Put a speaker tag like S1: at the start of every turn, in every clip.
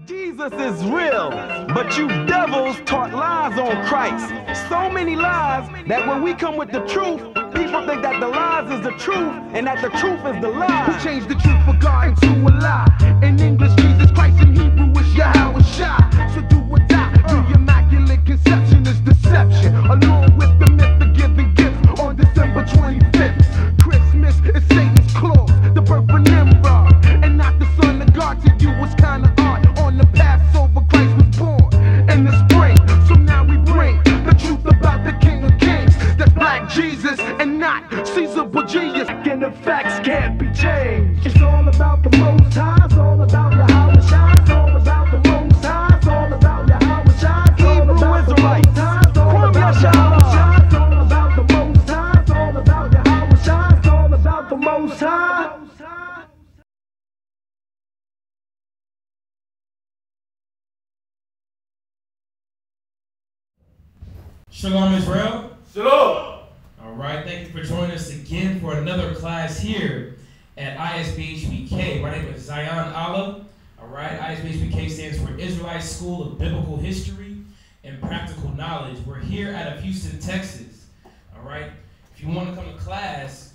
S1: Jesus is real, but you devils taught lies on Christ. So many lies that when we come with the truth, people think that the lies is the truth and that the truth is the lie.
S2: Who changed the truth for God into a lie? In English, Jesus Christ, in Hebrew, is Yahweh Shai. So do or die. The Immaculate Conception is deception, along with the myth of giving gifts on December 25th. Christmas is Satan's clause, the birth of Nimrod, and not the Son of God. To you was kinda odd. On the Passover, Christ was born in the spring. So now we bring the truth about the King of Kings. That's Black Jesus and not Caesar Borgias. And the facts can't be changed. It's all about the Most High. It's all about Yahweh Shai. It's all about the Most High. It's all about Yahweh Shai. It's all about the Most High. It's all about Yahweh Shai. It's all about the Most High. It's all about Yahweh Shai. It's all about the Most High.
S3: Shalom, Israel.
S4: Shalom.
S3: All right, thank you for joining us again for another class here at ISBHPK. My name is Zion Allah. All right, ISBHPK stands for Israelite School of Biblical History and Practical Knowledge. We're here out of Houston, Texas. All right, if you want to come to class,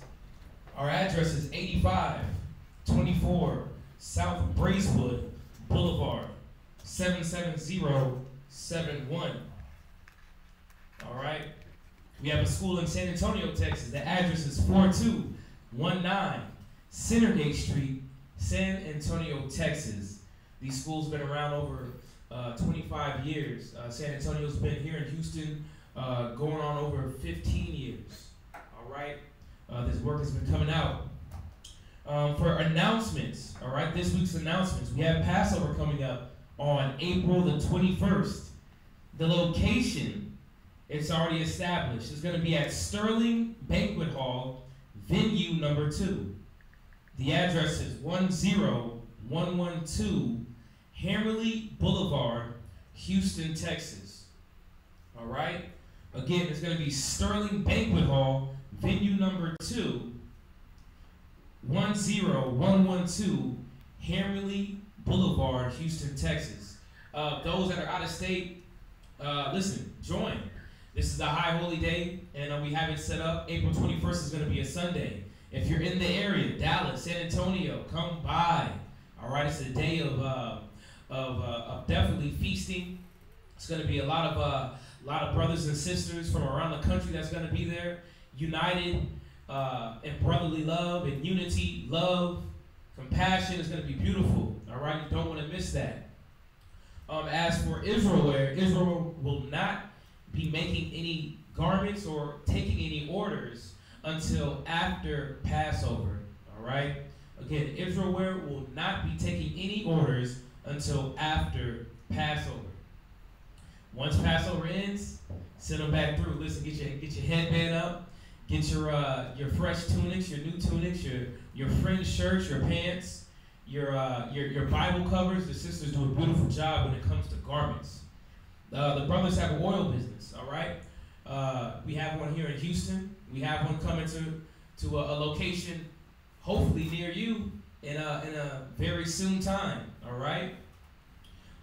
S3: our address is 8524 South Bracewood Boulevard, 77071. All right. We have a school in San Antonio, Texas. The address is 4219 Centergate Street, San Antonio, Texas. These schools have been around over 25 years. San Antonio's been here in Houston going on over 15 years. All right. This work has been coming out. For announcements, all right, this week's announcements, we have Passover coming up on April the 21st. The location, it's already established. It's going to be at Sterling Banquet Hall, venue number 2. The address is 10112 Hammerly Boulevard, Houston, Texas. All right? Again, it's going to be Sterling Banquet Hall, venue number 2, 10112 Hammerly Boulevard, Houston, Texas. Those that are out of state, listen, join. This is a high holy day, and we have it set up. April 21st is going to be a Sunday. If you're in the area, Dallas, San Antonio, come by. All right, it's a day of definitely feasting. It's going to be a lot of brothers and sisters from around the country that's going to be there, united in brotherly love and unity, love, compassion. It's going to be beautiful. All right, you don't want to miss that. As for Israel will not be making any garments or taking any orders until after Passover. All right? Again, Israel will not be taking any orders until after Passover. Once Passover ends, send them back through. Listen, get your headband up, get your fresh tunics, your new tunics, your fringed shirts, your pants, your Bible covers. The sisters do a beautiful job when it comes to garments. The brothers have an oil business, all right? We have one here in Houston. We have one coming to a location, hopefully near you, in a very soon time, all right?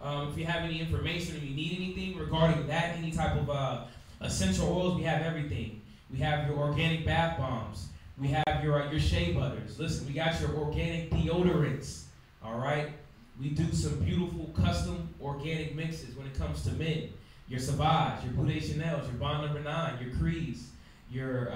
S3: If you have any information or you need anything regarding that, any type of essential oils, we have everything. We have your organic bath bombs. We have your shea butters. Listen, we got your organic deodorants, all right? We do some beautiful custom organic mixes when it comes to men. Your Sauvage, your Bleu de Chanel's, your Bond Number 9, your Crees, your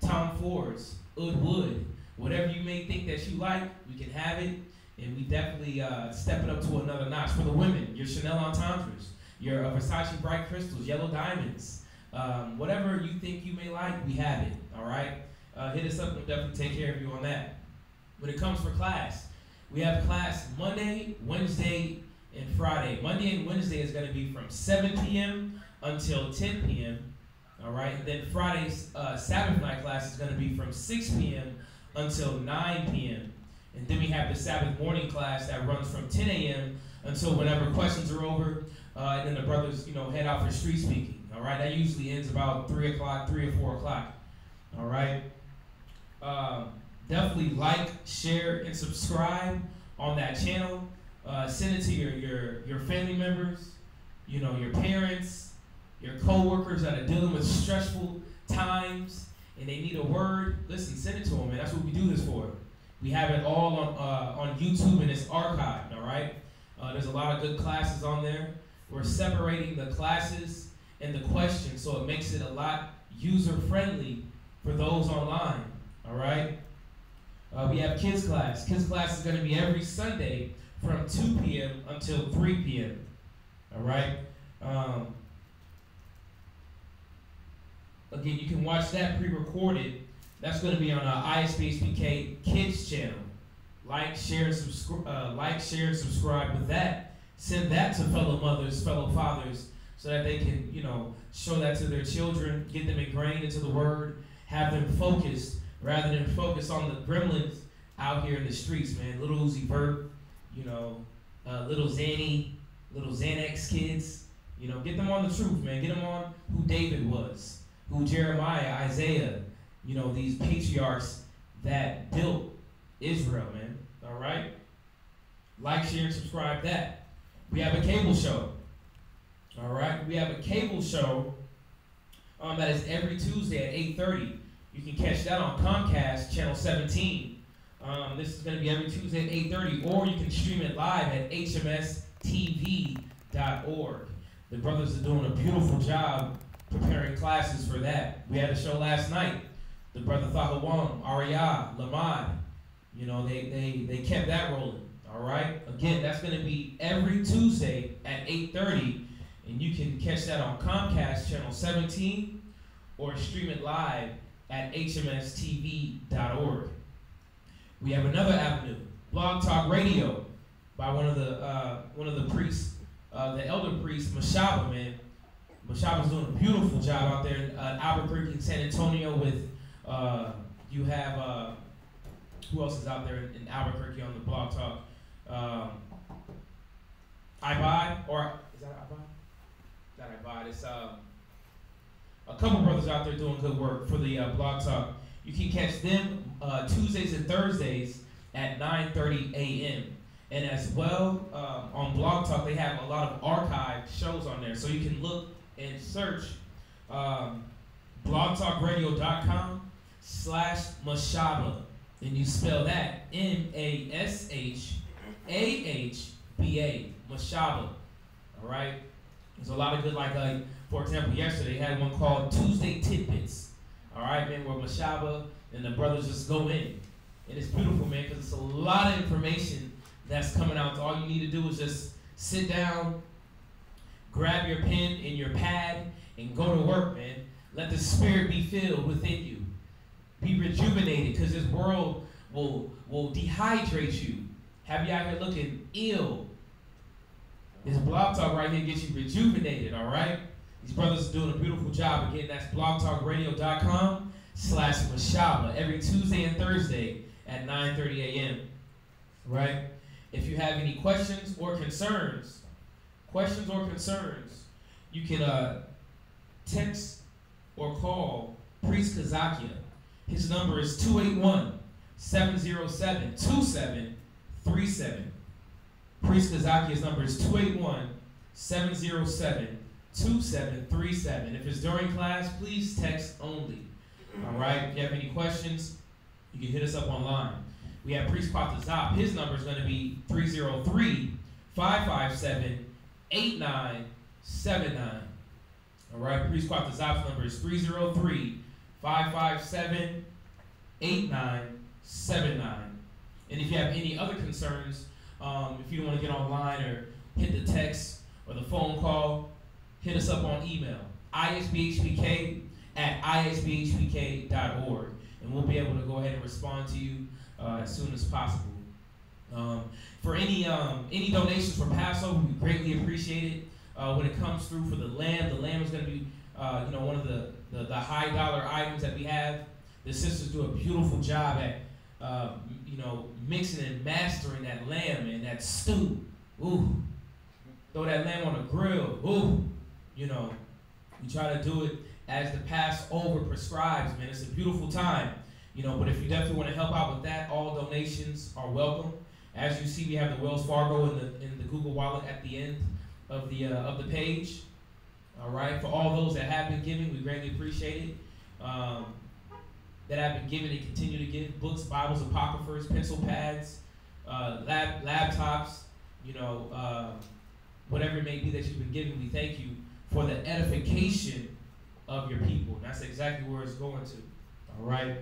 S3: Tom Fords, Oud Wood. Whatever you may think that you like, we can have it. And we definitely step it up to another notch. For the women, your Chanel Entendres, your Versace Bright Crystals, Yellow Diamonds. Whatever you think you may like, we have it, all right? Hit us up, we'll definitely take care of you on that. When it comes for class, we have class Monday, Wednesday, and Friday. Monday and Wednesday is going to be from 7 p.m. until 10 p.m. All right. And then Friday's Sabbath night class is going to be from 6 p.m. until 9 p.m. And then we have the Sabbath morning class that runs from 10 a.m. until whenever questions are over. And then the brothers, head out for street speaking. All right. That usually ends about 3 o'clock, 3 or 4 o'clock. All right. Definitely like, share, and subscribe on that channel. Send it to your family members, you know, your parents, your co-workers that are dealing with stressful times and they need a word. Listen, send it to them, man. That's what we do this for. We have it all on YouTube and it's archived, all right? There's a lot of good classes on there. We're separating the classes and the questions so it makes it a lot user-friendly for those online, all right? We have kids class. Kids class is going to be every Sunday from 2 p.m. until 3 p.m., all right? Again, you can watch that pre-recorded. That's going to be on ISBHPK Kids channel. Like, share, and subscribe with that. Send that to fellow mothers, fellow fathers, so that they can, you know, show that to their children, get them ingrained into the word, have them focused rather than focus on the gremlins out here in the streets, man. Little Uzi Vert, you know, little Zanny, little Xanax kids. You know, get them on the truth, man. Get them on who David was, who Jeremiah, Isaiah, you know, these patriarchs that built Israel, man. All right? Like, share, and subscribe that. We have a cable show. All right? We have a cable show that is every Tuesday at 8:30. You can catch that on Comcast, channel 17. This is going to be every Tuesday at 8:30, or you can stream it live at hmstv.org. The brothers are doing a beautiful job preparing classes for that. We had a show last night. The brother Thahawam, Arya, Lamad, you know, they kept that rolling. All right? Again, that's going to be every Tuesday at 8:30, and you can catch that on Comcast channel 17 or stream it live at hmstv.org. We have another avenue, Blog Talk Radio, by one of the priests, the elder priest, Mashaba, man. Mashaba's doing a beautiful job out there in Albuquerque and San Antonio with, you have, who else is out there in Albuquerque on the Blog Talk? Ibad, or is that Ibad? Not Ibad, it's a couple brothers out there doing good work for the Blog Talk. You can catch them Tuesdays and Thursdays at 9:30 a.m. And as well, on Blog Talk, they have a lot of archived shows on there. So you can look and search blogtalkradio.com/Mashaba. And you spell that M-A-S-H-A-H-B-A, Mashaba. All right? There's a lot of good, like for example, yesterday they had one called Tuesday Tidbits. All right, man, where Mashaba and the brothers just go in. And it's beautiful, man, because it's a lot of information that's coming out. So all you need to do is just sit down, grab your pen and your pad, and go to work, man. Let the Spirit be filled within you. Be rejuvenated, because this world will dehydrate you. Have you out here looking ill? This Blog Talk right here gets you rejuvenated, all right? These brothers are doing a beautiful job. Again, that's blogtalkradio.com/Mashaba every Tuesday and Thursday at 9:30 a.m. Right? If you have any questions or concerns, you can text or call Priest Kazakia. His number is 281-707-2737. Priest Kazakia's number is 281-707-2737. If it's during class, please text only. All right? If you have any questions, you can hit us up online. We have Priest Patazop. His number is going to be 303-557-8979. All right? Priest Patazop's number is 303-557-8979. And if you have any other concerns, if you don't want to get online or hit the text or the phone call, hit us up on email, isbhpk@isbhpk.org, and we'll be able to go ahead and respond to you as soon as possible. For any donations for Passover, we greatly appreciate it. When it comes through for the lamb is going to be one of the high dollar items that we have. The sisters do a beautiful job at mixing and mastering that lamb and that stew. Ooh, throw that lamb on a grill. Ooh, we try to do it as the Passover prescribes, man. It's a beautiful time, but if you definitely want to help out with that, all donations are welcome. As you see, we have the Wells Fargo in the Google Wallet at the end of the page. All right, for all those that have been giving, we greatly appreciate it. That have been giving and continue to give books, Bibles, apocryphers, pencil pads, laptops, whatever it may be that you've been giving. We thank you for the edification of your people. And that's exactly where it's going to. All right.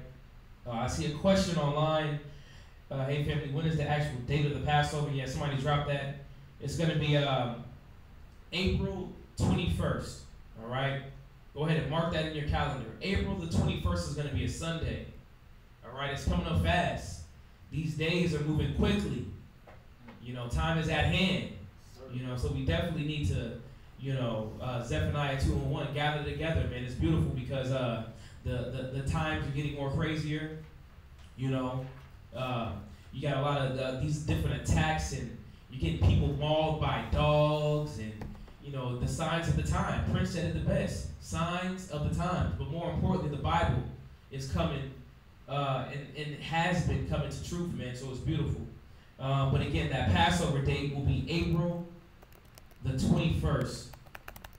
S3: I see a question online. Hey family, when is the actual date of the Passover? Yeah, somebody dropped that. It's going to be April 21st. All right. Go ahead and mark that in your calendar. April the 21st is going to be a Sunday. All right. It's coming up fast. These days are moving quickly. Time is at hand. So we definitely need to, Zephaniah 2:1, gather together, man. It's beautiful because the times are getting more crazier. You got a lot of these different attacks, and you're getting people mauled by dogs, and the signs of the time. Prince said it the best: signs of the times. But more importantly, the Bible is coming, and has been coming to truth, man. So it's beautiful. But again, that Passover date will be April the 21st,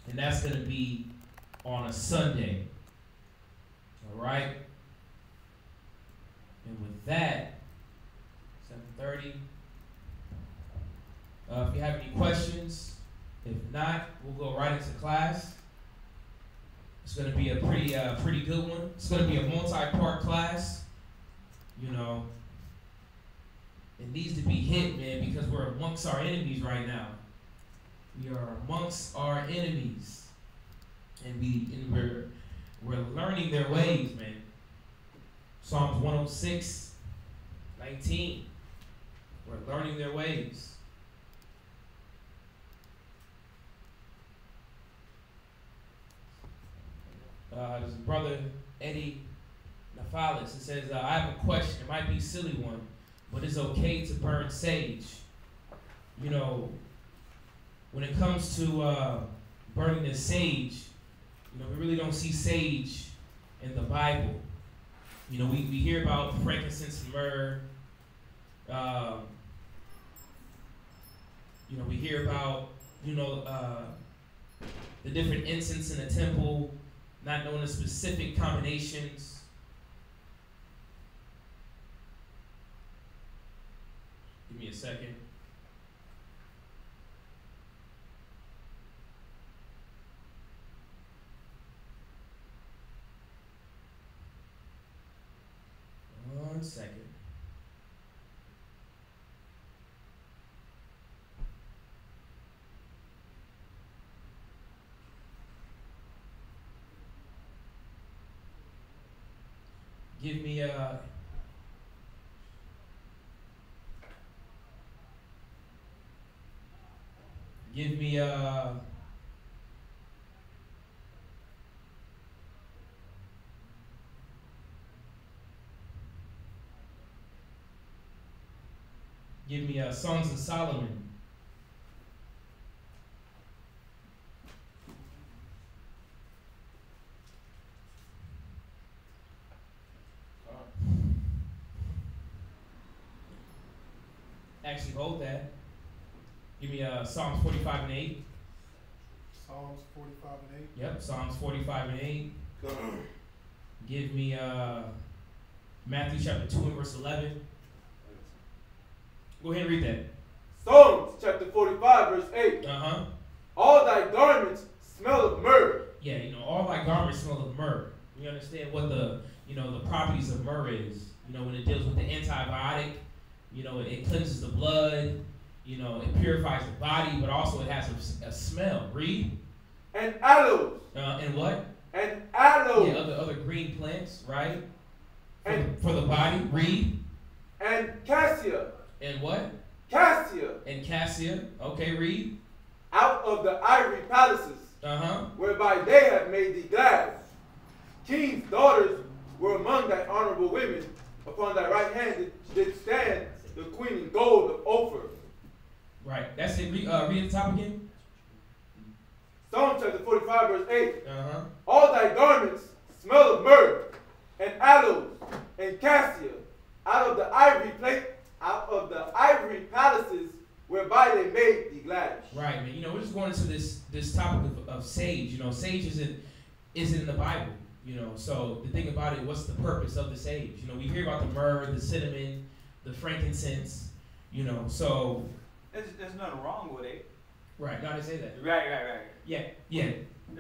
S3: and that's going to be on a Sunday. All right. And with that, 7:30. If you have any questions, if not, we'll go right into class. It's going to be a pretty good one. It's going to be a multi-part class. It needs to be hit, man, because we're amongst our enemies right now. We are amongst our enemies, and we're learning their ways, man. Psalms 106:19. We're learning their ways. There's a brother, Eddie Naphalis. It says, I have a question. It might be a silly one, but it's okay to burn sage. When it comes to burning the sage, we really don't see sage in the Bible. We hear about frankincense and myrrh. We hear about, the different incense in the temple, not knowing the specific combinations. Give me a second. One second. Give me Songs of Solomon. Actually, hold that. Give me Psalms 45:8.
S4: Psalms 45:8.
S3: Yep, Psalms 45:8. Give me Matthew chapter 2 and verse 11. Go ahead and read that.
S5: Psalms chapter 45 verse 8.
S3: Uh-huh.
S5: All thy garments smell of myrrh.
S3: Yeah, all thy garments smell of myrrh. We understand what the properties of myrrh is. When it deals with the antibiotic, it cleanses the blood, it purifies the body, but also it has a smell. Read.
S5: And aloes.
S3: And what?
S5: And aloes.
S3: Yeah, other green plants, right? For the body. Read.
S5: And cassia.
S3: And what?
S5: Cassia.
S3: And cassia. Okay, read.
S5: Out of the ivory palaces.
S3: Uh-huh.
S5: Whereby they have made thee glad. King's daughters were among thy honorable women. Upon thy right hand did stand the queen in gold of Ophir.
S3: Right. That's it. Read the top again.
S5: Psalm chapter 45 verse 8.
S3: Uh-huh.
S5: All thy garments smell of myrrh, and aloes, and cassia, out of the out of the ivory palaces whereby they made thee glad.
S3: Right, man. You know, we're just going into this topic of sage. You know, sage isn't in the Bible. You know, so the thing about it, what's the purpose of the sage? You know, we hear about the myrrh, the cinnamon, the frankincense. You know, so
S6: there's nothing wrong with it.
S3: Right. No, they say that.
S6: Right.
S3: Yeah.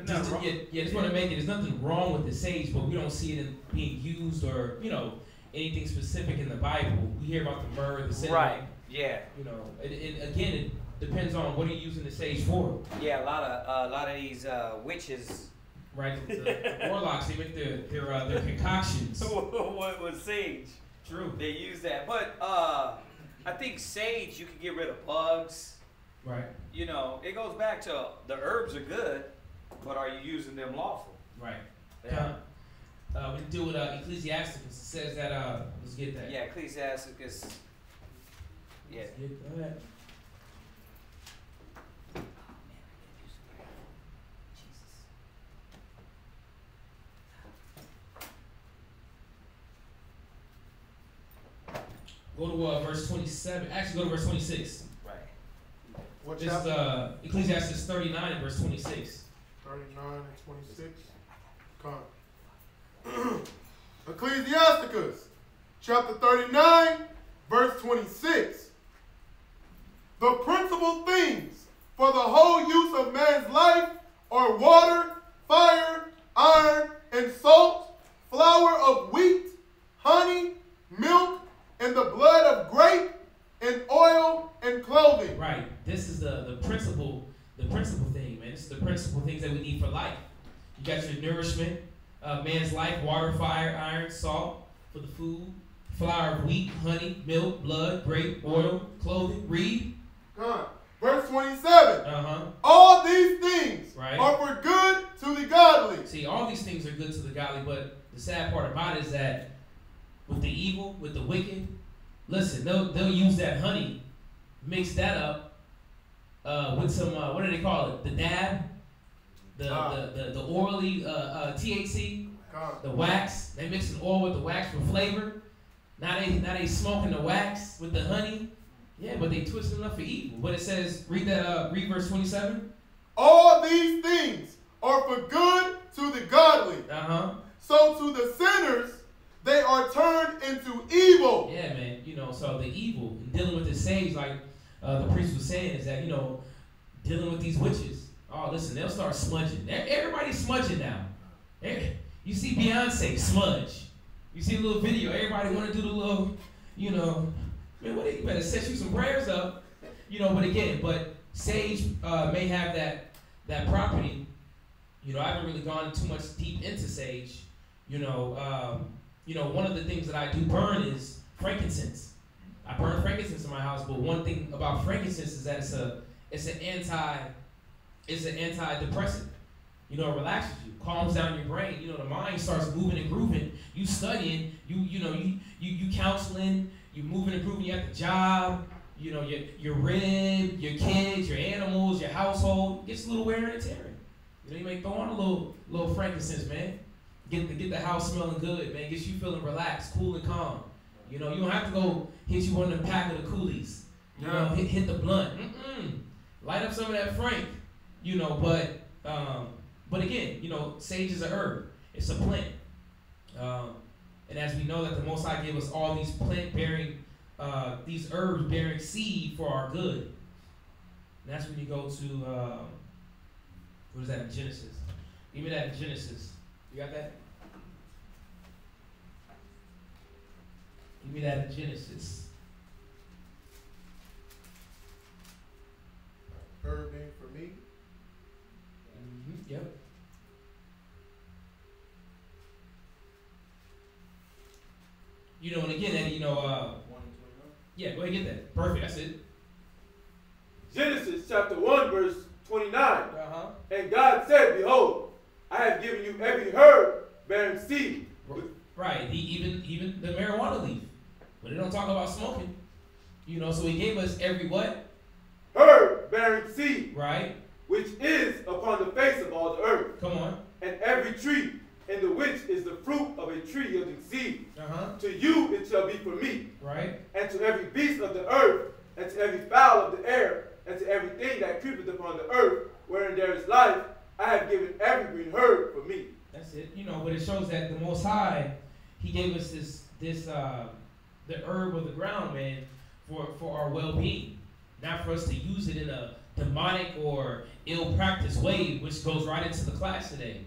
S3: Just want to make it. There's nothing wrong with the sage, but we don't see it in being used or anything specific in the Bible. We hear about the myrrh, the cinnamon.
S6: Right. Yeah.
S3: You know, again, it depends on what are you using the sage for.
S6: Yeah, a lot of these witches.
S3: Right. The warlocks, they make their concoctions.
S6: With sage.
S3: True.
S6: They use that, but I think sage you can get rid of bugs.
S3: Right.
S6: You know, it goes back to the herbs are good, but are you using them lawful?
S3: Right.
S6: Yeah.
S3: We deal with Ecclesiasticus. It says that let's get that.
S6: Yeah, Ecclesiasticus. Yeah.
S3: Let's get that. Go to verse 27. Actually, go to verse 26.
S6: Right.
S4: What
S3: This
S4: chapter?
S3: is Ecclesiastes 39 and verse 26.
S4: 39 and 26. Come. Ecclesiasticus, chapter 39, verse 26. The principal things for the whole use of man's life are water, fire, iron, and salt, flour of wheat, honey, milk, and the blood of grape, and oil, and clothing.
S3: Right. This is the principal thing, man. This is the principal things that we need for life. You got your nourishment, man's life, water, fire, iron, salt for the food, flour of wheat, honey, milk, blood, grape, oil, clothing. Read.
S4: God. Verse 27.
S3: Uh-huh.
S4: All these things
S3: Right.
S4: are for good to the godly.
S3: See, all these things are good to the godly, but the sad part about it is that with the evil, with the wicked, listen, they'll use that honey, mix that up with some what do they call it? The dab, the orally THC, the wax. They mix an oil with the wax for flavor. Now they smoking the wax with the honey. Yeah, but they twist it up for evil. But it says, read verse 27.
S4: All these things are for good to the godly.
S3: Uh-huh.
S4: So to the sinners, they are turned into evil.
S3: Yeah, man. So the evil, and dealing with the sage, like the priest was saying, is that, dealing with these witches. Oh, listen, they'll start smudging. Everybody's smudging now. You see Beyonce smudge. You see a little video. Everybody want to do the little, man, you better set you some prayers up. But sage may have that property. I haven't really gone too much deep into sage. One of the things that I do burn is frankincense. I burn frankincense in my house, but one thing about frankincense is that it's an antidepressant. It relaxes you, calms down your brain. The mind starts moving and grooving. You studying, you counseling, you moving and grooving. You at the job, your rib, your kids, your animals, your household. It gets a little wearing and tearing. You may throw on a little frankincense, man. Get the house smelling good, man. Gets you feeling relaxed, cool and calm. You don't have to go hit you one of the pack of the coolies. Hit the blunt. Light up some of that Frank. But again, sage is a herb. It's a plant. And as we know that the Most High gave us all these these herbs bearing seed for our good. And that's when you go to, what is that in Genesis? Give me that in Genesis. You got that? Give me that in Genesis.
S4: Herb name for me.
S3: Yep. And again, Eddie, yeah, go ahead and get that. Perfect, that's it.
S5: Genesis chapter 1, verse 29.
S3: Uh-huh.
S5: And God said, behold, I have given you every herb bearing seed.
S3: Right, even the marijuana leaf. But they don't talk about smoking. So he gave us every what?
S5: Herb bearing seed.
S3: Right.
S5: Which is upon the face of all the earth.
S3: Come on.
S5: And every tree, in the which is the fruit of a tree yielding seed.
S3: Uh-huh.
S5: To you it shall be for meat.
S3: Right.
S5: And to every beast of the earth, and to every fowl of the air, and to everything that creepeth upon the earth, wherein there is life, I have given every green herb for meat.
S3: That's it. You know, but it shows that the Most High, He gave us the herb of the ground, man, for our well-being, not for us to use it in a demonic or ill-practiced way, which goes right into the class today,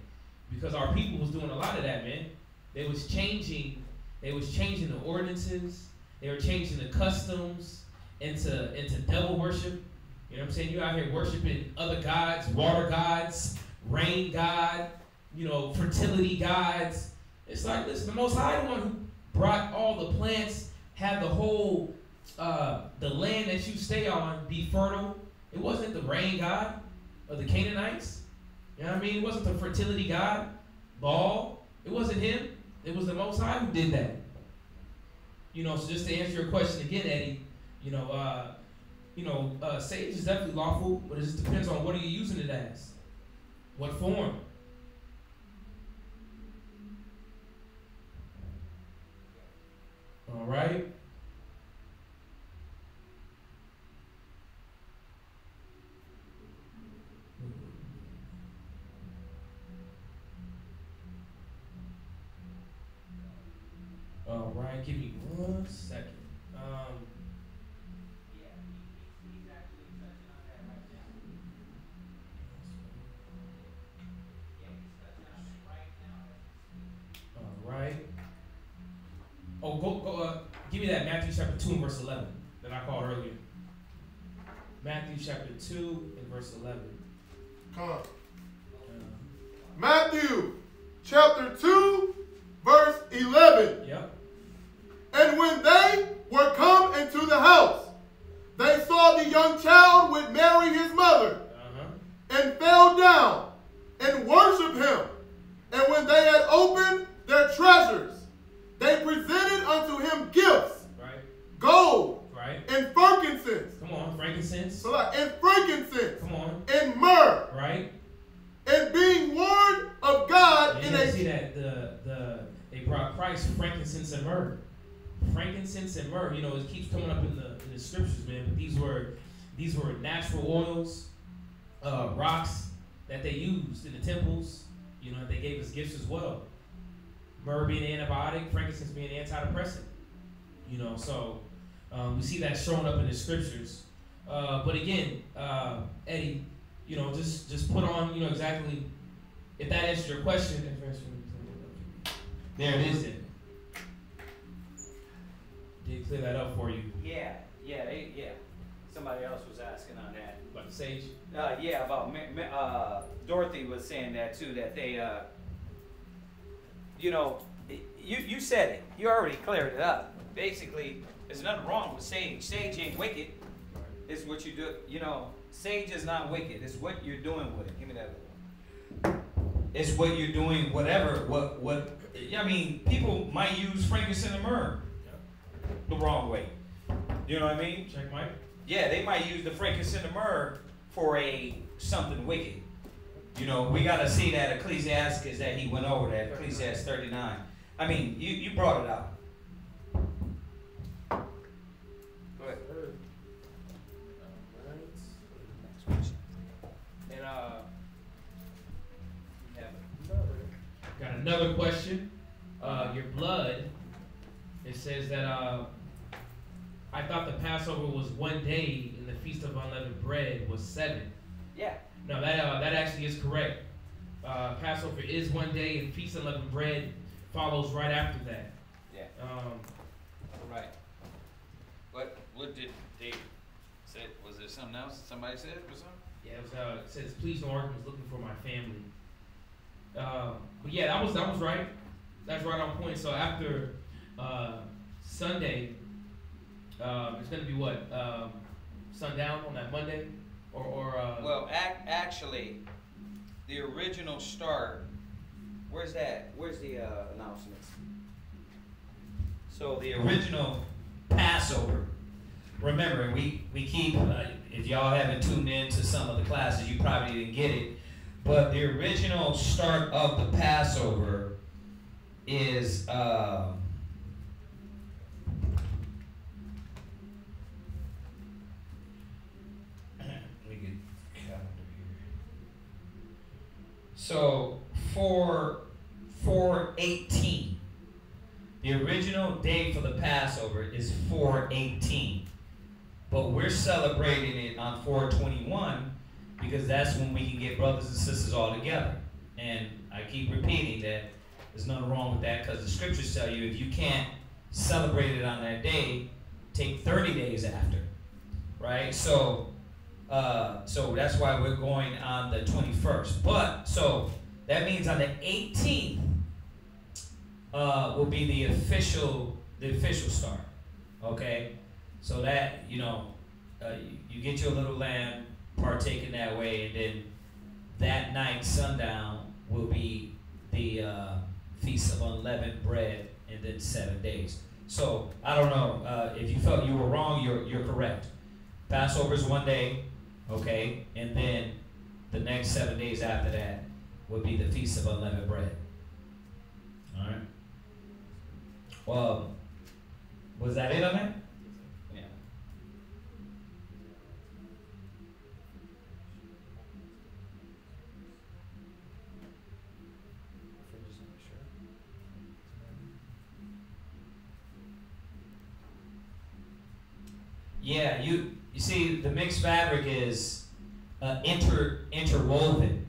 S3: because our people was doing a lot of that, man. They was changing the ordinances, they were changing the customs into devil worship. You know what I'm saying? You out here worshiping other gods, water gods, rain god, you know, fertility gods. It's like, listen, the Most High, the one who brought all the plants, had the whole, the land that you stay on be fertile. It wasn't the rain god of the Canaanites. You know what I mean? It wasn't the fertility god, Baal. It wasn't him. It was the Most High who did that. You know, so just to answer your question again, Eddie, sage is definitely lawful, but it just depends on what are you using it as. What form? All right. All right, give me 1 second.
S6: Yeah, he's actually touching on that right now. Yeah, he's touching on it right now.
S3: All right. Oh, go. Give me that Matthew chapter 2 and verse 11 that I called earlier. Matthew chapter 2 and verse 11.
S4: Come on. Matthew chapter 2, verse 11.
S3: Yep.
S4: And when they were come into the house, they saw the young child with Mary his mother, and fell down and worshipped him. And when they had opened their treasures, they presented unto him gifts,
S3: right,
S4: gold,
S3: right,
S4: and frankincense.
S3: Come on, frankincense.
S4: So and frankincense.
S3: Come on.
S4: And myrrh.
S3: Right.
S4: And being warned of God in a...
S3: See that they brought Christ frankincense and myrrh. Frankincense and myrrh, you know, it keeps coming up in the scriptures, man. But these were natural oils, rocks that they used in the temples. You know, they gave us gifts as well. Myrrh being antibiotic, frankincense being antidepressant. You know, so we see that showing up in the scriptures. But again, Eddie, you know, just put on, you know, exactly, if that answers your question. There it is then. Did clear that up for you?
S6: Yeah. Somebody else was asking on that.
S3: About the sage?
S6: Yeah, about Dorothy was saying that too, that they, you know, you said it. You already cleared it up. Basically, there's nothing wrong with sage. Sage ain't wicked. It's what you do. You know, sage is not wicked. It's what you're doing with it. Give me that. It's what you're doing, whatever. What? I mean, people might use frankincense and myrrh the wrong way. You know what I mean?
S3: Check, Mike.
S6: Yeah, they might use the frankincense and myrrh for something wicked. You know, we got to see that Ecclesiastes that he went over that, Ecclesiastes 39. I mean, you brought it out. Go ahead.
S3: And got another question. Your blood. It says that I thought the Passover was 1 day and the Feast of Unleavened Bread was 7.
S6: Yeah.
S3: No, that actually is correct. Passover is 1 day and Feast of Unleavened Bread follows right after that.
S6: Yeah. Right. What did they say? Was there something else somebody said or something?
S3: Yeah, it says, please no arguments looking for my family. But yeah, that was right. That's right on point. So after Sunday, it's going to be what? Sundown on that Monday?
S6: Well, actually, the original start, where's that? Where's the announcements? So the original Passover, remember, we keep, if y'all haven't tuned in to some of the classes, you probably didn't get it, but the original start of the Passover is So 4:18. The original date for the Passover is 4:18. But we're celebrating it on 4:21 because that's when we can get brothers and sisters all together. And I keep repeating that there's nothing wrong with that because the scriptures tell you if you can't celebrate it on that day, take 30 days after, right? So that's why we're going on the 21st. But so that means on the 18th will be the official start. Okay, so that you get your little lamb, partake in that way, and then that night sundown will be the Feast of Unleavened Bread, and then 7 days. So I don't know if you felt you were wrong. You're correct. Passover is 1 day, okay, and then the next 7 days after that would be the Feast of Unleavened Bread. All right. Well, was that it on that? Yeah. Yeah, you see, the mixed fabric is interwoven.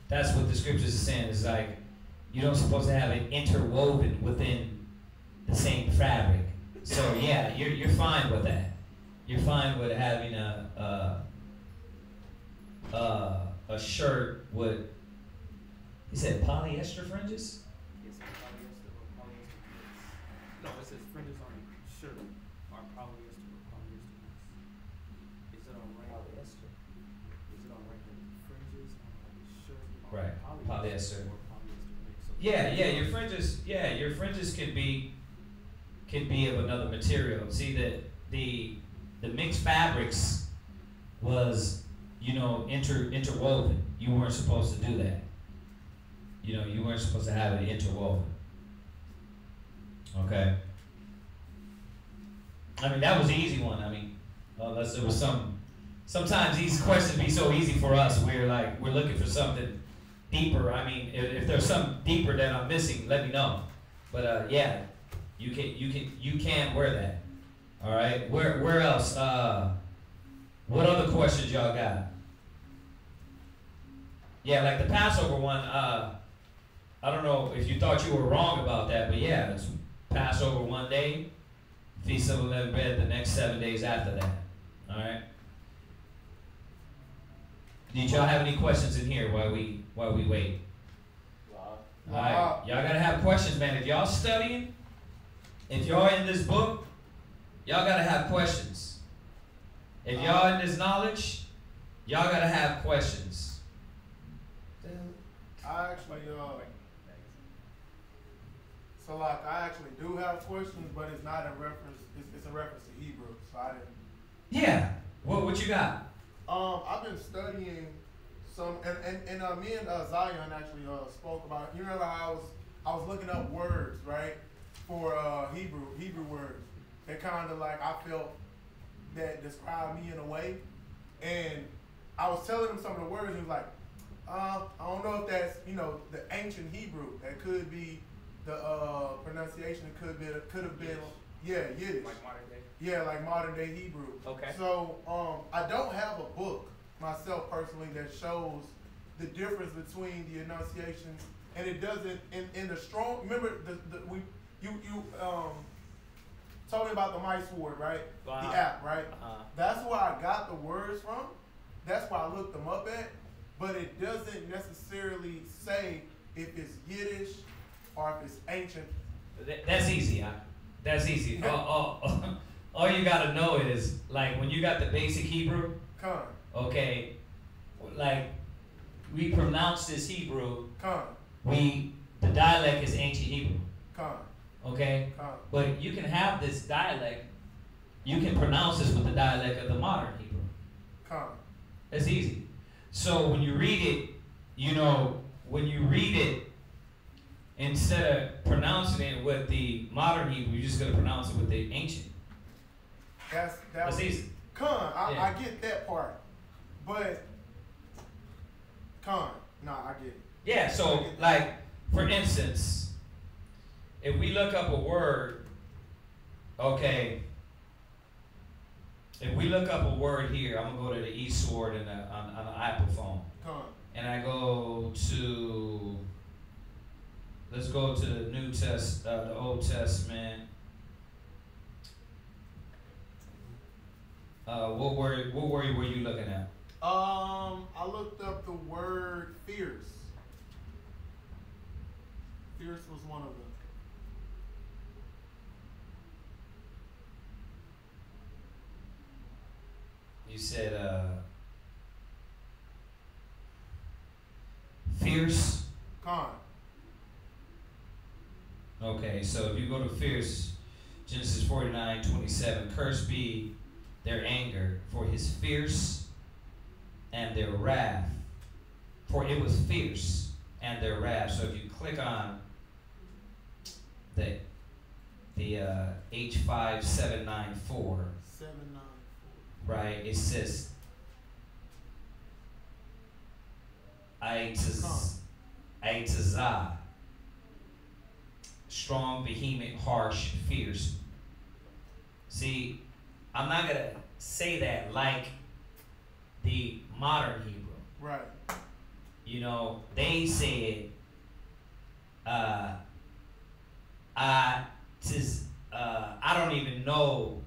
S6: That's what the scriptures are saying. It's like you don't supposed to have it interwoven within the same fabric. So yeah, you're fine with that. You're fine with having a shirt with, he said polyester fringes?
S7: Yes, polyester or polyester mix. No, it says fringes on a shirt are polyester or polyester mix. Is it alright? Polyester. Is it alright that fringes on a shirt are
S6: Right, polyester.
S7: or polyester mix? So
S6: Yeah, your fringes can be of another material. See the mixed fabrics was interwoven. You weren't supposed to do that. You weren't supposed to have it interwoven. Okay. I mean, that was the easy one. I mean, unless there was sometimes these questions be so easy for us. We're looking for something deeper. I mean, if there's something deeper that I'm missing, let me know. But yeah, you can wear that. All right. Where else? What other questions y'all got? Yeah, like the Passover one. I don't know if you thought you were wrong about that, but yeah, it's Passover 1 day, Feast of Unleavened Bread the next 7 days after that. All right. Did y'all have any questions in here while we wait? All right, y'all gotta have questions, man. If y'all studying, if y'all in this book, y'all gotta have questions. If y'all in this knowledge, y'all gotta have questions.
S4: I actually, I actually do have questions, but it's not in reference. It's a reference to Hebrew, so I didn't.
S6: Yeah. What you got?
S4: I've been studying some, and me and Zion actually spoke about it. You remember how I was looking up words, right, for Hebrew words. They kind of like I felt that described me in a way, and I was telling him some of the words. He was like, I don't know if that's the ancient Hebrew. That could be the pronunciation. It could have been Yiddish.
S7: like modern day.
S4: Yeah, like modern day Hebrew.
S6: Okay.
S4: So I don't have a book myself personally that shows the difference between the enunciations, and it doesn't in the strong. Remember you told me about the mice ward, right? The app, right? That's where I got the words from. That's why I looked them up at, but it doesn't necessarily say if it's Yiddish or if it's ancient.
S6: That's easy, huh? That's easy. All you gotta know is, like, when you got the basic Hebrew, okay, like, we pronounce this Hebrew, the dialect is ancient Hebrew, okay? But you can have this dialect, you can pronounce this with the dialect of the modern Hebrew. That's easy. So when you read it, instead of pronouncing it with the modern Hebrew, you're just going to pronounce it with the ancient. That's easy.
S4: I get that part. But, I get it.
S6: Yeah, so like, for instance, if we look up a word, okay, if we look up a word here, I'm gonna go to the eSword on the Apple phone.
S4: Come on.
S6: And I go to, let's go to the the Old Testament. What word were you looking at?
S4: I looked up the word fierce. Fierce was one of them.
S6: You said fierce.
S4: Con.
S6: Okay, so if you go to fierce, Genesis 49:27, cursed be their anger for his fierce and their wrath, for it was fierce and their wrath. So if you click on the H5794,
S4: 794.
S6: right, it says Aitazah, strong, vehement, harsh, fierce. See, I'm not going to say that like the modern Hebrew.
S4: Right.
S6: You know, they said, I don't even know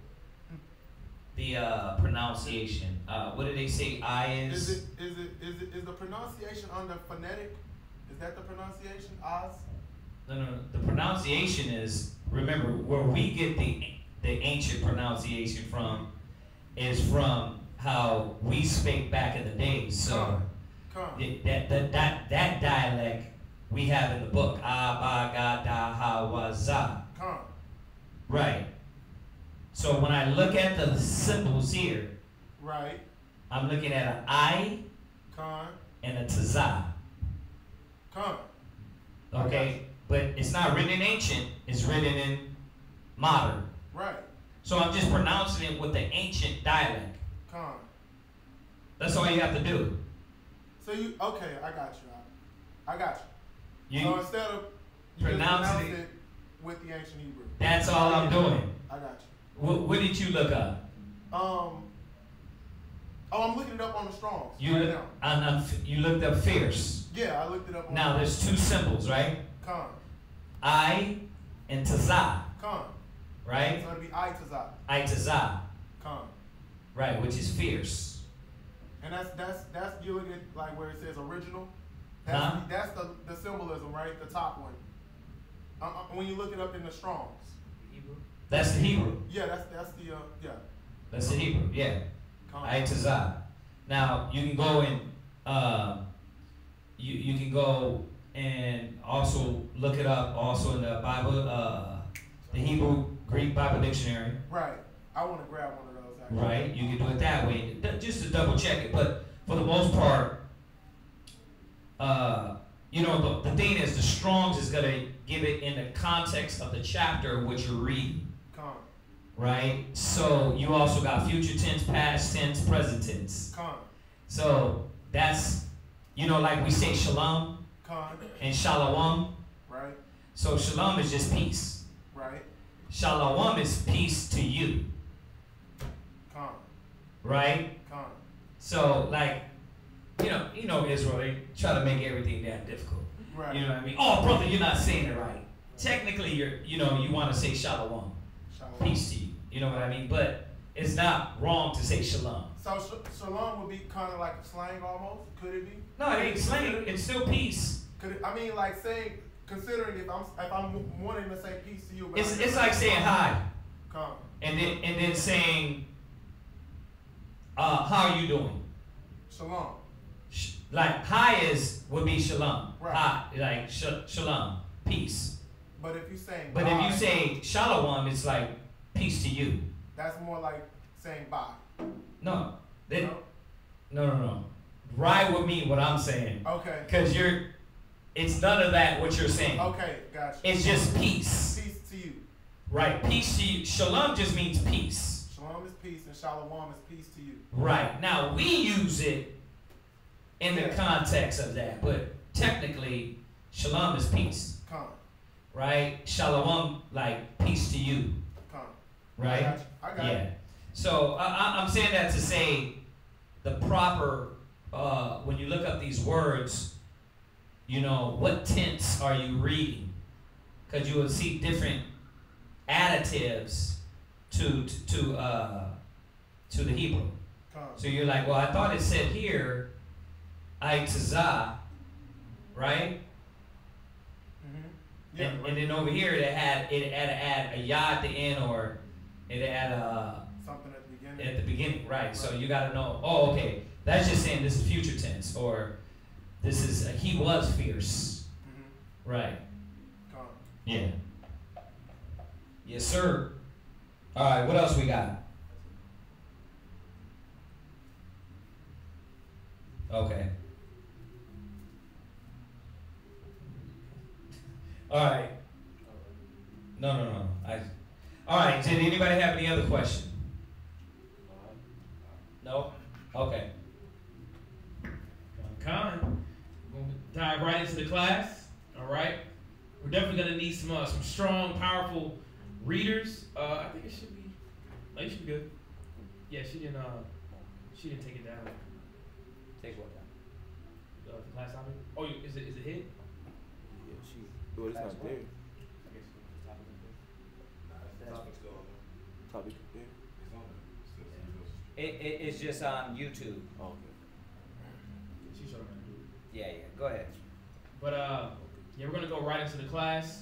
S6: the pronunciation. What did they say?
S4: Is the pronunciation under phonetic? Is that the pronunciation? Oz?
S6: No. The pronunciation is, remember, where we get the ancient pronunciation from is from how we spake back in the day. So that dialect we have in the book. Abagadahawaza. Right. So when I look at the symbols here,
S4: right,
S6: I'm looking at an I and a tazah. Okay, but it's not written in ancient, it's written in modern.
S4: Right.
S6: So I'm just pronouncing it with the ancient dialect. That's all you have to do.
S4: So okay, I got you.
S6: You
S4: so instead of
S6: pronouncing
S4: it with the ancient Hebrew.
S6: That's all I'm doing.
S4: I got you.
S6: What did you look up?
S4: I'm looking it up on the Strongs.
S6: You looked up fierce.
S4: Yeah, I looked it up on
S6: now there's two symbols, right? I and tazah. Right?
S4: So it'd be I-tazah.
S6: I-tazah. Right, which is fierce.
S4: And that's you look at like where it says original. That's the symbolism, right? The top one. When you look it up in the Strongs.
S7: Hebrew.
S6: That's the Hebrew.
S4: Yeah, that's the
S6: That's the Hebrew. Yeah. I-tazah. Now you can go and you can go and also look it up also in the Bible, the Hebrew Greek Bible Dictionary.
S4: Right. I want to grab one of those. Actually.
S6: Right. You can do it that way, just to double check it. But for the most part, you know, the thing is, the Strong's is gonna give it in the context of the chapter which you're reading. Right? So you also got future tense, past tense, present tense. So that's, you know, like we say shalom and shalom.
S4: Right.
S6: So shalom is just peace.
S4: Right.
S6: Shalom is peace to you. Right? So like, you know Israel, they try to make everything damn difficult.
S4: Right.
S6: You know what I mean? Oh brother, you're not saying it right. Technically you want to say shalom. Peace to you. You know what I mean? But it's not wrong to say shalom.
S4: So shalom would be kind of like slang almost? Could it be?
S6: No, it ain't slang. It's still peace.
S4: Could it, I mean, like saying, considering if I'm wanting to say peace to you.
S6: It's like saying hi.
S4: And
S6: then saying, how are you doing?
S4: Shalom.
S6: Like hi would be shalom.
S4: Right.
S6: Hi, like shalom, peace.
S4: But if you saying
S6: But if you say shalom, it's like peace to you.
S4: That's more like saying bye.
S6: No. No. Right would mean what I'm saying.
S4: Okay.
S6: Because it's none of that what you're saying.
S4: Okay, gotcha.
S6: It's just peace.
S4: Peace to you.
S6: Right, peace to you. Shalom just means peace.
S4: Shalom is peace and shalom is peace to you.
S6: Right. Now we use it in the context of that, but
S3: technically, shalom is peace.
S4: Come.
S3: Right? Shalom, like peace to you.
S4: Come.
S3: Right?
S4: I got
S3: yeah.
S4: it.
S3: So I'm saying that to say the proper, when you look up these words, you know, what tense are you reading? Because you will see different additives to the Hebrew.
S4: Come.
S3: So you're like, well, I thought it said here, Aitazah, right?
S4: Mm-hmm. Yeah,
S3: And then over here it had to add a yah at the end, or it had
S4: something at the beginning.
S3: at the beginning, right? So you got to know. Oh, okay, that's just saying this is future tense, or this is he was fierce, right?
S4: Come.
S3: Yeah. Yes, sir. All right, what else we got? Okay. All right. No. All right. Did anybody have any other question? No? Okay.
S7: Kind. We're going to dive right into the class. All right. We're definitely going to need some strong, powerful readers. I think it should be. No, you should be good. Yeah, she didn't take it down.
S6: Take what down?
S7: The class topic. Oh, is it hit?
S5: Yeah, well, it's not there.
S7: I guess the topic is there.
S5: Topic there.
S6: It's just on YouTube.
S5: Oh, okay.
S7: She showed me.
S6: Yeah. Go ahead.
S7: But yeah, we're gonna go right into the class.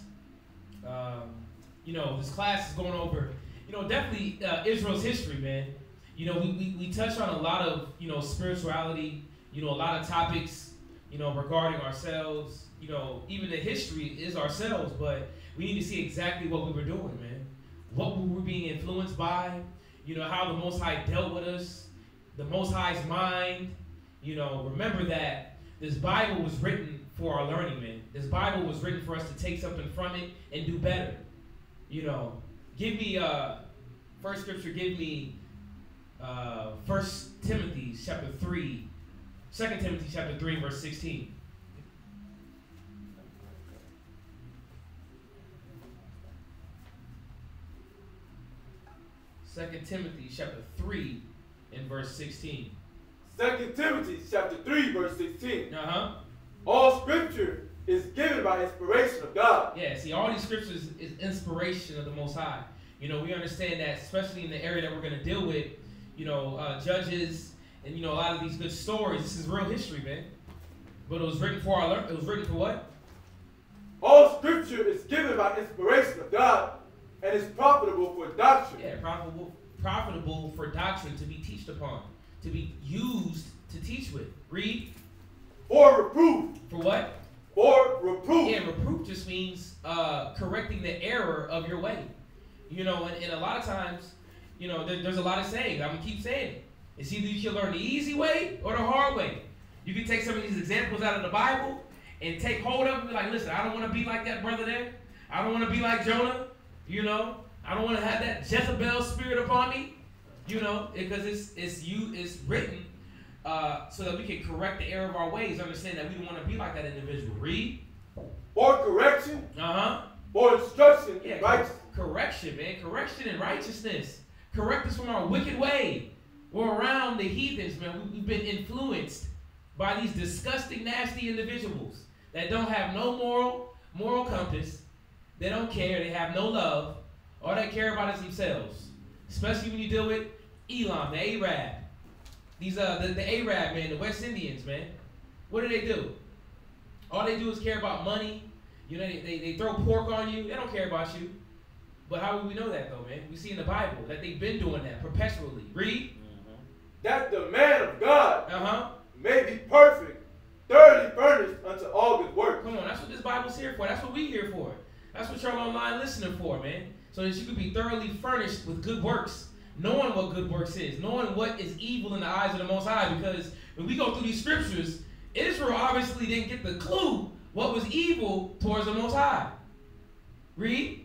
S7: You know, this class is going over, you know, definitely Israel's history, man. You know, we touch on a lot of, you know, spirituality, you know, a lot of topics, you know, regarding ourselves. You know, even the history is ourselves, but we need to see exactly what we were doing, man. What we were being influenced by, you know, how the Most High dealt with us, the Most High's mind. You know, remember that this Bible was written for our learning, man. This Bible was written for us to take something from it and do better. You know, give me, first scripture, give me 1 Timothy chapter 3, 2 Timothy chapter 3, verse 16. Second Timothy chapter 3 and verse 16.
S5: 2 Timothy chapter 3, verse 16.
S7: All
S5: scripture is given by inspiration of God.
S7: Yeah, see, all these scriptures is inspiration of the Most High. You know, we understand that, especially in the area that we're going to deal with, you know, Judges, and, you know, a lot of these good stories. This is real history, man. But it was written for it was written for what?
S5: All scripture is given by inspiration of God and is profitable for doctrine.
S7: Yeah, profitable for doctrine, to be teached upon, to be used to teach with. Read.
S5: For reproof.
S7: For what?
S5: For reproof.
S7: Yeah, reproof just means correcting the error of your way. You know, and a lot of times, you know, there's a lot of sayings. I'm going to keep saying it. It's either you can learn the easy way or the hard way. You can take some of these examples out of the Bible and take hold of them and be like, listen, I don't want to be like that brother there. I don't want to be like Jonah. You know, I don't want to have that Jezebel spirit upon me. You know, because it's written so that we can correct the error of our ways. Understand that we don't want to be like that individual. Read.
S5: For correction. For instruction
S7: in
S5: righteousness.
S7: Correction, man. Correction and righteousness. Correct us from our wicked way. We're around the heathens, man. We've been influenced by these disgusting, nasty individuals that don't have no moral compass. They don't care. They have no love. All they care about is themselves. Especially when you deal with Elam, the Arab. These the Arab, man, the West Indians, man. What do? All they do is care about money. You know, they throw pork on you. They don't care about you. But how would we know that, though, man? We see in the Bible that they've been doing that perpetually. Read.
S5: That the man of God may be perfect, thoroughly furnished unto all good work.
S7: Come on, that's what this Bible's here for. That's what we here for. That's what y'all online listening for, man. So that you can be thoroughly furnished with good works. Knowing what good works is. Knowing what is evil in the eyes of the Most High. Because when we go through these scriptures, Israel obviously didn't get the clue what was evil towards the Most High. Read.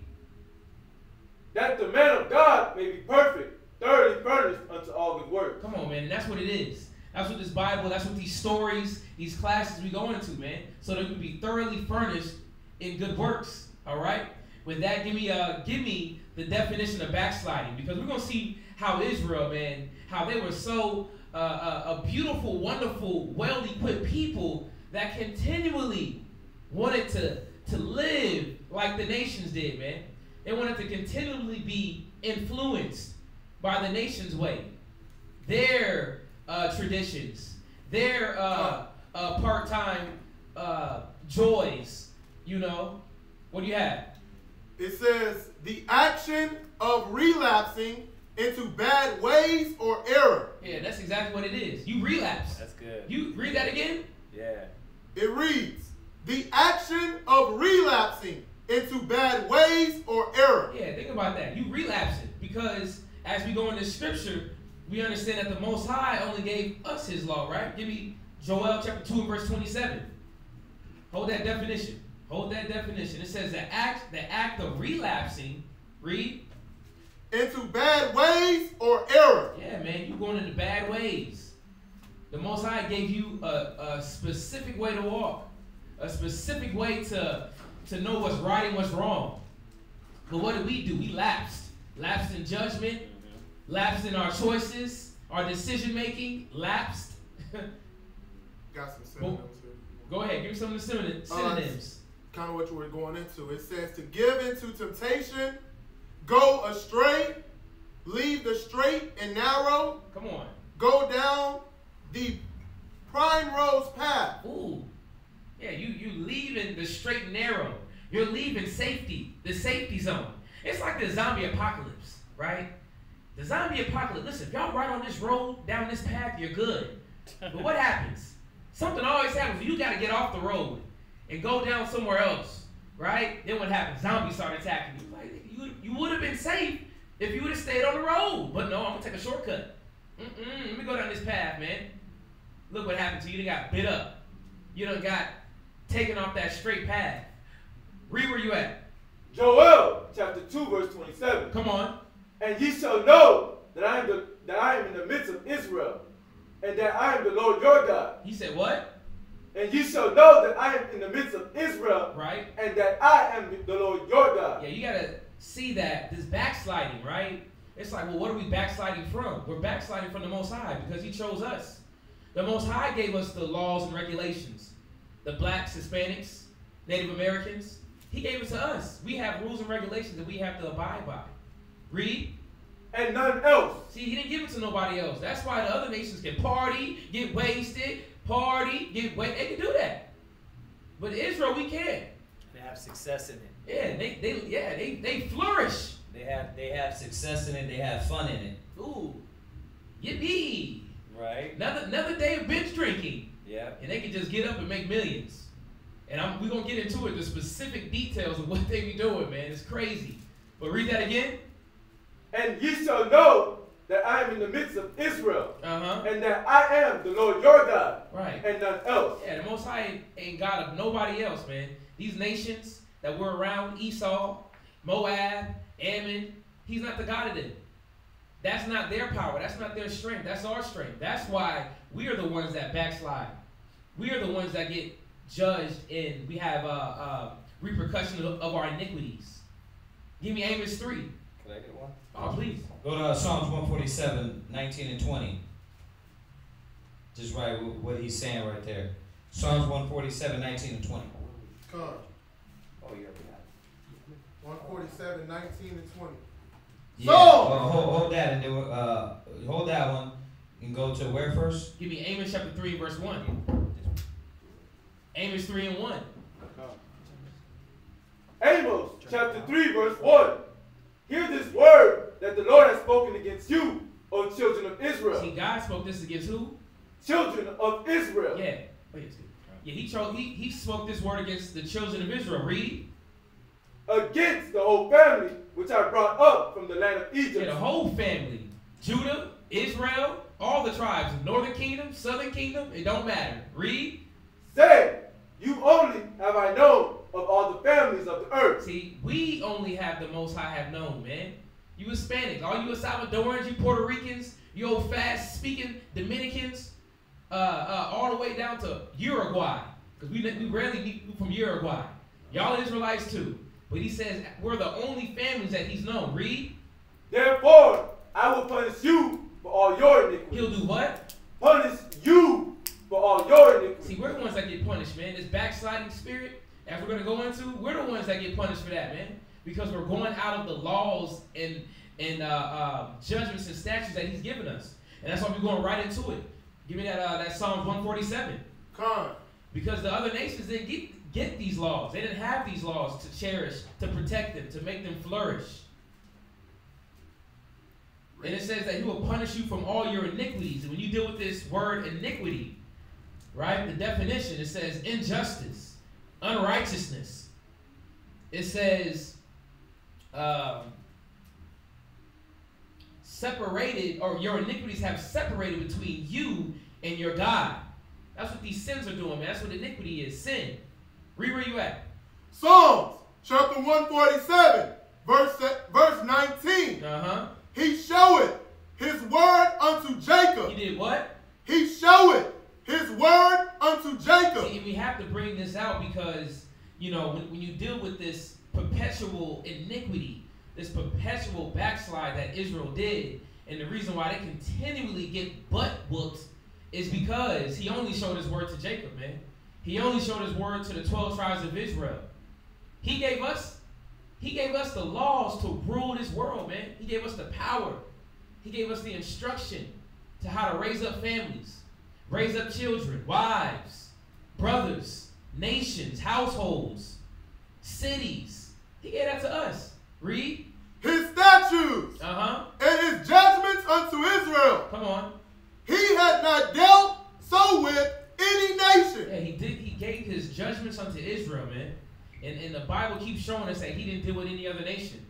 S5: That the man of God may be perfect, thoroughly furnished unto all good work.
S7: Come on, man. And that's what it is. That's what this Bible, that's what these stories
S3: these classes we go into, man, so that we can be thoroughly furnished in good works. All right. With that, give me the definition of backsliding, because we're gonna see how Israel, man, how they were so a beautiful, wonderful, well-equipped people that continually wanted to live like the nations did, man. They wanted to continually be influenced by the nation's way, their traditions, their part-time joys, you know. What do you have?
S4: It says, the action of relapsing into bad ways or error.
S3: Yeah, that's exactly what it is. You relapse.
S6: That's good.
S3: You read that again?
S6: Yeah.
S4: It reads, the action of relapsing into bad ways or error.
S3: Yeah, think about that. You relapse it, because as we go into scripture, we understand that the Most High only gave us his law, right? Give me Joel chapter 2 and verse 27. Hold that definition. Hold that definition. It says the act of relapsing, read.
S4: Into bad ways or error.
S3: Yeah, man, you going into bad ways. The Most High gave you a specific way to walk, a specific way to know what's right and what's wrong. But what do? We lapsed. Lapsed in judgment, lapsed in our choices, our decision making, lapsed.
S4: Got some synonyms here.
S3: Go ahead, give me some of the synonyms.
S4: Kind of what you were going into. It says to give into temptation, go astray, leave the straight and narrow.
S3: Come on.
S4: Go down the primrose path.
S3: Ooh. Yeah, you leaving the straight and narrow. You're leaving safety, the safety zone. It's like the zombie apocalypse, right? The zombie apocalypse. Listen, if y'all ride on this road, down this path, you're good. But what happens? Something always happens. You got to get off the road and go down somewhere else, right? Then what happens? Zombies start attacking you. Like, you would have been safe if you would have stayed on the road. But no, I'm going to take a shortcut. Let me go down this path, man. Look what happened to you. You got bit up. You done got taken off that straight path. Read where you at.
S5: Joel chapter 2 verse 27.
S3: Come on.
S5: And ye shall know that I am in the midst of Israel, and that I am the Lord your God.
S3: He said what?
S5: And ye shall know that I am in the midst of Israel,
S3: right?
S5: And that I am the Lord your God.
S3: Yeah, you gotta see that this backsliding, right? It's like, well, what are we backsliding from? We're backsliding from the Most High because he chose us. The Most High gave us the laws and regulations. The blacks, Hispanics, Native Americans, he gave it to us. We have rules and regulations that we have to abide by. Read.
S5: And none else.
S3: See, he didn't give it to nobody else. That's why the other nations can party, get wasted, party, get wasted. They can do that. But Israel, we can't.
S6: They have success in it.
S3: Yeah, they flourish.
S6: They have success in it. They have fun in it.
S3: Ooh, yippee!
S6: Right.
S3: Another day of binge drinking.
S6: Yeah.
S3: And they can just get up and make millions. And we're gonna get into it, the specific details of what they be doing, man. It's crazy. But read that again.
S5: And ye shall know that I am in the midst of Israel,
S3: Uh-huh.
S5: and that I am the Lord your God,
S3: right?
S5: And none else.
S3: Yeah, the Most High ain't God of nobody else, man. These nations that were around, Esau, Moab, Ammon, he's not the God of them. That's not their power. That's not their strength. That's our strength. That's why we are the ones that backslide. We are the ones that get judged, and we have repercussions of our iniquities. Give me Amos 3.
S6: Can I get one?
S3: Oh, please.
S8: Go to Psalms 147, 19 and 20. Just write what he's saying right there. Psalms 147, 19 and 20.
S4: Come on.
S6: Oh, you already got it.
S4: 147, 19 and 20.
S8: Yeah, hold that and then hold that one and go to where first?
S3: Give me Amos chapter 3, verse 1. Amos 3 and 1.
S5: Amos chapter 3, verse 1. Hear this word that the Lord has spoken against you, O children of Israel.
S3: See, God spoke this against who?
S5: Children of Israel.
S3: Yeah. Oh, yeah, he spoke this word against the children of Israel. Read.
S5: Against the whole family which I brought up from the land of Egypt.
S3: Yeah, the whole family. Judah, Israel, all the tribes. Northern kingdom, southern kingdom, it don't matter. Read.
S5: Say, you only have I known of all the families of the earth.
S3: See, we only have the Most High have known, man. You Hispanics, all you Salvadorans, you Puerto Ricans, you old fast-speaking Dominicans, all the way down to Uruguay, because we rarely meet from Uruguay. Y'all Israelites too. But he says we're the only families that he's known. Read.
S5: Therefore, I will punish you for all your iniquity.
S3: He'll do what?
S5: Punish you for all your iniquity.
S3: See, we're the ones that get punished, man. This backsliding spirit, as we're going to go into, we're the ones that get punished for that, man. Because we're going out of the laws and judgments and statutes that he's given us. And that's why we're going right into it. Give me that Psalms 147.
S4: Con.
S3: Because the other nations didn't get these laws. They didn't have these laws to cherish, to protect them, to make them flourish. And it says that he will punish you from all your iniquities. And when you deal with this word iniquity, right, the definition, it says injustice, unrighteousness. It says separated, or your iniquities have separated between you and your God. That's what these sins are doing, man. That's what iniquity is, sin. Read where you at.
S4: Psalms chapter 147, verse 19. He showeth his word unto Jacob.
S3: He did what?
S4: He showeth his word unto Jacob.
S3: See, we have to bring this out because, you know, when you deal with this perpetual iniquity, this perpetual backslide that Israel did, and the reason why they continually get butt whooped is because he only showed his word to Jacob, man. He only showed his word to the 12 tribes of Israel. He gave us the laws to rule this world, man. He gave us the power. He gave us the instruction to how to raise up families, raise up children, wives, brothers, nations, households, cities. He gave that to us. Read.
S4: His statutes and his judgments unto Israel.
S3: Come on.
S4: He had not dealt so with any nation.
S3: Yeah, he did. He gave his judgments unto Israel, man. And the Bible keeps showing us that he didn't deal with any other nation.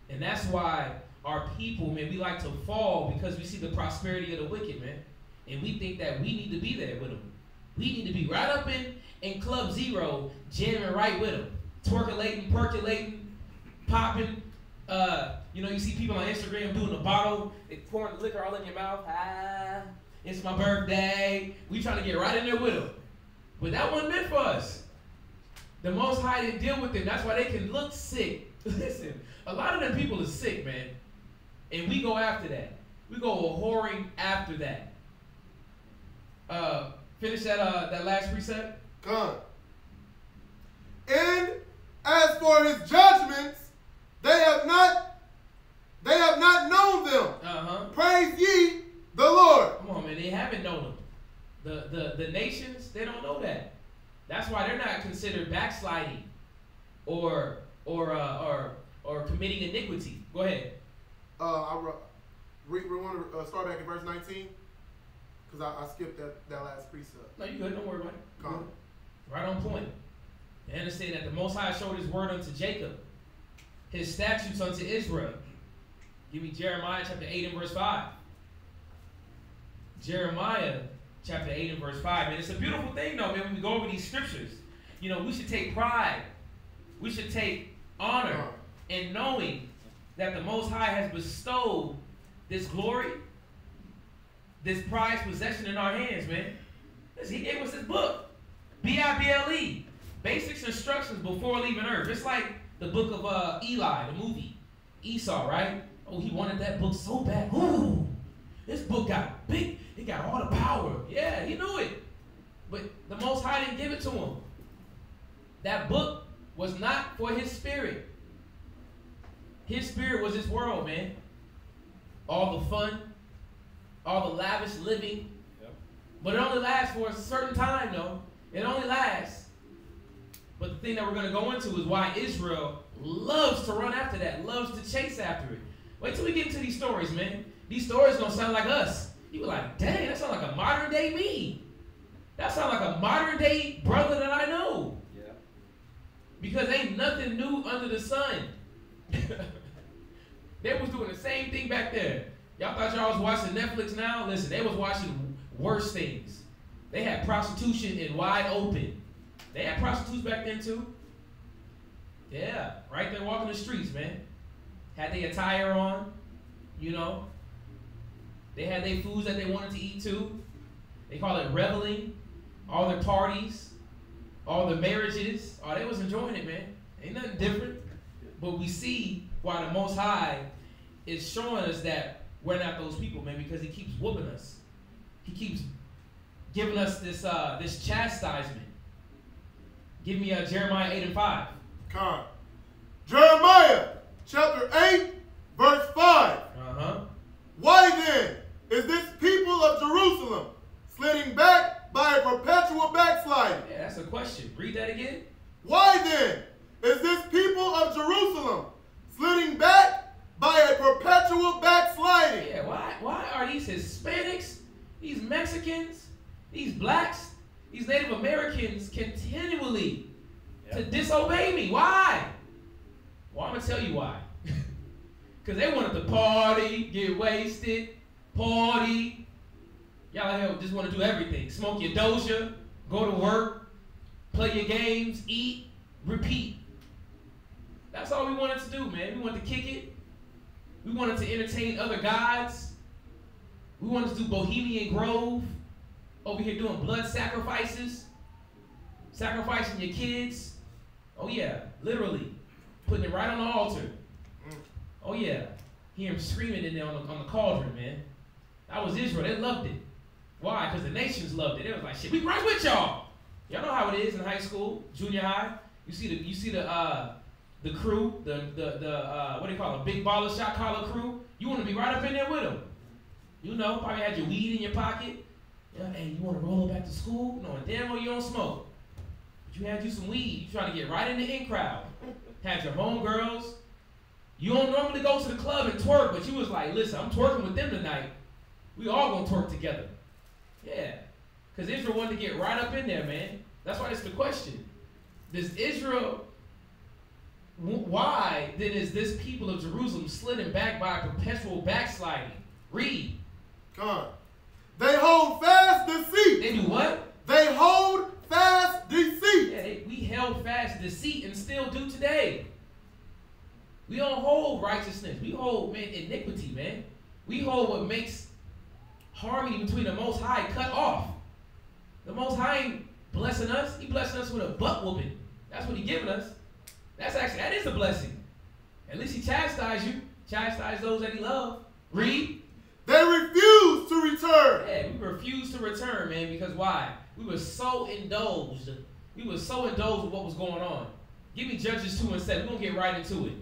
S3: And that's why our people, man, we like to fall because we see the prosperity of the wicked, man. And we think that we need to be there with them. We need to be right up in Club Zero, jamming right with them. Twerkulating, percolating, popping. You know, you see people on Instagram doing the bottle. They pouring the liquor all in your mouth. It's my birthday. We trying to get right in there with them. But that wasn't meant for us. The Most High didn't deal with them. That's why they can look sick. Listen, a lot of them people are sick, man. And we go after that. We go whoring after that. Finish that last precept.
S4: Come. And as for his judgments, they have not known them. Praise ye the Lord.
S3: Come on, man. They haven't known them. The nations, they don't know that. That's why they're not considered backsliding or committing iniquity. Go ahead.
S4: We want to start back at verse 19 because I skipped that last precept.
S3: No, you good. Don't worry about it.
S4: Come.
S3: Right on point. And understand that the Most High showed his word unto Jacob, his statutes unto Israel. Give me Jeremiah chapter 8 and verse 5. Jeremiah chapter 8 and verse 5. And it's a beautiful thing, though, man, when we go over these scriptures. You know, we should take pride. We should take honor in knowing that the Most High has bestowed this glory, this prized possession in our hands, man. Listen, he gave us this book, B-I-B-L-E, Basics Instructions Before Leaving Earth. It's like the book of Eli, the movie, Esau, right? Oh, he wanted that book so bad. Ooh, this book got big. It got all the power. Yeah, he knew it. But the Most High didn't give it to him. That book was not for his spirit. His spirit was his world, man. All the fun, all the lavish living. Yep. But it only lasts for a certain time, though. It only lasts. But the thing that we're going to go into is why Israel loves to run after that, loves to chase after it. Wait till we get into these stories, man. These stories going to sound like us. You were like, dang, that sounds like a modern day me. That sounds like a modern day brother that I know. Yeah. Because ain't nothing new under the sun. They was doing the same thing back there. Y'all thought y'all was watching Netflix now? Listen, they was watching worse things. They had prostitution in wide open. They had prostitutes back then too. Yeah, right there walking the streets, man. Had their attire on, you know. They had their foods that they wanted to eat too. They call it reveling. All their parties, all their marriages. Oh, they was enjoying it, man. Ain't nothing different. But we see why the Most High is showing us that we're not those people, man, because he keeps whooping us. He keeps giving us this this chastisement. Give me Jeremiah 8 and 5.
S4: Con. Jeremiah chapter 8, verse 5. Why then is this people of Jerusalem sliding back by a perpetual backsliding?
S3: Yeah, that's a question. Read that again.
S4: Why then is this people of Jerusalem sliding back by a perpetual backsliding?
S3: Yeah, why are these Hispanics, these Mexicans, these blacks, these Native Americans continually to disobey me? Why? Well, I'm going to tell you why. Because they wanted to party, get wasted, party. Y'all just want to do everything. Smoke your doja, go to work, play your games, eat, repeat. That's all we wanted to do, man. We wanted to kick it. We wanted to entertain other gods. We wanted to do Bohemian Grove. Over here doing blood sacrifices. Sacrificing your kids. Oh yeah, literally. Putting it right on the altar. Oh yeah. Hear him screaming in there on the cauldron, man. That was Israel. They loved it. Why? Because the nations loved it. They was like, shit, we right with y'all. Y'all know how it is in high school, junior high. You see the crew, the what do you call it, big baller shot collar crew. You want to be right up in there with them. You know, probably had your weed in your pocket. Yeah, hey, you want to roll back to school? No, damn well you don't smoke. But you had you some weed. You trying to get right in the in crowd. Had your homegirls. You don't normally go to the club and twerk, but you was like, listen, I'm twerking with them tonight. We all gonna twerk together. Yeah. Because Israel wanted to get right up in there, man. That's why it's the question. Does Israel, why then is this people of Jerusalem sliding back by a perpetual backsliding? Read.
S4: Come on. They hold fast deceit.
S3: They do what?
S4: They hold fast deceit.
S3: Yeah, we held fast deceit and still do today. We don't hold righteousness. We hold, man, iniquity, man. We hold what makes harmony between the Most High cut off. The Most High ain't blessing us. He blessing us with a butt whooping. That's what he giving us. That is a blessing. At least he chastised you. Chastise those that he loves. Read.
S4: They refuse to return.
S3: Yeah, we refuse to return, man, because why? We were so indulged. We were so indulged with what was going on. Give me Judges 2 and 7. We're going to get right into it.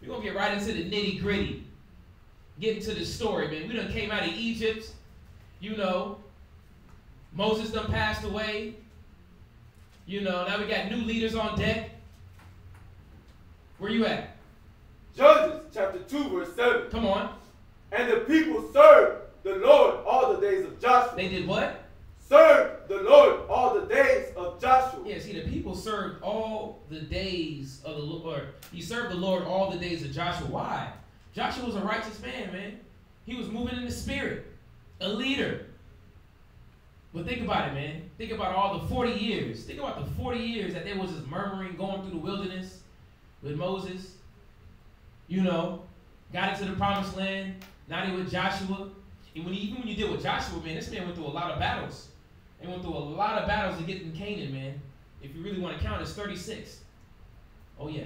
S3: We're going to get right into the nitty gritty. Get into the story, man. We done came out of Egypt. You know, Moses done passed away. You know, now we got new leaders on deck. Where you at?
S5: Judges chapter 2 verse 7.
S3: Come on.
S5: And the people served the Lord all the days of Joshua.
S3: They did what?
S5: Served the Lord all the days of Joshua.
S3: Yeah, see, the people served all the days of the Lord. He served the Lord all the days of Joshua. Why? Joshua was a righteous man. He was moving in the spirit. A leader. But think about it, man. Think about all the 40 years. Think about the 40 years that they was just murmuring, going through the wilderness with Moses. You know, got into the promised land. Now they with Joshua. And even when you deal with Joshua, man, this man went through a lot of battles. They went through a lot of battles to get in Canaan, man. If you really want to count, it's 36. Oh, yeah.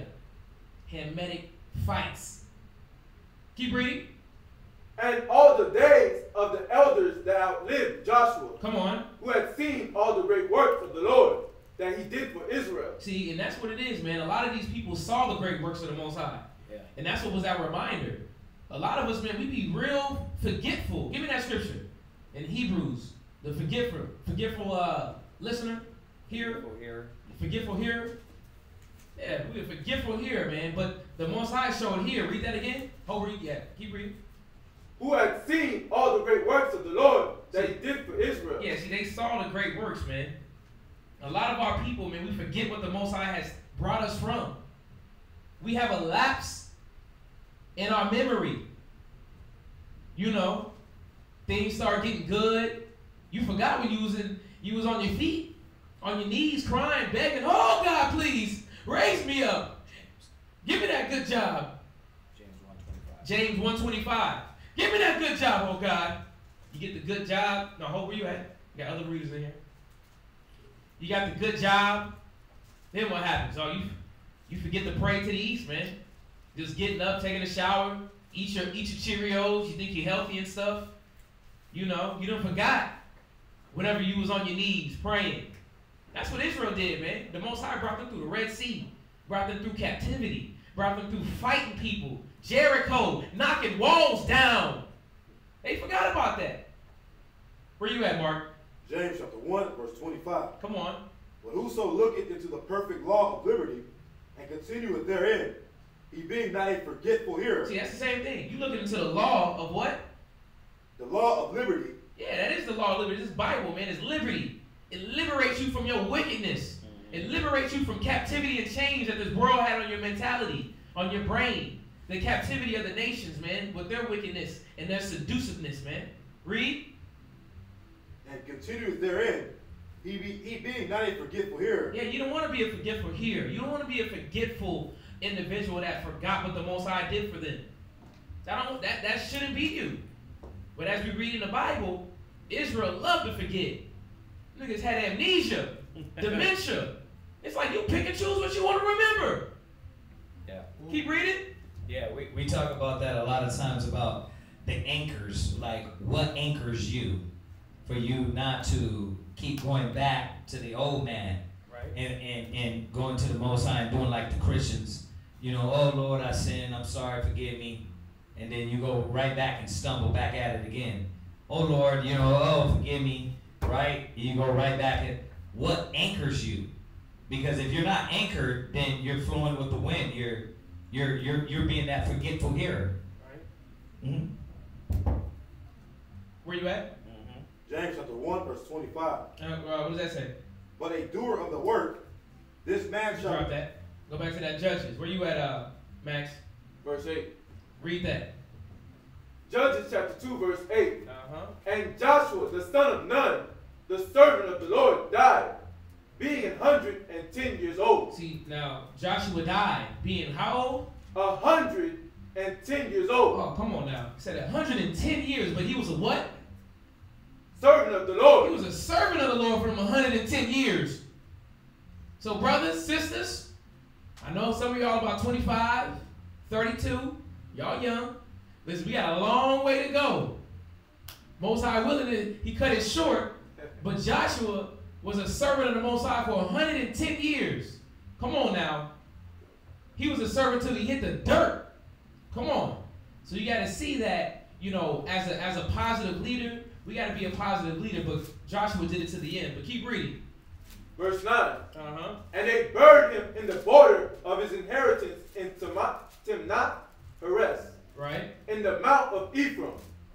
S3: Hamitic fights. Keep reading.
S5: And all the days of the elders that outlived Joshua.
S3: Come on.
S5: Who had seen all the great works of the Lord that he did for Israel.
S3: See, and that's what it is, man. A lot of these people saw the great works of the Most High. Yeah. And that's what was that reminder. A lot of us, man, we be real forgetful. Give me that scripture. In Hebrews, the forgetful listener, hearer. Forgetful hearer. Yeah, we're forgetful here, man. But the Most High showed here. Read that again. Keep reading.
S5: Who had seen all the great works of the Lord that he did for Israel.
S3: Yeah, see, they saw the great works, man. A lot of our people, man, we forget what the Most High has brought us from. We have a lapse in our memory. You know, things start getting good. You forgot when you was on your feet, on your knees, crying, begging, oh God, please, raise me up. Give me that good job. James 1:25. Give me that good job, oh God. You get the good job. Now, Hope, where you at? You got other readers in here. You got the good job. Then what happens? Oh, you forget to pray to the east, man. Just getting up, taking a shower, eat your Cheerios. You think you're healthy and stuff. You know, you done forgot whenever you was on your knees praying. That's what Israel did, man. The Most High brought them through the Red Sea, brought them through captivity, brought them through fighting people, Jericho, knocking walls down. They forgot about that. Where you at, Mark?
S4: James chapter 1, verse 25.
S3: Come on.
S4: But whoso looketh into the perfect law of liberty and continueth therein, he being not a forgetful hearer.
S3: See, that's the same thing. You looking into the law of what?
S4: The law of liberty.
S3: Yeah, that is the law of liberty. This Bible, man, is liberty. It liberates you from your wickedness. It liberates you from captivity and chains that this world had on your mentality, on your brain. The captivity of the nations, man, with their wickedness and their seductiveness, man. Read.
S4: And continueth therein, he being not a forgetful hearer.
S3: Yeah, you don't want to be a forgetful hearer. You don't want to be a forgetful individual that forgot what the Most High did for them. That shouldn't be you. But as we read in the Bible, Israel loved to forget. Niggas had amnesia, dementia. It's like you pick and choose what you want to remember.
S8: Yeah.
S3: Keep reading.
S8: Yeah, we talk about that a lot of times about the anchors, like what anchors you for you not to keep going back to the old man,
S3: right?
S8: And going to the Most High and doing like the Christians, you know, oh Lord, I sinned, I'm sorry, forgive me. And then you go right back and stumble back at it again. Oh Lord, you know, oh forgive me, right? You go right back at what anchors you. Because if you're not anchored, then you're flowing with the wind. You're being that forgetful hearer.
S3: Right.
S8: Mm-hmm.
S3: Where you at?
S4: James chapter 1, verse 25.
S3: What does that say?
S4: But a doer of the work, this man shall...
S3: Drop that. Go back to that Judges. Where you at, Max?
S5: Verse 8.
S3: Read that.
S5: Judges chapter 2, verse 8.
S3: Uh-huh.
S5: And Joshua, the son of Nun, the servant of the Lord, died, being 110 years old.
S3: See, now, Joshua died, being how old?
S5: 110 years old.
S3: Oh, come on now. He said 110 years, but he was a what?
S5: Servant of the Lord.
S3: He was a servant of the Lord for them 110 years. So, brothers, sisters, I know some of y'all about 25, 32. Y'all young. Listen, we got a long way to go. Most High willing, he cut it short. But Joshua was a servant of the Most High for 110 years. Come on now. He was a servant till he hit the dirt. Come on. So you got to see that, you know, as a positive leader, we got to be a positive leader. But Joshua did it to the end. But keep reading.
S5: Verse 9.
S3: Uh-huh.
S5: And they buried him in the border of his inheritance in Timnath-Heres.
S3: Right.
S5: In the mount of Ephraim,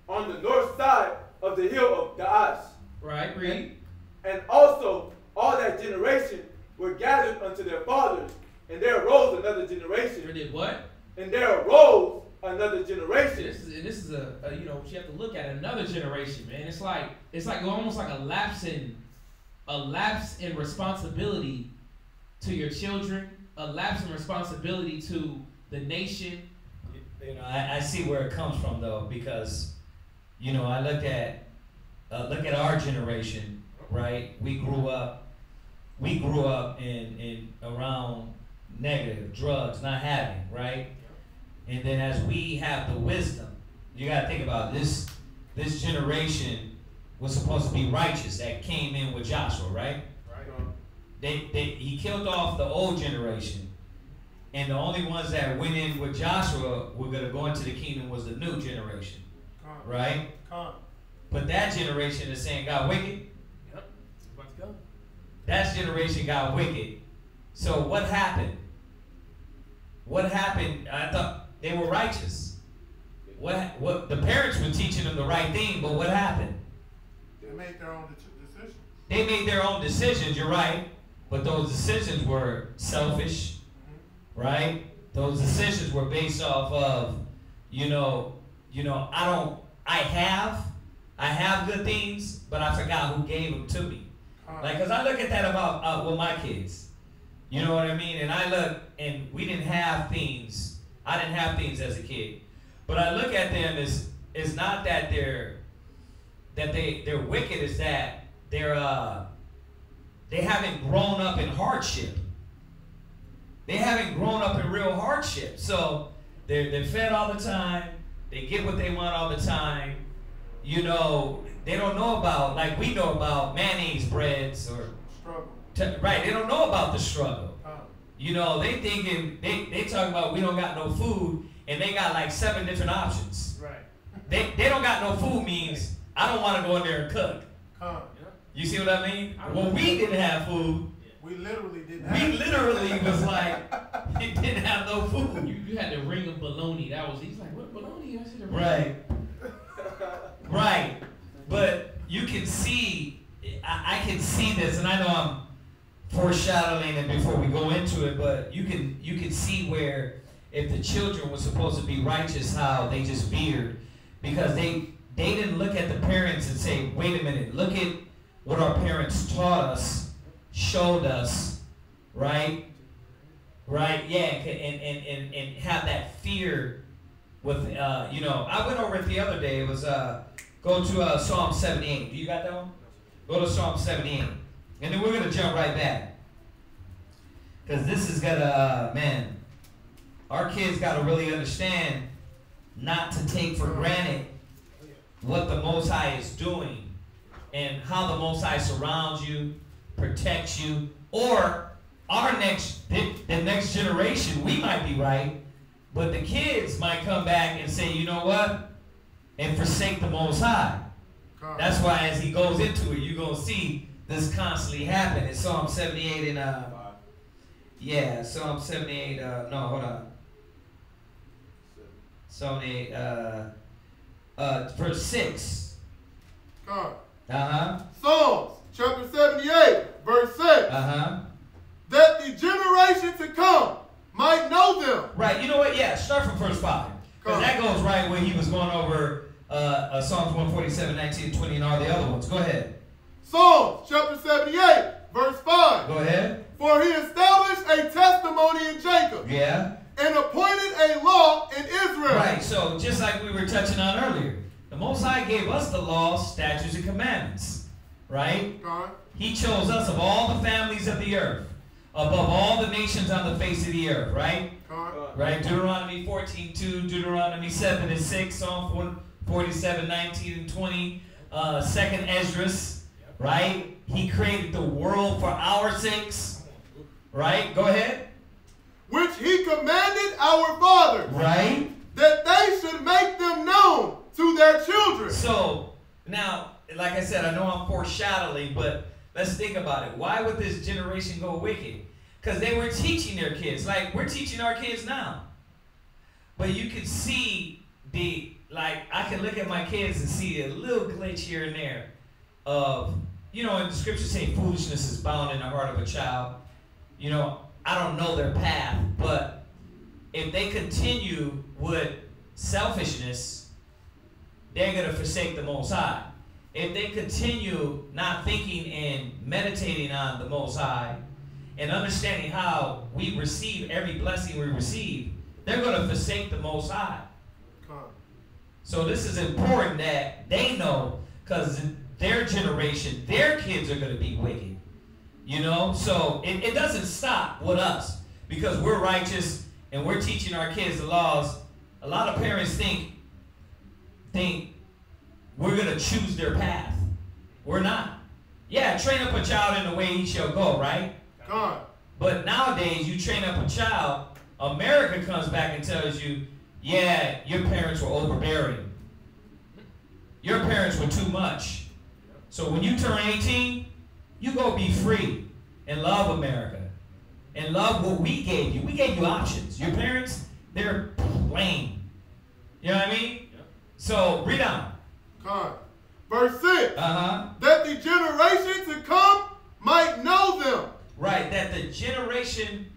S5: on the north side of the hill of Gaash.
S3: Right. Read.
S5: And also all that generation were gathered unto their fathers, and there arose another generation.
S3: There did what?
S5: And there arose another generation.
S3: This is a you know, you have to look at another generation, man. It's like almost like a lapse in responsibility to your children, a lapse in responsibility to the nation.
S8: You know, I see where it comes from though, because you know, I look at our generation, right? We grew up in around negative, drugs, not having, right? And then as we have the wisdom, you got to think about this generation was supposed to be righteous that came in with Joshua, right? He killed off the old generation, and the only ones that went in with Joshua were going to go into the kingdom was the new generation, right? But that generation is saying got wicked.
S3: Yep. Let's go.
S8: That generation got wicked. So what happened? What happened? I thought they were righteous. What the parents were teaching them the right thing, but what happened?
S4: They made their own decisions.
S8: They made their own decisions, you're right. But those decisions were selfish, right? Those decisions were based off of, I have good things, but I forgot who gave them to me. Like, because I look at that about with my kids. You know what I mean? And I look, and we didn't have things. I didn't have things as a kid. But I look at them as not that they're wicked, is that they haven't grown up in hardship. They haven't grown up in real hardship. So they're fed all the time. They get what they want all the time. You know, they don't know about, like we know about mayonnaise breads or
S4: Struggle.
S8: right. They don't know about the struggle. You know, they thinking they talking about we don't got no food, and they got like 7 different options.
S7: Right.
S8: They don't got no food means I don't want to go in there and cook. You see what I mean? When we didn't have food,
S4: We literally didn't
S8: we
S4: have
S8: literally was like, it didn't have no food.
S3: You had the ring of bologna. That was, he's like, what bologna? I said, the ring.
S8: Right. Right. But you can see, I can see this, and I know I'm foreshadowing it before we go into it, but you can see where if the children were supposed to be righteous, how they just veered, because they didn't look at the parents and say, wait a minute, look at what our parents taught us, showed us, right? Right, yeah, and have that fear with, you know, I went over it the other day. It was, go to Psalm 78. Do you got that one? Go to Psalm 78. And then we're going to jump right back. Because this is going to, man, our kids got to really understand not to take for granted what the Most High is doing and how the Most High surrounds you, protects you, or the next generation, we might be right, but the kids might come back and say, you know what, and forsake the Most High. That's why as he goes into it, you're going to see this constantly happen. It's Psalm 78 and, yeah, Psalm 78, no, hold on. Psalm 8, verse 6.
S4: Psalms chapter 78, verse 6. That the generation to come might know them.
S8: Right, you know what? Yeah, start from verse 5. Because that goes right where he was going over Psalms 147, 19, 20, and all the other ones. Go ahead.
S4: Psalms chapter 78, verse 5.
S8: Go ahead.
S4: For he established a testimony in Jacob.
S8: Yeah.
S4: And appointed a law in Israel.
S8: Right, so just like we were touching on earlier, the Most High gave us the laws, statutes, and commandments. Right? He chose us of all the families of the earth, above all the nations on the face of the earth, right? Right, Deuteronomy 14:2, Deuteronomy 7 and 6, Psalm 47, 19 and 20, 2nd Esdras, right? He created the world for our sakes, right? Go ahead.
S4: Which he commanded our fathers,
S8: right?
S4: That they should make them known to their children.
S8: So, now, like I said, I know I'm foreshadowing, but let's think about it. Why would this generation go wicked? Because they were teaching their kids. Like, we're teaching our kids now. But you can see I can look at my kids and see a little glitch here and there of, you know, in the scriptures say foolishness is bound in the heart of a child. You know, I don't know their path, but if they continue with selfishness, they're going to forsake the Most High. If they continue not thinking and meditating on the Most High and understanding how we receive every blessing we receive, they're going to forsake the Most High. So this is important that they know, because their generation, their kids are going to be wicked. You know, so it doesn't stop with us because we're righteous and we're teaching our kids the laws. A lot of parents think we're going to choose their path. We're not. Yeah, train up a child in the way he shall go, right? But nowadays, you train up a child, America comes back and tells you, yeah, your parents were overbearing. Your parents were too much. So when you turn 18, you go be free and love America and love what we gave you. We gave you options. Your parents, they're lame. You know what I mean? So read on.
S4: Verse 6. That the generation to come might know them.
S8: Right, that the generation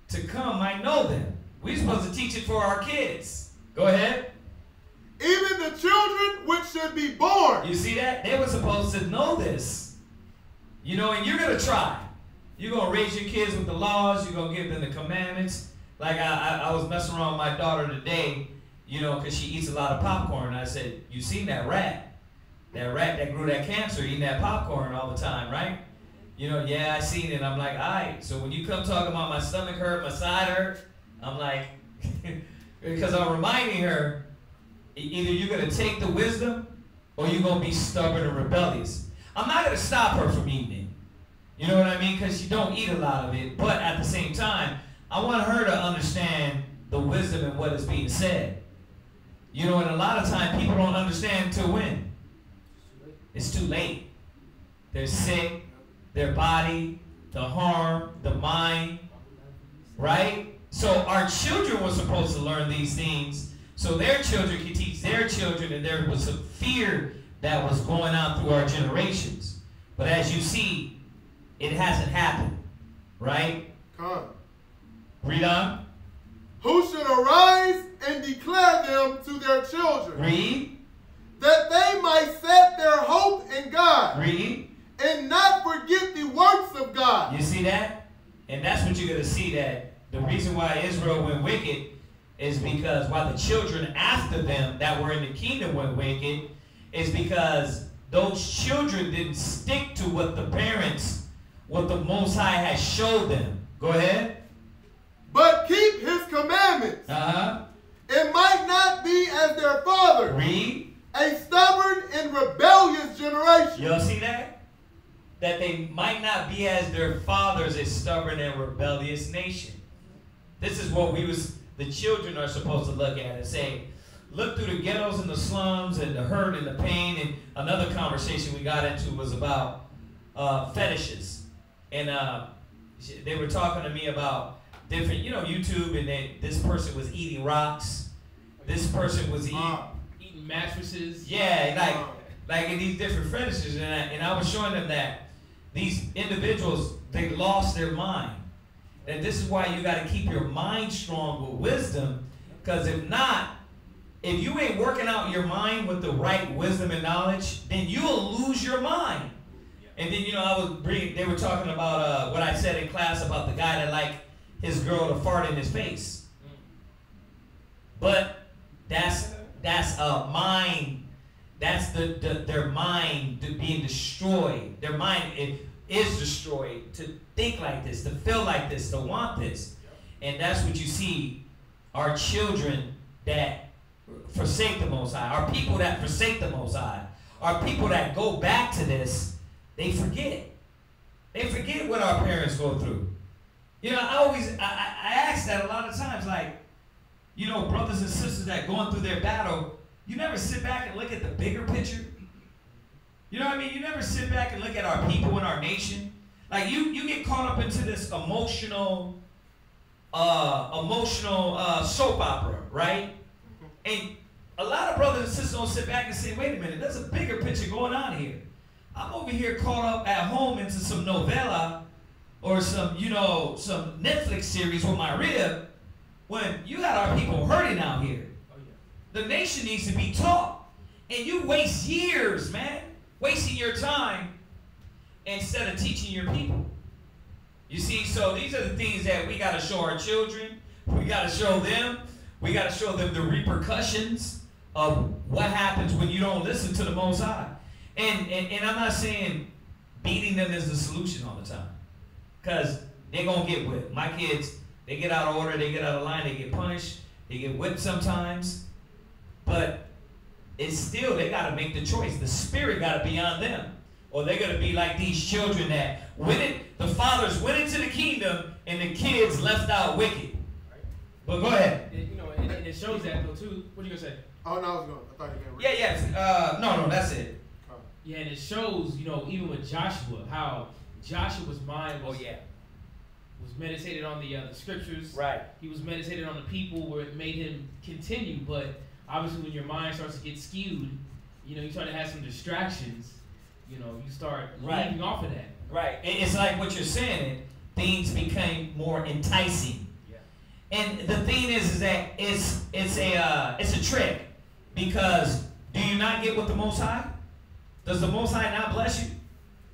S8: to come might know them. We're supposed to teach it for our kids. Go ahead.
S4: Even the children which should be born.
S8: You see that? They were supposed to know this. You know, and you're going to try. You're going to raise your kids with the laws. You're going to give them the commandments. Like I was messing around with my daughter today, you know, because she eats a lot of popcorn. I said, you seen that rat? that rat that grew that cancer eating that popcorn all the time, right? You know, yeah, I seen it. I'm like, all right. So when you come talking about my stomach hurt, my side hurt, I'm like, because I'm reminding her, either you're going to take the wisdom or you're going to be stubborn and rebellious. I'm not going to stop her from eating it. You know what I mean? Because she don't eat a lot of it. But at the same time, I want her to understand the wisdom and what is being said. You know, and a lot of times people don't understand until when? It's too late. They're sick, their body, the harm, the mind, right? So our children were supposed to learn these things so their children can teach their children, and there was some fear that was going on through our generations. But as you see, it hasn't happened, right?
S4: Come.
S8: Read on.
S4: Who should arise and declare them to their children.
S8: Read.
S4: That they might set their hope in God.
S8: Read.
S4: And not forget the works of God.
S8: You see that? And that's what you're going to see, that the reason why Israel went wicked is because while the children after them that were in the kingdom went wicked, is because those children didn't stick to what the parents, what the Most High has showed them. Go ahead.
S4: But keep his commandments. It might not be as their father.
S8: Read.
S4: A stubborn and rebellious generation.
S8: Y'all see that? That they might not be as their fathers, a stubborn and rebellious nation. This is what the children are supposed to look at and say, look through the ghettos and the slums and the hurt and the pain. And another conversation we got into was about fetishes. And they were talking to me about different, you know, YouTube, and this person was eating rocks. This person was
S3: eating mattresses.
S8: Yeah, like in these different fetishes. And I was showing them that these individuals, they lost their mind. And this is why you got to keep your mind strong with wisdom, because if not, if you ain't working out your mind with the right wisdom and knowledge, then you'll lose your mind. And then, you know, they were talking about what I said in class about the guy that liked his girl to fart in his face. But that's a mind. That's their mind being destroyed. Their mind is destroyed to think like this, to feel like this, to want this. And that's what you see, our children that forsake the Most High, our people that forsake the Most High, our people that go back to this, they forget. They forget what our parents go through. You know, I ask that a lot of times, like, you know, brothers and sisters that going through their battle, you never sit back and look at the bigger picture. You know what I mean? You never sit back and look at our people and our nation. Like, you get caught up into this emotional soap opera, right? And a lot of brothers and sisters don't sit back and say, wait a minute, there's a bigger picture going on here. I'm over here caught up at home into some novella or some, you know, some Netflix series with my rib, when you got our people hurting out here. Oh, yeah. The nation needs to be taught. And you waste years, man, wasting your time instead of teaching your people. You see, so these are the things that we got to show our children. We got to show them. We got to show them the repercussions of what happens when you don't listen to the Most High. And I'm not saying beating them is the solution all the time, because they're going to get whipped. My kids, they get out of order, they get out of line, they get punished, they get whipped sometimes. But it's still, they got to make the choice. The spirit got to be on them. Or they're going to be like these children that the fathers went into the kingdom and the kids left out wicked. But go ahead.
S3: You know, and it shows that though too. What are you going to say?
S4: Oh, no, I was going. I thought you were
S8: going. Yeah. No, that's it.
S3: Yeah, and it shows, you know, even with Joshua, how Joshua's mind was meditated on the scriptures.
S8: Right.
S3: He was meditated on the people, where it made him continue. But obviously, when your mind starts to get skewed, you know, you start to have some distractions. You know, you start leaving off of that.
S8: Right. It's like what you're saying. Things became more enticing. Yeah. And the thing is that it's a trick, because do you not get with the Most High? Does the Most High not bless you?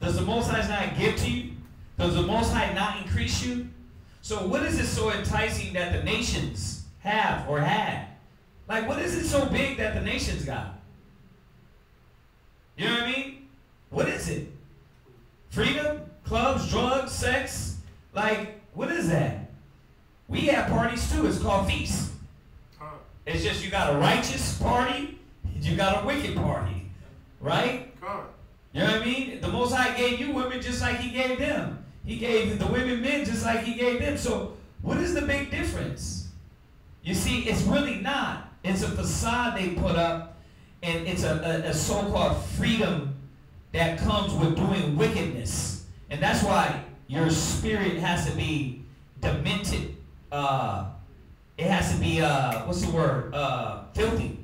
S8: Does the Most High not give to you? Does the Most High not increase you? So what is it so enticing that the nations have or had? Like, what is it so big that the nations got? You know what is called feast. It's just you got a righteous party, and you got a wicked party, right? You know what I mean? The Most High gave you women just like he gave them. He gave the women men just like he gave them. So what is the big difference? You see, it's really not. It's a facade they put up, and it's a so-called freedom that comes with doing wickedness. And that's why your spirit has to be demented. It has to be, what's the word? Filthy.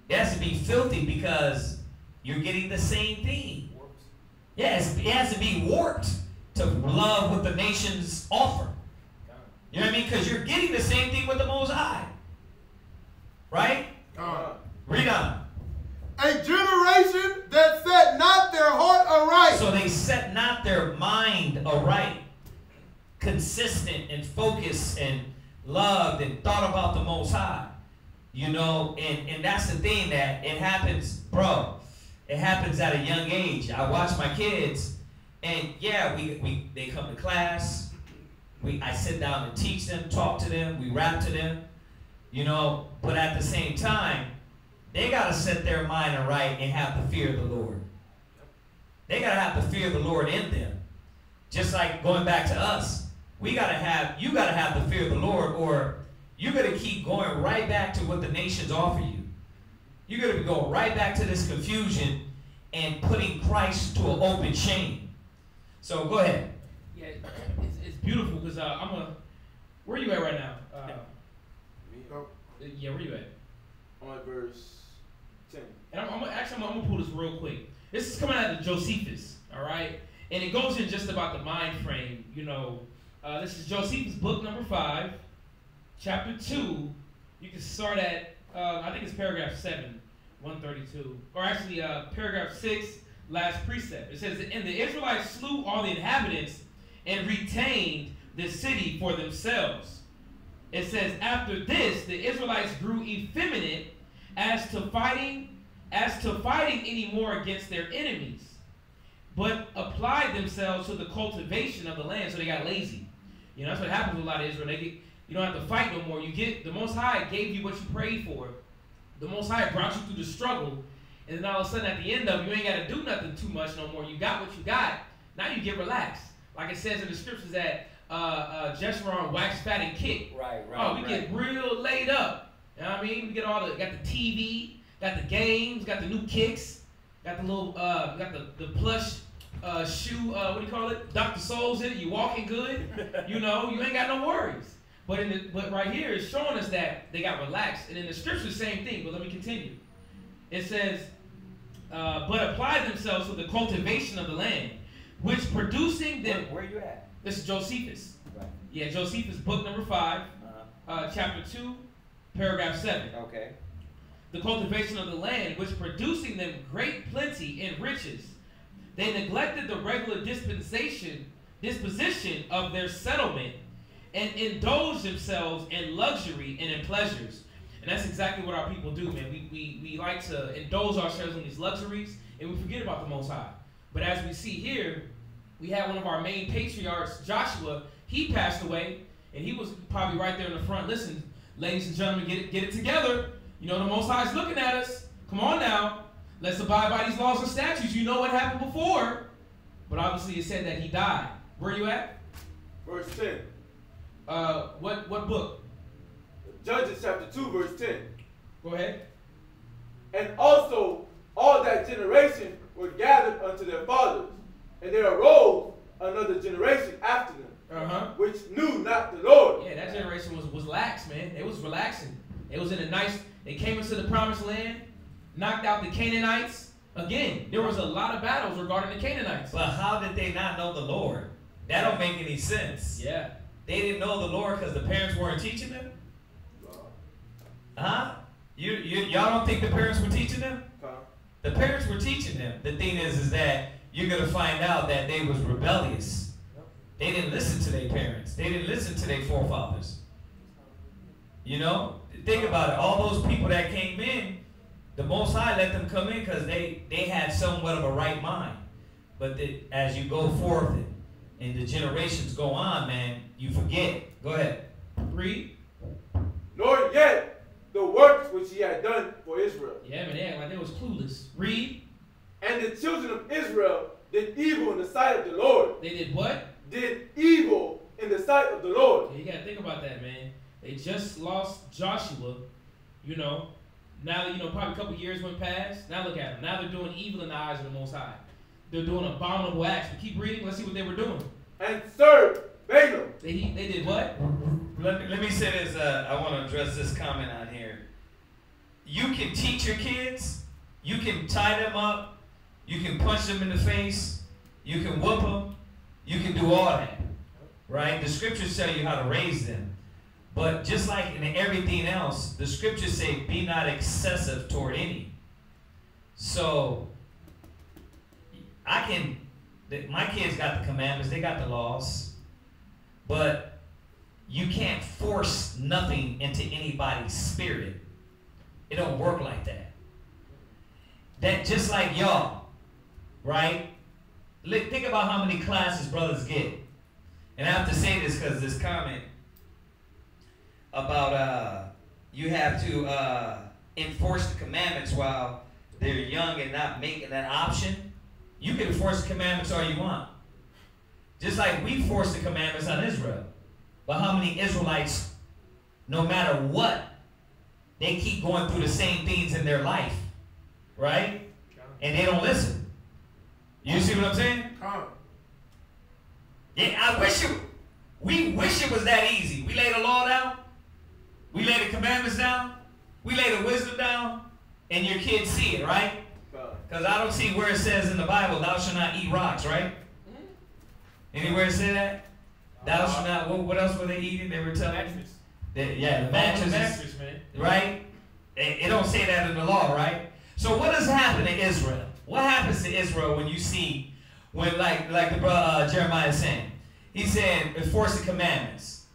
S8: It has to be filthy because you're getting the same thing. Yes, it has to be warped to love what the nations offer. You know what I mean? Because you're getting the same thing with the Most High. Right? Read on.
S4: A generation that set not their heart aright.
S8: So they set not their mind aright. Consistent and focused and loved and thought about the Most High. You know, and that's the thing that it happens, bro. It happens at a young age. I watch my kids, and yeah, they come to class. I sit down and teach them, talk to them, we rap to them, you know. But at the same time, they gotta set their mind right and have the fear of the Lord. They gotta have the fear of the Lord in them. Just like going back to us, you gotta have the fear of the Lord, or you're gonna keep going right back to what the nations offer you. You're going to be going right back to this confusion and putting Christ to an open shame. So go ahead.
S3: Yeah, it's beautiful because where are you at right now? Yeah, where you at?
S5: I'm at verse 10.
S3: And I'm gonna pull this real quick. This is coming out of Josephus, all right? And it goes in just about the mind frame, you know. This is Josephus, book number 5, chapter 2. You can start at, I think it's paragraph 7, 132. Or actually, paragraph 6, last precept. It says, and the Israelites slew all the inhabitants and retained the city for themselves. It says, after this, the Israelites grew effeminate as to fighting any more against their enemies, but applied themselves to the cultivation of the land. So they got lazy. You know, that's what happens with a lot of Israel. You don't have to fight no more. The Most High gave you what you prayed for. The Most High brought you through the struggle, and then all of a sudden at the end of it, you ain't got to do nothing too much no more. You got what you got. Now you get relaxed. Like it says in the scriptures that Jeshurun waxed fat and kicked.
S6: Right.
S3: We get real laid up. You know what I mean? We get got the TV, got the games, got the new kicks, got the little, got the plush shoe. What do you call it? Dr. Souls in it. You walking good. You know, you ain't got no worries. But right here it's showing us that they got relaxed. And in the scripture, same thing. But let me continue. It says, but apply themselves to the cultivation of the land, which producing them.
S6: Where you at?
S3: This is Josephus.
S6: Right.
S3: Yeah, Josephus, book number 5, chapter 2, paragraph 7.
S6: Okay.
S3: The cultivation of the land, which producing them great plenty and riches. They neglected the regular disposition of their settlement, and indulged themselves in luxury and in pleasures. And that's exactly what our people do, man. We like to indulge ourselves in these luxuries, and we forget about the Most High. But as we see here, we had one of our main patriarchs, Joshua. He passed away, and he was probably right there in the front. Listen, ladies and gentlemen, get it together. You know the Most High is looking at us. Come on now. Let's abide by these laws and statutes. You know what happened before. But obviously it said that he died. Where are you at?
S5: Verse 10.
S3: What book?
S5: Judges chapter 2, verse 10.
S3: Go ahead.
S5: And also all that generation were gathered unto their fathers, and there arose another generation after them, which knew not the Lord.
S3: Yeah, that generation was lax, man. It was relaxing. It was in a nice. They came into the promised land, knocked out the Canaanites. Again, there was a lot of battles regarding the Canaanites.
S8: But how did they not know the Lord? That don't make any sense.
S3: Yeah.
S8: They didn't know the Lord because the parents weren't teaching them? Huh? Y'all don't think the parents were teaching them? The parents were teaching them. The thing is that you're going to find out that they was rebellious. They didn't listen to their parents. They didn't listen to their forefathers. You know? Think about it. All those people that came in, the Most High let them come in because they had somewhat of a right mind. But as you go forth and the generations go on, man, you forget. Go ahead.
S3: Read.
S5: nor yet the works which he had done for Israel.
S3: Yeah, man, they act like they was clueless. Read.
S5: And the children of Israel did evil in the sight of the Lord.
S3: They did what?
S5: Did evil in the sight of the Lord.
S3: Yeah, you got to think about that, man. They just lost Joshua, you know. Now that, you know, probably a couple years went past. Now look at them. Now they're doing evil in the eyes of the Most High. They're doing abominable acts. But keep reading. Let's see what they were doing.
S5: And served Balaam.
S3: They did what?
S8: Let me say this. I want to address this comment on here. You can teach your kids. You can tie them up. You can punch them in the face. You can whoop them. You can do all that. Right? The scriptures tell you how to raise them. But just like in everything else, the scriptures say, be not excessive toward any. So, my kids got the commandments, they got the laws, but you can't force nothing into anybody's spirit. It don't work like that. That just like y'all, right? Think about how many classes brothers get. And I have to say this because this comment about you have to enforce the commandments while they're young and not making that option. You can enforce the commandments all you want. Just like we forced the commandments on Israel. But how many Israelites, no matter what, they keep going through the same things in their life, right? And they don't listen. You see what I'm saying? Yeah, we wish it was that easy. We lay the law down. We lay the commandments down. We lay the wisdom down. And your kids see it, right? Because I don't see where it says in the Bible, thou shalt not eat rocks, right? Anywhere it say that? Thou shalt not, what else were they eating? They were telling me. Yeah, the mattress, man. Right? It don't say that in the law, right? So what does happen to Israel? What happens to Israel when you see, when like the brother Jeremiah is saying? He's saying, enforce the commandments.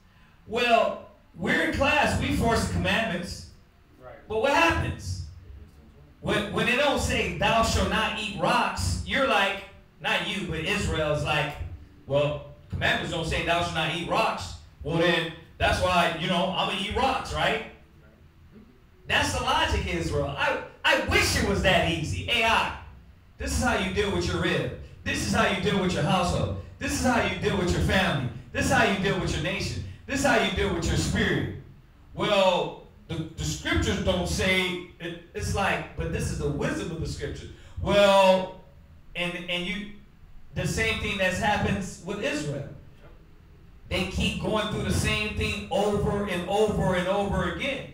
S8: Well, we're in class, we force the commandments. Right. But what happens? When they don't say, thou shalt not eat rocks, you're like, not you, but Israel's like, well, commandments don't say thou shalt not eat rocks. Well then, that's why, you know, I'm going to eat rocks, right? That's the logic, Israel. I wish it was that easy. AI, this is how you deal with your rib. This is how you deal with your household. This is how you deal with your family. This is how you deal with your nation. This is how you deal with your spirit. Well, the scriptures don't say, it's like, but this is the wisdom of the scriptures. Well, and you, the same thing that happens with Israel. They keep going through the same thing over and over and over again.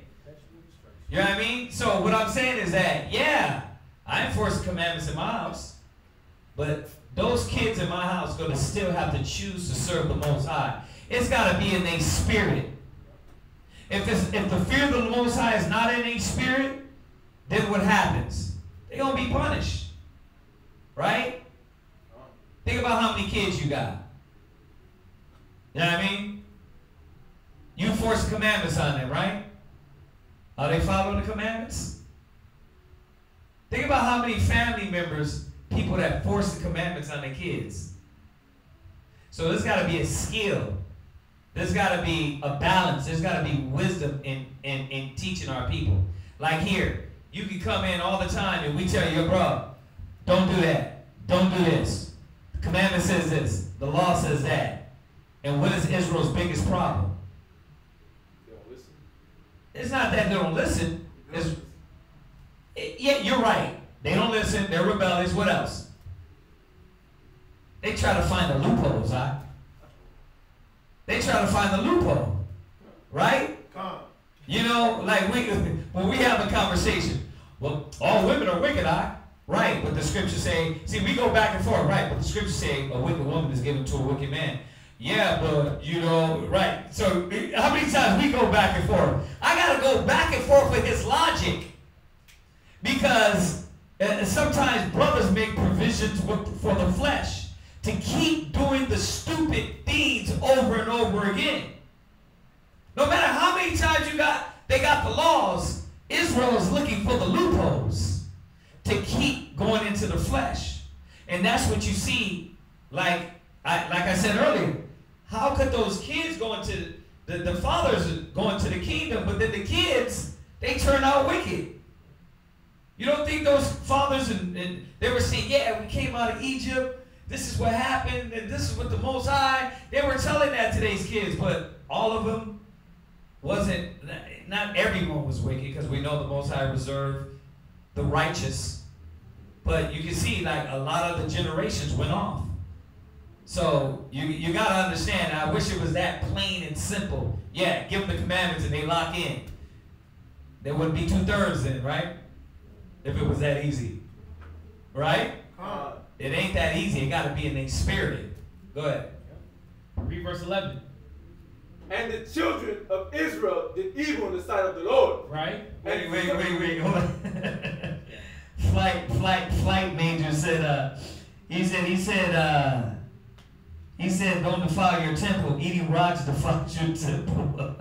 S8: You know what I mean? So what I'm saying is that, yeah, I enforce the commandments in my house, but those kids in my house are going to still have to choose to serve the Most High. It's got to be in their spirit. If the fear of the Most High is not in their spirit, then what happens? They're going to be punished. Right? Think about how many kids you got. You know what I mean? You force the commandments on them, right? Are they following the commandments? Think about how many family members, people that force the commandments on their kids. So there's got to be a skill. There's got to be a balance. There's got to be wisdom in teaching our people. Like here, you can come in all the time and we tell you, bro, don't do that. Don't do this. The commandment says this. The law says that. And what is Israel's biggest problem?
S5: They don't listen.
S8: It's not that they don't listen. Yeah, you're right. They don't listen. They're rebellious. What else? They try to find the loopholes, huh? They try to find the loophole, right? You know, like when we have a conversation, well, all women are wicked, huh? Right, but the scriptures say, see, we go back and forth, right? But the scriptures say a wicked woman is given to a wicked man. Yeah, but, you know, right. So how many times we go back and forth? I got to go back and forth with his logic. Because sometimes brothers make provisions for the flesh to keep doing the stupid deeds over and over again. No matter how many times they got the laws, Israel is looking for the loopholes to keep going into the flesh. And that's what you see, like I said earlier. How could those kids go into The fathers are going to the kingdom, but then the kids, they turn out wicked. You don't think those fathers and they were saying, yeah, we came out of Egypt, this is what happened, and this is what the Most High, they were telling that to these kids, but all of them wasn't, not everyone was wicked, because we know the Most High reserved the righteous. But you can see, like, a lot of the generations went off. So you got to understand, I wish it was that plain and simple. Yeah, give them the commandments and they lock in. There wouldn't be 2/3 then, right? If it was that easy. Right? It ain't that easy. It got to be in their spirit. Go ahead.
S3: Read verse 11.
S5: And the children of Israel did evil in the sight of the Lord.
S3: Right?
S8: Wait. Hold on. Flight major said, he said, don't defile your temple. Eating rocks defiles your temple.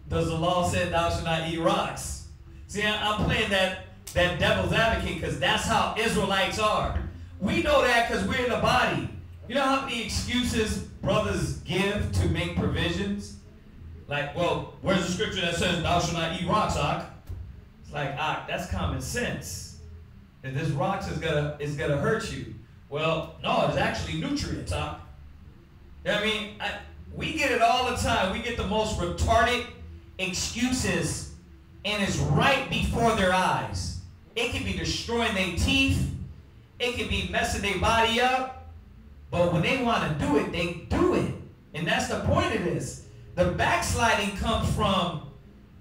S8: Does the law say thou shalt not eat rocks? See, I'm playing that devil's advocate because that's how Israelites are. We know that because we're in the body. You know how many excuses brothers give to make provisions? Like, well, where's the scripture that says thou shalt not eat rocks, Ak? It's like, Ak, that's common sense. If this rocks is gonna hurt you. Well, no, it's actually nutrients, Ak. I mean, we get it all the time. We get the most retarded excuses, and it's right before their eyes. It can be destroying their teeth. It can be messing their body up. But when they want to do it, they do it. And that's the point of this. The backsliding comes from,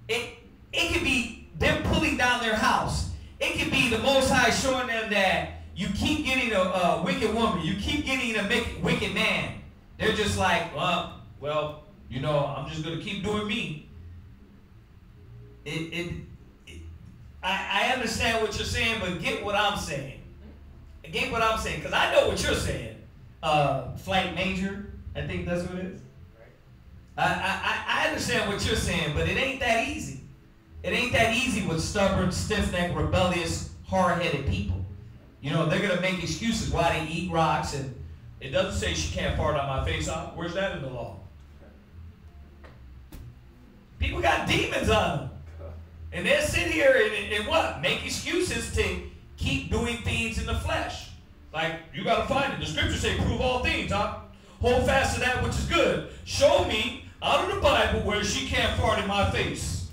S8: it could be them pulling down their house. It could be the Most High showing them that you keep getting a wicked woman. You keep getting a wicked man. They're just like, well, you know, I'm just going to keep doing me. I understand what you're saying, but get what I'm saying. Get what I'm saying, because I know what you're saying. Flight major, I think that's what it is. I understand what you're saying, but it ain't that easy. It ain't that easy with stubborn, stiff-necked, rebellious, hard-headed people. You know, they're going to make excuses why they eat rocks, and it doesn't say she can't fart on my face. Where's that in the law? People got demons on them. And they'll sit here and what? Make excuses to keep doing things in the flesh. Like, you got to find it. The scriptures say, prove all things. Hold fast to that which is good. Show me out of the Bible where she can't fart in my face.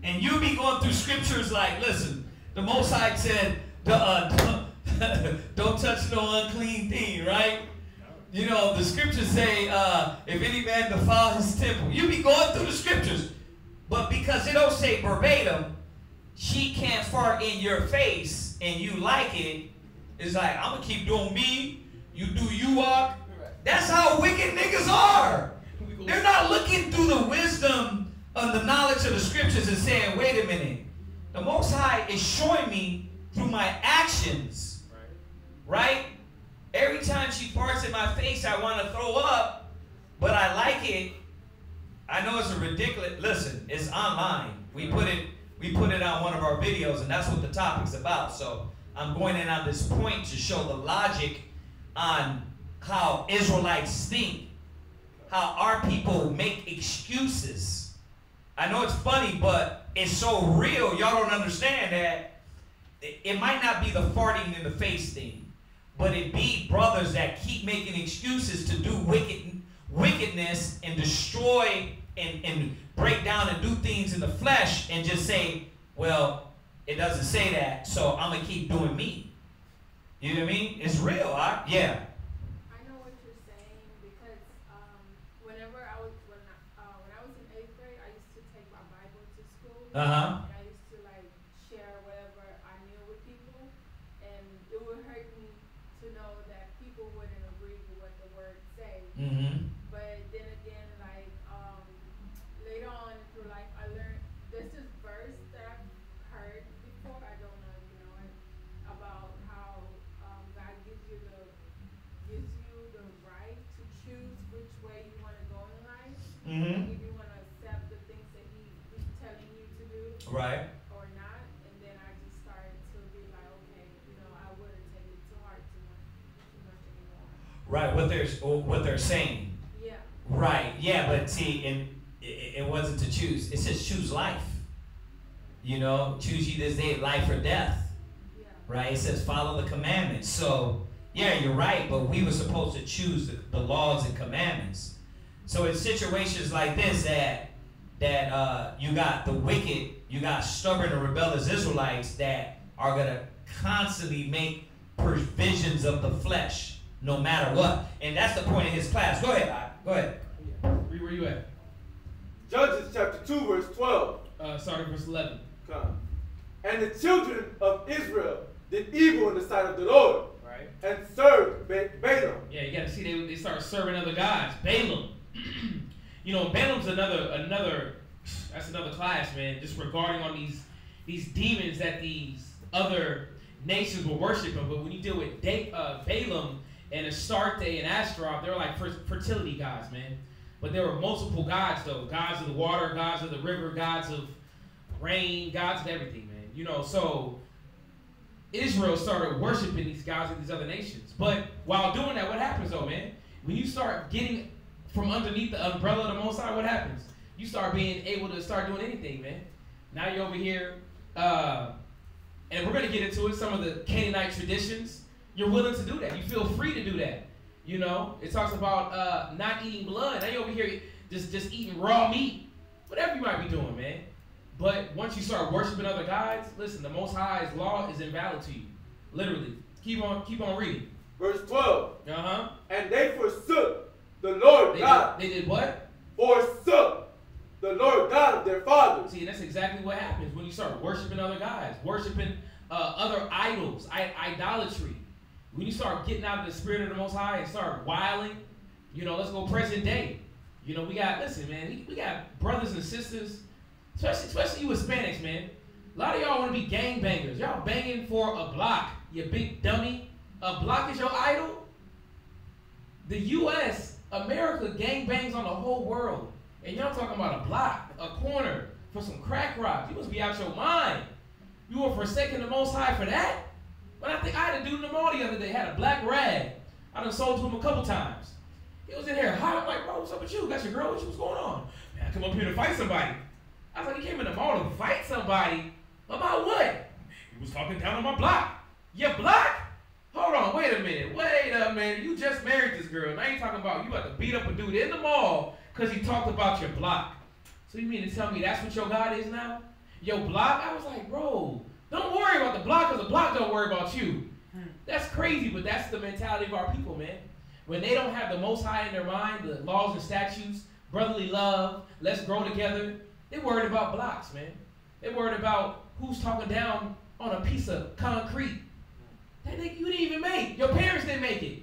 S8: And you be going through scriptures like, listen, the Most High said, don't touch no unclean thing, right? You know, the scriptures say, if any man defile his temple. You be going through the scriptures. But because it don't say verbatim, she can't fart in your face and you like it, it's like, I'm going to keep doing me, you do you walk. That's how wicked niggas are. They're not looking through the wisdom of the knowledge of the scriptures and saying, wait a minute, the Most High is showing me through my actions, right? Every time she farts in my face, I want to throw up, but I like it. I know it's a ridiculous, listen, it's online. We put it on one of our videos, and that's what the topic's about. So I'm going in on this point to show the logic on how Israelites think, how our people make excuses. I know it's funny, but it's so real, y'all don't understand that it might not be the farting in the face thing, but it be brothers that keep making excuses to do wickedness and destroy and break down and do things in the flesh and just say, well, it doesn't say that, so I'm going to keep doing me. You know what I mean? It's real. Yeah.
S9: I know what you're saying because when I was in 8th grade, I used to take my Bible to school.
S8: Uh-huh.
S9: And I used to like share whatever I knew with people, and it would hurt me to know that people wouldn't agree with what the words say.
S8: Mm-hmm.
S9: But then again, like later on through life, I learned this is verse that I've heard before. I don't know if you know it, about how God gives you the right to choose which way you want to go in life.
S8: Mm-hmm.
S9: If you want to accept the things that He's telling you to do,
S8: Right.
S9: or not. And then I just started to be like, okay, you know, I wouldn't take it too hard to know
S8: Right, what they're saying.
S9: Yeah.
S8: Right, yeah, but see, and it wasn't to choose. It says choose life. You know, choose ye this day life or death.
S9: Yeah.
S8: Right? It says follow the commandments. So, yeah, you're right, but we were supposed to choose the laws and commandments. So in situations like this that you got the wicked, you got stubborn and rebellious Israelites that are going to constantly make provisions of the flesh no matter what. And that's the point of his class. Go ahead, Go ahead.
S3: Read where you at.
S5: Judges chapter 2, verse 12.
S3: Start at verse 11.
S5: Come. And the children of Israel did evil in the sight of the Lord.
S3: Right.
S5: And served Balaam.
S3: Yeah, you got to see they start serving other gods. Balaam. You know, Balaam's another that's another class, man. Just regarding on these demons that these other nations were worshiping. But when you deal with Balaam and Astarte and Ashtaroth, they're like fertility gods, man. But there were multiple gods, though. Gods of the water, gods of the river, gods of rain, gods of everything, man. You know, so Israel started worshiping these gods of these other nations. But while doing that, what happens, though, man? When you start getting from underneath the umbrella of the Most High, what happens? You start being able to start doing anything, man. Now you're over here, and we're going to get into it, some of the Canaanite traditions. You're willing to do that. You feel free to do that. You know, it talks about not eating blood. Now you're over here just eating raw meat. Whatever you might be doing, man. But once you start worshiping other gods, listen, the Most High's law is invalid to you. Literally. Keep on reading.
S5: Verse 12.
S3: Uh-huh.
S5: And they forsook the Lord God.
S3: They did what?
S5: Forsook the Lord God of their fathers.
S3: See, that's exactly what happens when you start worshiping other gods, worshiping other idols, idolatry. When you start getting out of the spirit of the Most High and start wilding, you know, let's go present day. You know, we got brothers and sisters, especially you Hispanics, man. A lot of y'all want to be gangbangers. Y'all banging for a block, you big dummy. A block is your idol? The U.S., America gangbangs on the whole world. And y'all talking about a block, a corner, for some crack rock. You must be out your mind. You were forsaking the Most High for that? But I think I had a dude in the mall the other day, had a black rag. I done sold to him a couple times. He was in here hot. I'm like, bro, what's up with you? Got your girl with you? What's going on? Man, I come up here to fight somebody. I was like, he came in the mall to fight somebody? About what? He was talking down on my block. Your block? Hold on, wait a minute. You just married this girl. Now you talking about you about to beat up a dude in the mall because he talked about your block. So you mean to tell me that's what your God is now? Your block? I was like, bro, don't worry about the block because the block don't worry about you. That's crazy, but that's the mentality of our people, man. When they don't have the Most High in their mind, the laws and statutes, brotherly love, let's grow together, they're worried about blocks, man. They're worried about who's talking down on a piece of concrete. That nigga you didn't even make. Your parents didn't make it.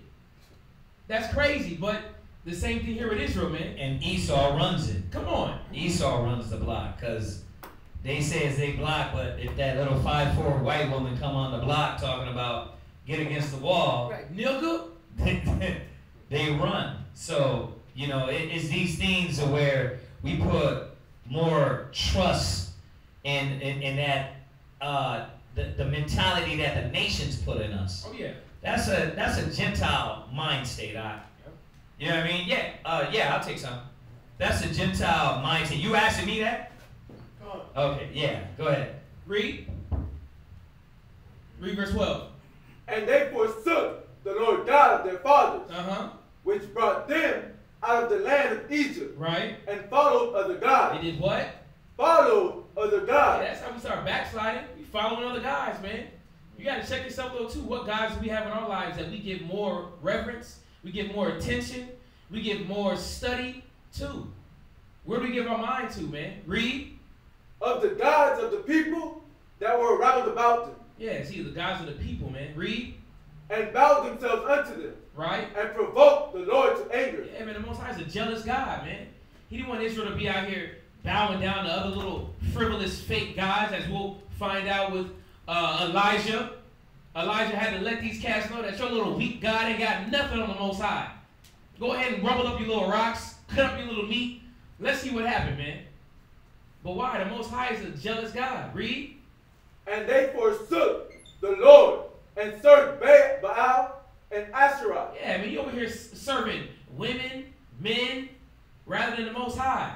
S3: That's crazy, but the same thing here with Israel, man.
S8: And Esau runs it.
S3: Come on.
S8: Esau runs the block because they say it's they block, but if that little 5'4" white woman come on the block talking about get against the wall,
S3: right, nigga,
S8: they run. So, you know, it's these things where we put more trust in that the mentality that the nations put in us.
S3: Oh yeah.
S8: That's a Gentile mind state. You know what I mean? Yeah, I'll take some. That's a Gentile mind state. You asking me that?
S5: Come on.
S8: Okay, yeah, go ahead.
S3: Read verse 12.
S5: And they forsook the Lord God of their fathers, which brought them out of the land of Egypt,
S3: right?
S5: And followed other gods.
S3: They did what?
S5: Followed other gods.
S3: Yeah, that's how we start backsliding. We following other guys, man. You got to check yourself though too. What gods do we have in our lives that we give more reverence, we give more attention, we give more study to? Where do we give our mind to, man? Read.
S5: Of the gods of the people that were round about them.
S3: Yeah, see, the gods of the people, man. Read.
S5: And bowed themselves unto them.
S3: Right.
S5: And provoked the Lord to anger.
S3: Yeah, man, the Most High is a jealous God, man. He didn't want Israel to be out here bowing down to other little frivolous fake gods, as we'll find out with Elijah. Elijah had to let these cats know that your little weak God ain't got nothing on the Most High. Go ahead and rumble up your little rocks, cut up your little meat. Let's see what happened, man. But why? The Most High is a jealous God. Read.
S5: And they forsook the Lord and served Baal and Asherah.
S3: Yeah, I mean, you over here serving women, men, rather than the Most High.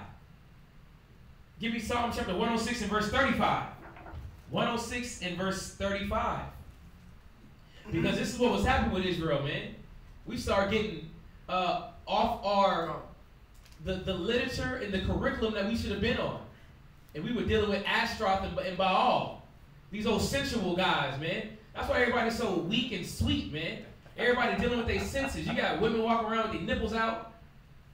S3: Give me Psalm chapter 106 and verse 35. 106 and verse 35. Because this is what was happening with Israel, man. We start getting off our the literature and the curriculum that we should have been on. And we were dealing with Ashtaroth and Baal. These old sensual guys, man. That's why everybody's so weak and sweet, man. Everybody dealing with their senses. You got women walking around with their nipples out.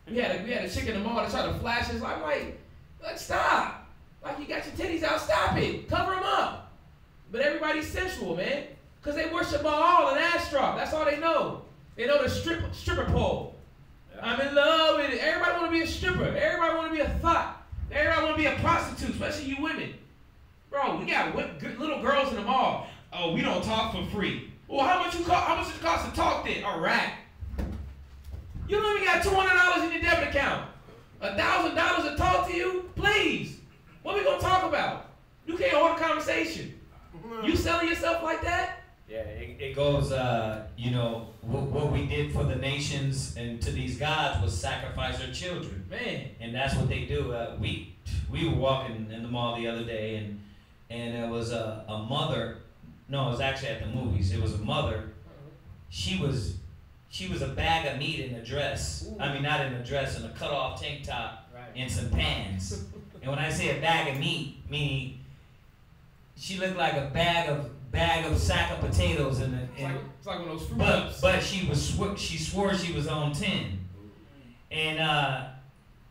S3: We had a chick in the mall that tried to flash us. I'm like, stop. Like, you got your titties out. Stop it. Cover them up. But everybody's sensual, man. Because they worship Baal and Ashtaroth. That's all they know. They know the stripper pole. Yeah. I'm in love with it. Everybody want to be a stripper. Everybody want to be a thought. Everybody want to be a prostitute, especially you women. Bro, we got little girls in the mall. Oh, we don't talk for free. Well, how much it cost to talk then? A rack. You don't even got $200 in your debit account. $1,000 to talk to you? Please. What we gonna talk about? You can't hold a conversation. You selling yourself like that?
S8: Yeah, it goes, you know, what we did for the nations and to these gods was sacrifice our children.
S3: Man.
S8: And that's what they do. We were walking in the mall the other day, and there was a mother. No, it was actually at the movies. It was a mother. She was a bag of meat in a dress. Ooh. I mean, not in a dress, in a cut-off tank top, right, and some pants. And when I say a bag of meat, meaning she looked like a bag of sack of potatoes in the.
S3: It's like one of those fruit cups.
S8: But she swore she was on 10. And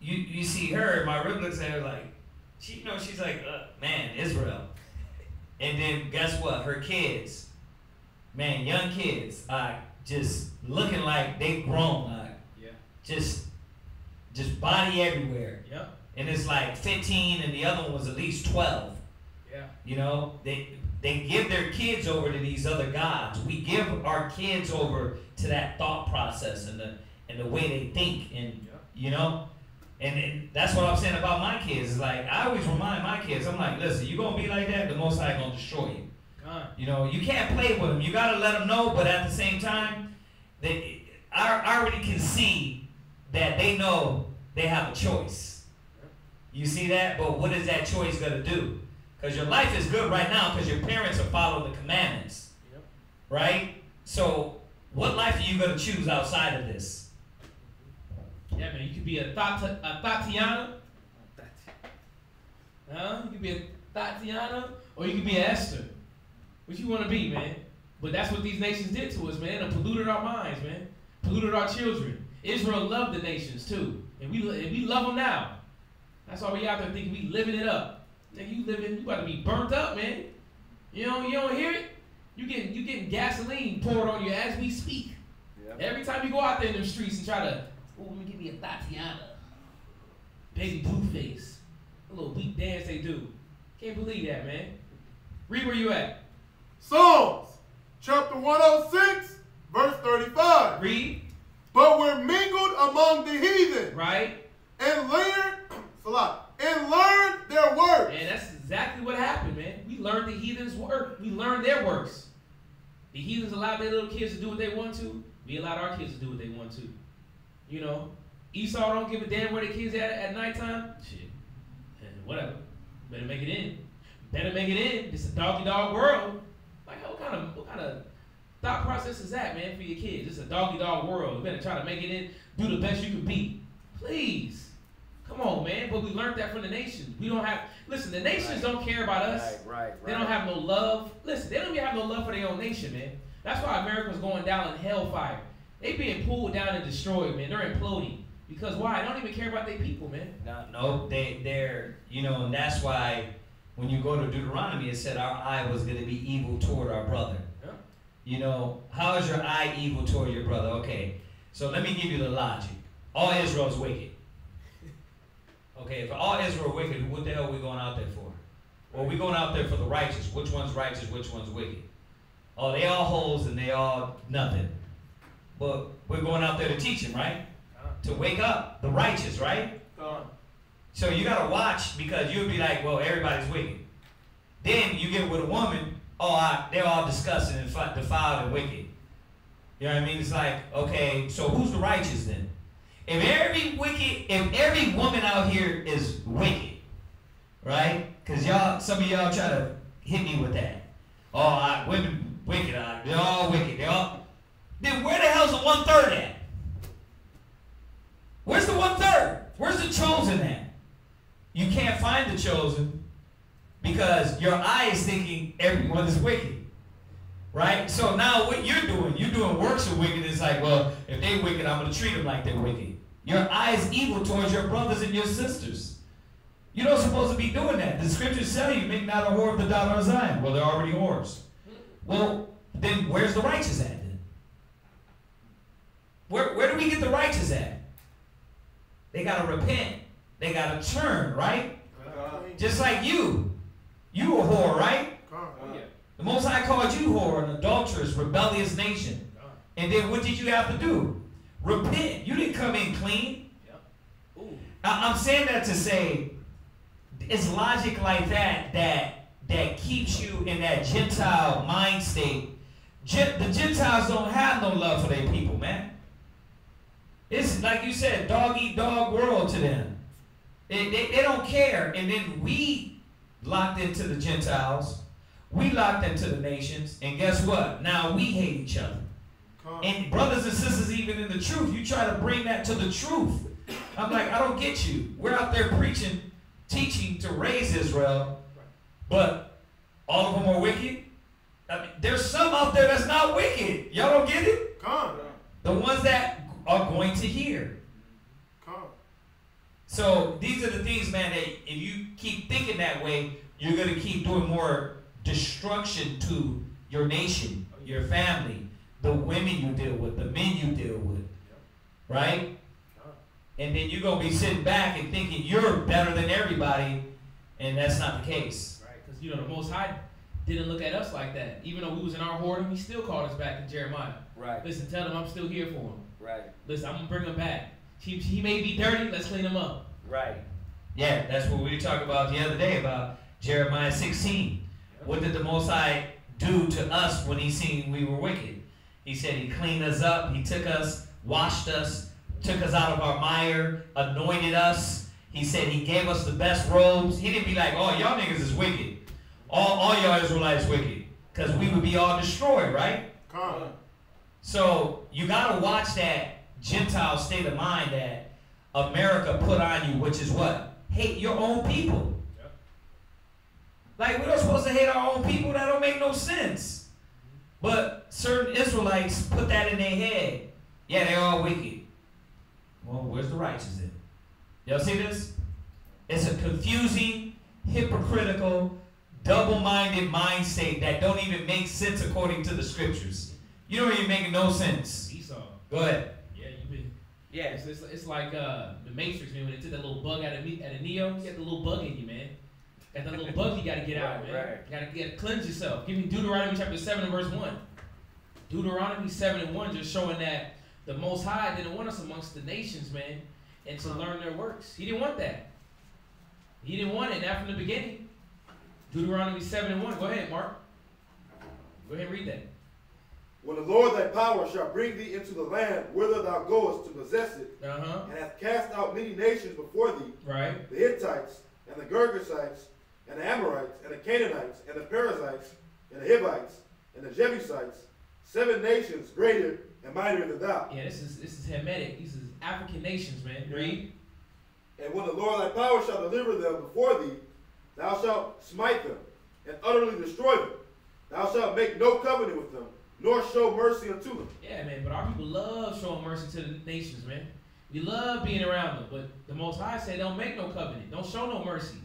S8: you see her, my rib looks at her like, she's like, man, Israel. And then guess what? Her kids, man, young kids, just looking like they grown, yeah, just body everywhere.
S3: Yep.
S8: And it's like 15, and the other one was at least 12.
S3: Yeah.
S8: You know, they give their kids over to these other gods. We give our kids over to that thought process and the way they think, and yep, you know. And that's what I'm saying about my kids. It's like, I always remind my kids, I'm like, listen, you're going to be like that, the Most High going to destroy you. You know, you can't play with them. You got to let them know, but at the same time, I already can see that they know they have a choice. You see that? But what is that choice going to do? Because your life is good right now because your parents are following the commandments. Yep. Right? So what life are you going to choose outside of this?
S3: Yeah, man, you could be a Tatiana. You could be a Tatiana, or you could be an Esther. What you want to be, man? But that's what these nations did to us, man. They polluted our minds, man. Polluted our children. Israel loved the nations too, and we love them now. That's why we out there thinking we living it up. Nigga, you about to be burnt up, man. You don't hear it? You getting gasoline poured on you as we speak. Yep. Every time you go out there in them streets and try to, let me give me a Tatiana. Baby blue face. A little weak dance they do. Can't believe that, man. Read where you at.
S4: Psalms, chapter 106, verse 35.
S3: Read.
S4: But we're mingled among the heathen.
S3: Right.
S4: And learned their works.
S3: And that's exactly what happened, man. We learned the heathens' work. We learned their works. The heathens allowed their little kids to do what they want to. We allowed our kids to do what they want to. You know, Esau don't give a damn where the kids at nighttime. Shit, whatever. Better make it in. Better make it in. It's a doggy-dog world. Like, what kind of thought process is that, man, for your kids? It's a doggy-dog world. You better try to make it in. Do the best you can be. Please. Come on, man. But we learned that from the nations. We don't have, listen, the nations don't care about us. Right. They don't have no love. Listen, they don't even have no love for their own nation, man. That's why America's going down in hellfire. They being pulled down and destroyed, man. They're imploding. Because why? They don't even care about their people, man.
S8: No, they're, you know, and that's why when you go to Deuteronomy, it said our eye was going to be evil toward our brother. Yeah. You know, how is your eye evil toward your brother? Okay, so let me give you the logic. All Israel is wicked. Okay, if all Israel are wicked, what the hell are we going out there for? Well, we're going out there for the righteous. Which one's righteous, which one's wicked? Oh, they all holes and they all nothing. But we're going out there to teach them, right? To wake up the righteous, right? So you got to watch, because you'll be like, well, everybody's wicked. Then you get with a woman, they're all disgusting and defiled and wicked. You know what I mean? It's like, okay, so who's the righteous then? If every woman out here is wicked, right? Because some of y'all try to hit me with that. Oh, women wicked, they're all wicked. Then where the hell's the 1/3 at? Where's the 1/3? Where's the chosen at? You can't find the chosen because your eye is thinking everyone is wicked, right? So now what you're doing works of wickedness. It's like, well, if they wicked, I'm going to treat them like they're wicked. Your eye is evil towards your brothers and your sisters. You're not supposed to be doing that. The scriptures tell you, make not a whore of the daughter of Zion. Well, they're already whores. Well, then where's the righteous at then? Where do we get the righteous at? They got to repent. They got to turn, right? Just like you. You a whore, right? The Most High called you whore, an adulterous, rebellious nation. And then what did you have to do? Repent. You didn't come in clean. I'm saying that to say, it's logic like that keeps you in that Gentile mind state. The Gentiles don't have no love for their people, man. It's like you said, dog-eat-dog world to them. They don't care. And then we locked into the Gentiles. We locked into the nations. And guess what? Now we hate each other. And brothers and sisters, even in the truth, you try to bring that to the truth. I'm like, I don't get you. We're out there preaching, teaching to raise Israel, but all of them are wicked. I mean, there's some out there that's not wicked. Y'all don't get it? The ones that are going to hear. So these are the things, man, that if you keep thinking that way, you're going to keep doing more destruction to your nation, your family, the women you deal with, the men you deal with, right? And then you're going to be sitting back and thinking you're better than everybody, and that's not the case.
S3: Right, because, the Most High didn't look at us like that. Even though we was in our whoredom, he still called us back in Jeremiah.
S6: Right.
S3: Listen, tell him I'm still here for him.
S6: Right.
S3: Listen, I'm going to bring him back. He may be dirty, let's clean him up.
S6: Right.
S8: Yeah, that's what we talked about the other day about Jeremiah 16. What did the Most High do to us when he seen we were wicked? He said he cleaned us up. He took us, washed us, took us out of our mire, anointed us. He said he gave us the best robes. He didn't be like, oh, y'all niggas is wicked. All y'all Israelites wicked. Because we would be all destroyed, right? So you got to watch that Gentile state of mind that America put on you, which is what? Hate your own people. Like, we're not supposed to hate our own people. That don't make no sense. But certain Israelites put that in their head. Yeah, they're all wicked. Well, where's the righteous then? Y'all see this? It's a confusing, hypocritical, double-minded mind state that don't even make sense according to the scriptures. You don't even make no sense.
S3: Esau.
S8: Go ahead.
S3: Yeah, you been. Yeah, it's like the Matrix, man. When they took that little bug out of Neo, you got the little bug in you, man. Got that little bug you got to get out, man. Right. You got to cleanse yourself. Give me Deuteronomy chapter 7 and verse 1. Deuteronomy 7 and 1 just showing that the Most High didn't want us amongst the nations, man, and to learn their works. He didn't want that. He didn't want it, not from the beginning. Deuteronomy 7 and 1. Go ahead, Mark. Go ahead and read that.
S4: When the Lord thy power shall bring thee into the land whither thou goest to possess it, and hath cast out many nations before thee, the Hittites, and the Girgashites, and the Amorites, and the Canaanites, and the Perizzites, and the Hivites, and the Jebusites, 7 nations greater and mightier than thou.
S3: Yeah, this is Hamitic. These is African nations, man. Read.
S4: And when the Lord thy power shall deliver them before thee, thou shalt smite them, and utterly destroy them. Thou shalt make no covenant with them, nor show mercy unto them.
S3: Yeah, man, but our people love showing mercy to the nations, man. We love being around them, but the Most High said don't make no covenant. Don't show no mercy.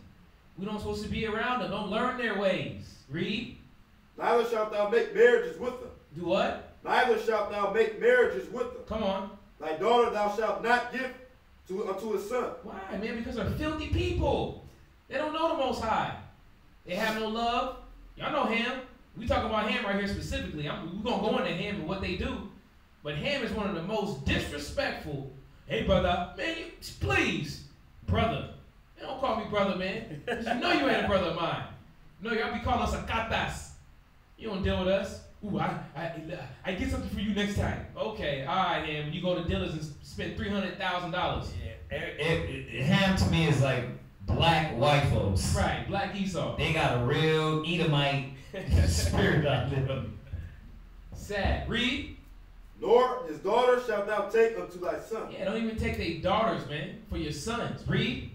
S3: We don't supposed to be around them. Don't learn their ways. Read.
S4: Neither shalt thou make marriages with them.
S3: Do what?
S4: Neither shalt thou make marriages with them.
S3: Come on.
S4: Thy daughter thou shalt not give unto his son.
S3: Why, man? Because they're filthy people. They don't know the Most High. They have no love. Y'all know Ham. We talking about Ham right here specifically. We're going to go into Ham and what they do. But Ham is one of the most disrespectful. Hey, brother. Man, please. Brother. Don't call me brother, man. You know you ain't a brother of mine. No, y'all be calling us a katas. You don't deal with us. Ooh, I get something for you next time. Okay, all right, and when you go to dealers and spend $300,000.
S8: Yeah, ham to me is like black white folks.
S3: Right, black Esau.
S8: They got a real Edomite spirit out them.
S3: Sad. Read.
S4: Nor his daughter shalt thou take unto thy son.
S3: Yeah, don't even take their daughters, man, for your sons. Read.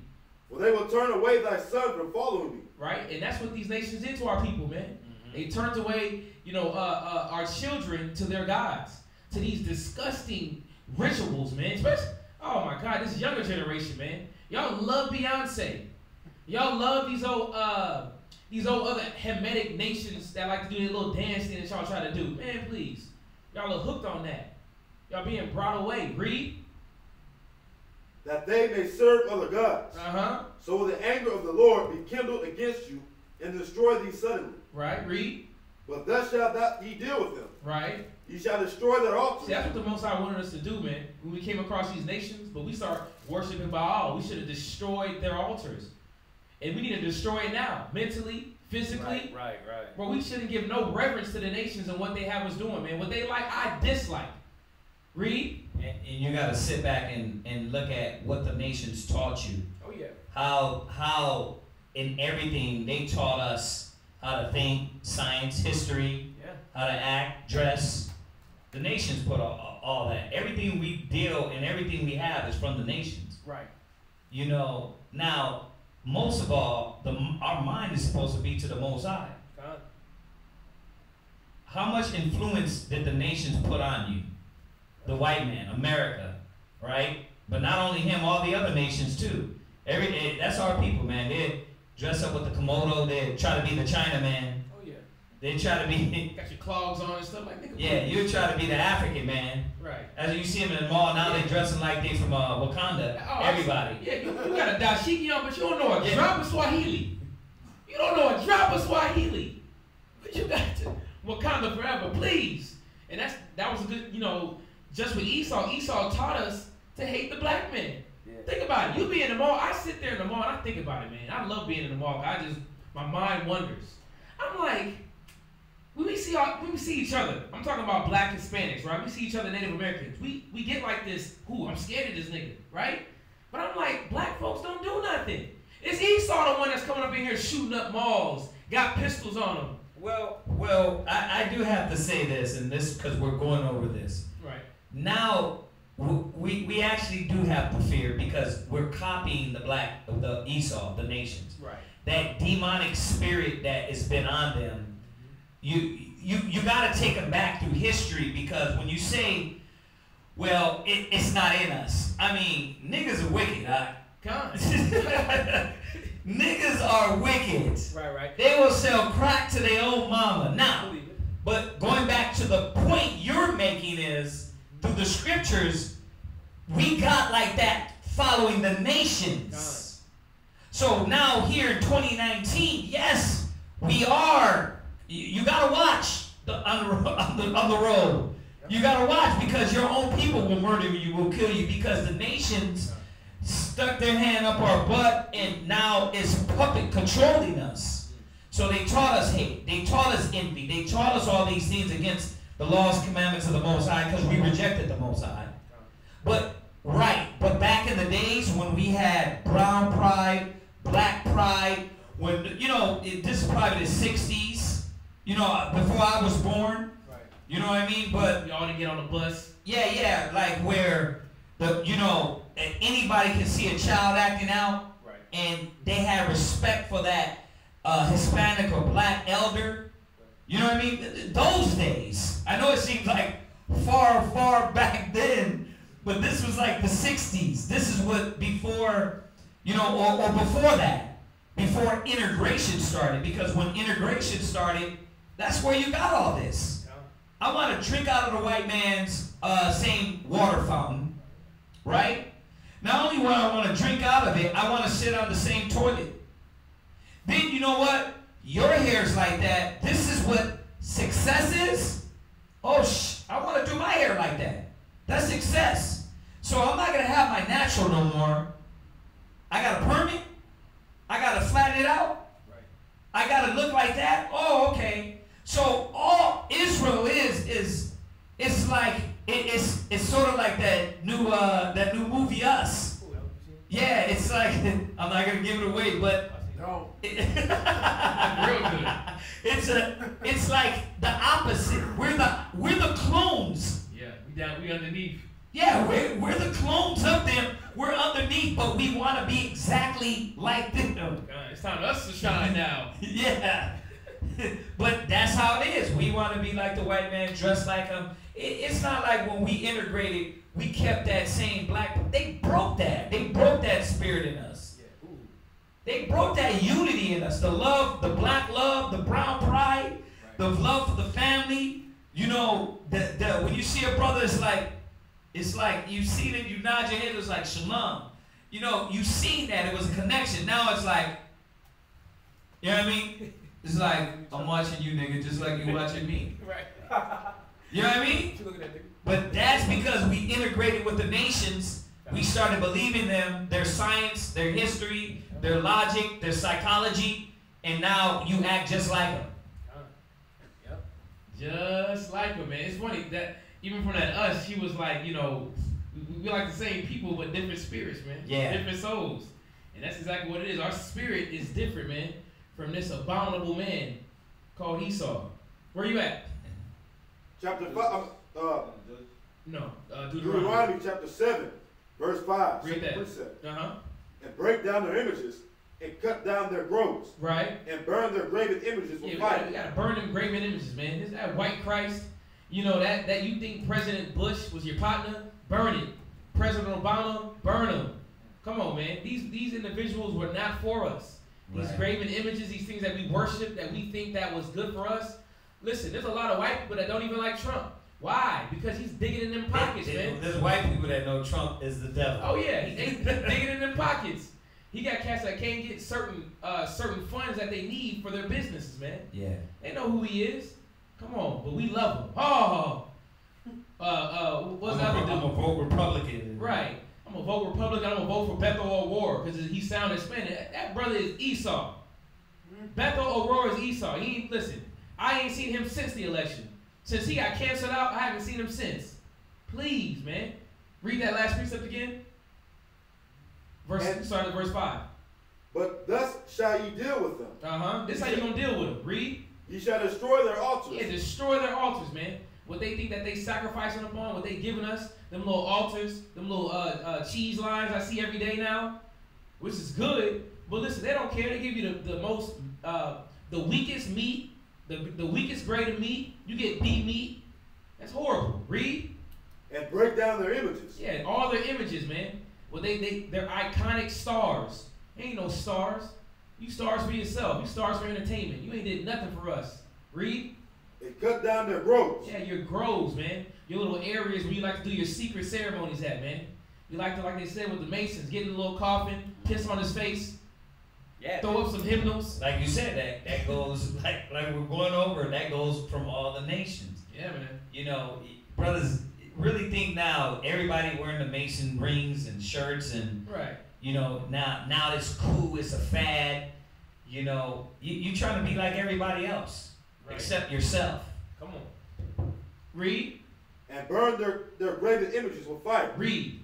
S4: For they will turn away thy son from following me.
S3: Right, and that's what these nations did to our people, man. They turned away, our children to their gods, to these disgusting rituals, man. Especially, oh my God, this younger generation, man. Y'all love Beyonce. Y'all love these old other Hamitic nations that like to do their little dance thing that y'all try to do. Man, please. Y'all are hooked on that. Y'all being brought away. Read.
S4: That they may serve other gods. So will the anger of the Lord be kindled against you and destroy thee suddenly.
S3: Right, read.
S4: But thus shalt ye deal with them.
S3: Right.
S4: Ye shall destroy their altars.
S3: See, that's what the Most High wanted us to do, man. When we came across these nations, but we start worshiping Baal, we should have destroyed their altars. And we need to destroy it now, mentally, physically.
S6: Right.
S3: Bro, we shouldn't give no reverence to the nations and what they have us doing, man. What they like, I dislike. Read.
S8: And you got to sit back and look at what the nations taught you.
S3: Oh, yeah.
S8: How in everything they taught us how to think, science, history, how to act, dress. The nations put all that. Everything we deal and everything we have is from the nations.
S3: Right.
S8: Now, most of all, our mind is supposed to be to the Most High.
S3: God.
S8: How much influence did the nations put on you? The white man, America, right? But not only him, all the other nations too. That's our people, man. They dress up with the kimono. They try to be the Chinaman.
S3: Oh yeah.
S8: They try to be.
S3: Got your clogs on and stuff like that.
S8: Yeah, you try to be the African man.
S3: Right.
S8: As you see them in the mall now, they're dressing like they from Wakanda.
S3: Oh,
S8: everybody.
S3: Yeah, you got a dashiki on, but you don't know a drop of Swahili. You don't know a drop of Swahili. But you got to Wakanda forever, please. And that was a good, just with Esau taught us to hate the black man. Yeah. Think about it. You be in the mall. I sit there in the mall and I think about it, man. I love being in the mall. My mind wanders. I'm like, when we see each other, I'm talking about black Hispanics, right? We see each other, Native Americans. We get like this, I'm scared of this nigga, right? But I'm like, black folks don't do nothing. It's Esau the one that's coming up in here shooting up malls, got pistols on them.
S8: Well, I do have to say this, and this because we're going over this.
S3: Right.
S8: Now, we actually do have to fear because we're copying the Esau, the nations.
S3: Right.
S8: That demonic spirit that has been on them. You got to take them back through history because when you say, well, it's not in us. I mean, niggas are wicked. Niggas are wicked.
S3: Right.
S8: They will sell crack to their own mama. Now, but going back to the point you're making is, through the scriptures, we got like that following the nations. So now here in 2019, yes, we are. You gotta watch on the road. You gotta watch because your own people will murder you, will kill you because the nations stuck their hand up our butt and now it's puppet controlling us. So they taught us hate. They taught us envy. They taught us all these things against the laws, commandments of the Most High because we rejected the Most High. But back in the days when we had brown pride, black pride, when this is probably the 60s. Before I was born, right. You know what I mean? But
S3: y'all didn't get on the bus.
S8: Yeah, like where anybody can see a child acting out, right. And they have respect for that Hispanic or black elder. Right. You know what I mean? Those days. I know it seems like far back then, but this was like the 60s. This is what before, or before that, before integration started. Because when integration started, that's where you got all this. I want to drink out of the white man's same water fountain, right? Not only do I want to drink out of it, I want to sit on the same toilet. Then you know what? Your hair's like that. This is what success is? Oh, I want to do my hair like that. That's success. So I'm not going to have my natural no more. I got a permit. I got to flatten it out. Right. I got to look like that. Oh, okay. So all Israel like it's sort of like that new movie Us. Yeah, it's like I'm not gonna give it away, but
S4: No.
S3: Real good.
S8: It's like the opposite. We're the clones.
S3: Yeah, we underneath.
S8: Yeah, we're the clones of them. We're underneath, but we want to be exactly like them.
S3: It's time for us to shine now.
S8: Yeah. But that's how it is. We want to be like the white man, dressed like him. It's not like when we integrated, we kept that same black. They broke that. They broke that spirit in us.
S3: Yeah.
S8: They broke that unity in us. The love, the black love, the brown pride, the love for the family. You know, when you see a brother, it's like you see that, you nod your head, it's like shalom. You know, you seen that, it was a connection. Now it's like, you know what I mean? It's like, I'm watching you, nigga, just like you watching me.
S3: Right.
S8: You know what I mean?
S3: You look at that nigga.
S8: But that's because we integrated with the nations. We started believing them, their science, their history, their logic, their psychology, and now you act just like them.
S3: Yep. Just like him, man. It's funny that even from that Us, he was like, you know, we like the same people, but different spirits, man.
S8: Yeah.
S3: Different souls. And that's exactly what it is. Our spirit is different, man, from this abominable man called Esau. Where you at?
S4: Chapter 5.
S3: No, Deuteronomy.
S4: Deuteronomy chapter 7, verse 5.
S3: Read that.
S4: Precept.
S3: Uh-huh.
S4: And break down their images, and cut down their groves,
S3: Right.
S4: and burn their graven images with
S3: Yeah,
S4: fire.
S3: we gotta burn them graven images, man. This that white Christ, you know, that you think President Bush was your partner, burn it. President Obama, burn him. Come on, man. These individuals were not for us. These
S8: Right.
S3: graven images, these things that we worship, that we think that was good for us. Listen, there's a lot of white people that don't even like Trump. Why? Because he's digging in them pockets, man.
S8: There's white people that know Trump is the devil.
S3: Oh yeah, he's digging in them pockets. He got cats that can't get certain funds that they need for their businesses, man.
S8: Yeah.
S3: They know who he is. Come on, but we love him. Oh, what's that other dude?
S8: I'm a vote Republican.
S3: Right. I'm gonna vote Republican. I'm gonna vote for Beto O'Rourke because he sounded Spanish. That brother is Esau. Beto O'Rourke is Esau. He ain't, listen, I ain't seen him since the election. Since he got canceled out, I haven't seen him since. Please, man. Read that last precept again. Start at verse 5.
S4: But thus shall ye deal with them.
S3: Uh-huh. This is how you gonna deal with them. Read.
S4: Ye shall destroy their altars.
S3: Yeah, destroy their altars, man. What they think that they sacrificing upon, what they giving us, them little altars, them little cheese lines I see every day now, which is good. But listen, they don't care. They give you the most, the weakest meat, the weakest grade of meat. You get beef meat. That's horrible. Read.
S4: And break down their images.
S3: Yeah, all their images, man. Well, they're iconic stars. Ain't no stars. You stars for yourself. You stars for entertainment. You ain't did nothing for us. Read.
S4: And cut down their groves.
S3: Yeah, your groves, man. Your little areas where you like to do your secret ceremonies at, man. You like to, like they said with the Masons, get in a little coffin, piss on his face,
S6: Yeah.
S3: throw up some hymnals.
S8: Like you said, that goes like we're going over. That goes from all the nations.
S3: Yeah, man.
S8: You know, brothers really think now everybody wearing the Mason rings and shirts and
S3: Right.
S8: you know now it's cool. It's a fad. You know, you trying to be like everybody else.
S3: Right.
S8: Except yourself.
S3: Come on. Read.
S4: And burn their graven images with fire.
S3: Read.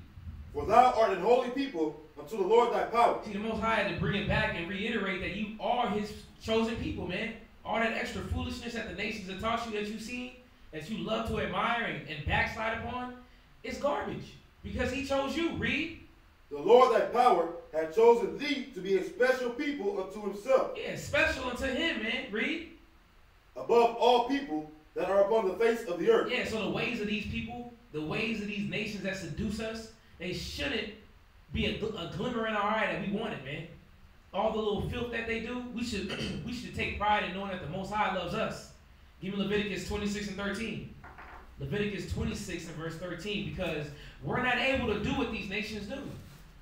S4: For thou art an holy people unto the Lord thy power.
S3: See, the Most High had to bring it back and reiterate that you are his chosen people, man. All that extra foolishness that the nations have taught you that you've seen, that you love to admire and backslide upon, is garbage. Because he chose you. Read.
S4: The Lord thy power had chosen thee to be a special people unto himself.
S3: Yeah, special unto him, man. Read.
S4: Above all people that are upon the face of the earth.
S3: Yeah, so the ways of these people, the ways of these nations that seduce us, they shouldn't be a glimmer in our eye that we want it, man. All the little filth that they do, we should take pride in knowing that the Most High loves us. Give me Leviticus 26 and 13. Leviticus 26 and verse 13, because we're not able to do what these nations do.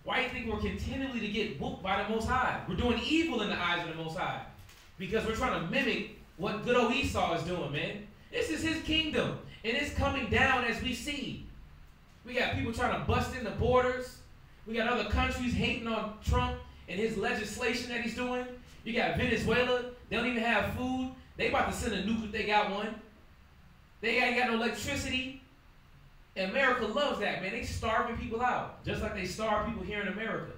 S3: Why do you think we're continually to get whooped by the Most High? We're doing evil in the eyes of the Most High. Because we're trying to mimic what good old Esau is doing, man. This is his kingdom, and it's coming down as we see. We got people trying to bust in the borders. We got other countries hating on Trump and his legislation that he's doing. You got Venezuela. They don't even have food. They about to send a nuke if they got one. They ain't got no electricity. And America loves that, man. They starving people out, just like they starve people here in America.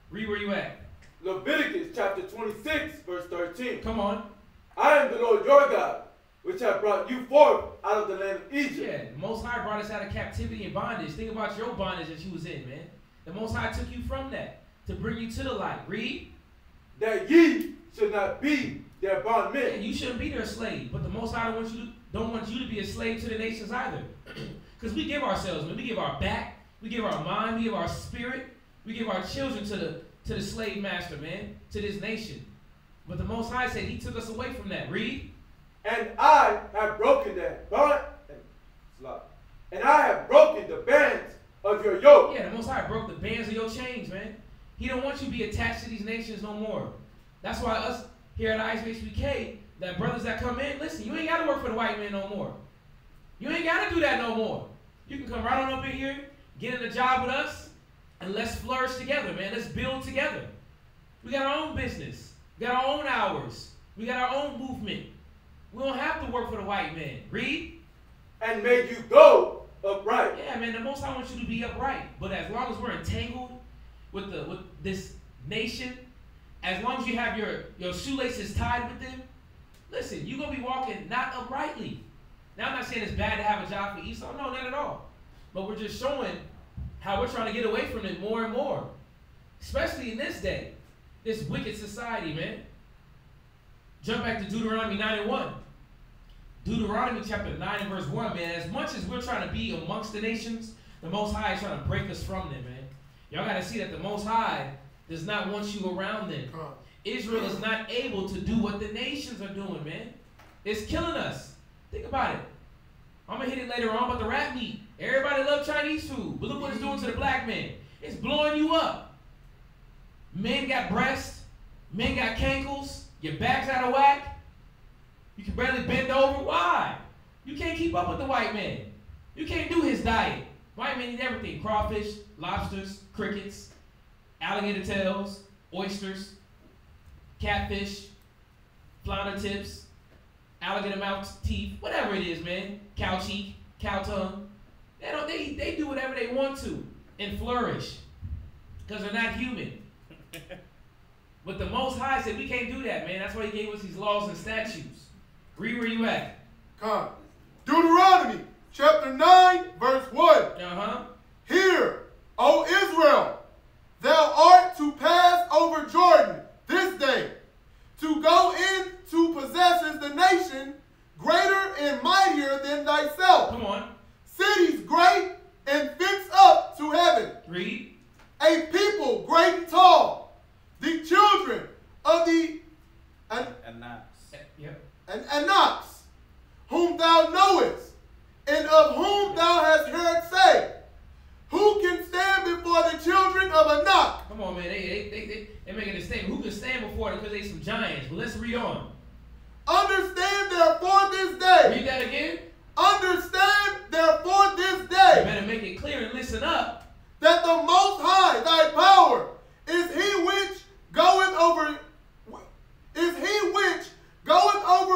S3: Read where you at.
S5: Leviticus chapter 26, verse 13.
S3: Come on.
S5: I am the Lord your God, which have brought you forth out of the land of Egypt.
S3: Yeah, the Most High brought us out of captivity and bondage. Think about your bondage that you was in, man. The Most High took you from that to bring you to the light. Read.
S5: That ye should not be their bondmen.
S3: Yeah, you shouldn't be their slave, but the Most High don't want you to be a slave to the nations either. Because we give ourselves, man. We give our back, we give our mind, we give our spirit, we give our children to the slave master, man, to this nation. But the Most High said he took us away from that. Read.
S5: And I have broken that bond, and I have broken the bands of your yoke.
S3: Yeah, the Most High broke the bands of your chains, man. He don't want you to be attached to these nations no more. That's why us here at ISBHPK, that brothers that come in, listen, you ain't got to work for the white man no more. You ain't got to do that no more. You can come right on up in here, get in a job with us, and let's flourish together, man. Let's build together. We got our own business. We got our own hours. We got our own movement. We don't have to work for the white man. Read.
S5: And make you go upright.
S3: Yeah, man, the Most High wants you to be upright. But as long as we're entangled with this nation, as long as you have your shoelaces tied with them, listen, you're going to be walking not uprightly. Now, I'm not saying it's bad to have a job for Esau. No, not at all. But we're just showing how we're trying to get away from it more and more. Especially in this day. This wicked society, man. Jump back to Deuteronomy 9 and 1. Deuteronomy chapter 9 and verse 1, man. As much as we're trying to be amongst the nations, the Most High is trying to break us from them, man. Y'all got to see that the Most High does not want you around them. Israel is not able to do what the nations are doing, man. It's killing us. Think about it. I'm going to hit it later on about the rat meat. Everybody loves Chinese food, but look what it's doing to the black man. It's blowing you up. Men got breasts. Men got cankles. Your back's out of whack. You can barely bend over. Why? You can't keep up with the white man. You can't do his diet. White men eat everything. Crawfish, lobsters, crickets, alligator tails, oysters, catfish, flounder tips, alligator mouth teeth, whatever it is, man. Cow cheek, cow tongue. They do whatever they want to and flourish because they're not human. But the Most High said we can't do that, man. That's why he gave us these laws and statutes. Read where you at.
S4: Come. Deuteronomy chapter 9, verse 1. Hear, O Israel, thou art to pass over Jordan this day, to go in to possess the nation greater and mightier than thyself.
S3: Come on.
S4: Cities great and fixed up to heaven.
S3: Read.
S4: A people great and tall. The children of the Anaks, whom thou knowest, and of whom thou hast heard say, who can stand before the children of Anak?
S3: Come on, man. They're making a statement. Who can stand before them because they some giants? But let's read on.
S4: Understand therefore this day.
S3: Read that again.
S4: Understand therefore this day.
S3: You better make it clear and listen up.
S4: That the Most High, thy power, is he which goeth over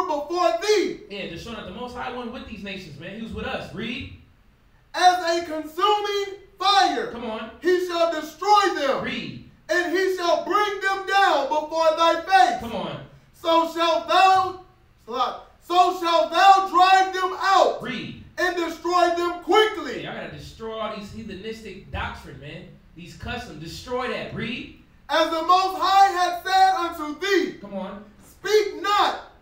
S4: before thee.
S3: Yeah, just showing that the Most High went with these nations, man. He was with us. Read.
S4: As a consuming fire.
S3: Come on.
S4: He shall destroy them.
S3: Read.
S4: And he shall bring them down before thy face.
S3: Come on.
S4: So shalt thou drive them out.
S3: Read.
S4: And destroy them quickly.
S3: Y'all gotta destroy all these heathenistic doctrine, man. These customs. Destroy that. Read.
S4: As the Most High hath said unto thee.
S3: Come on.
S4: Speak not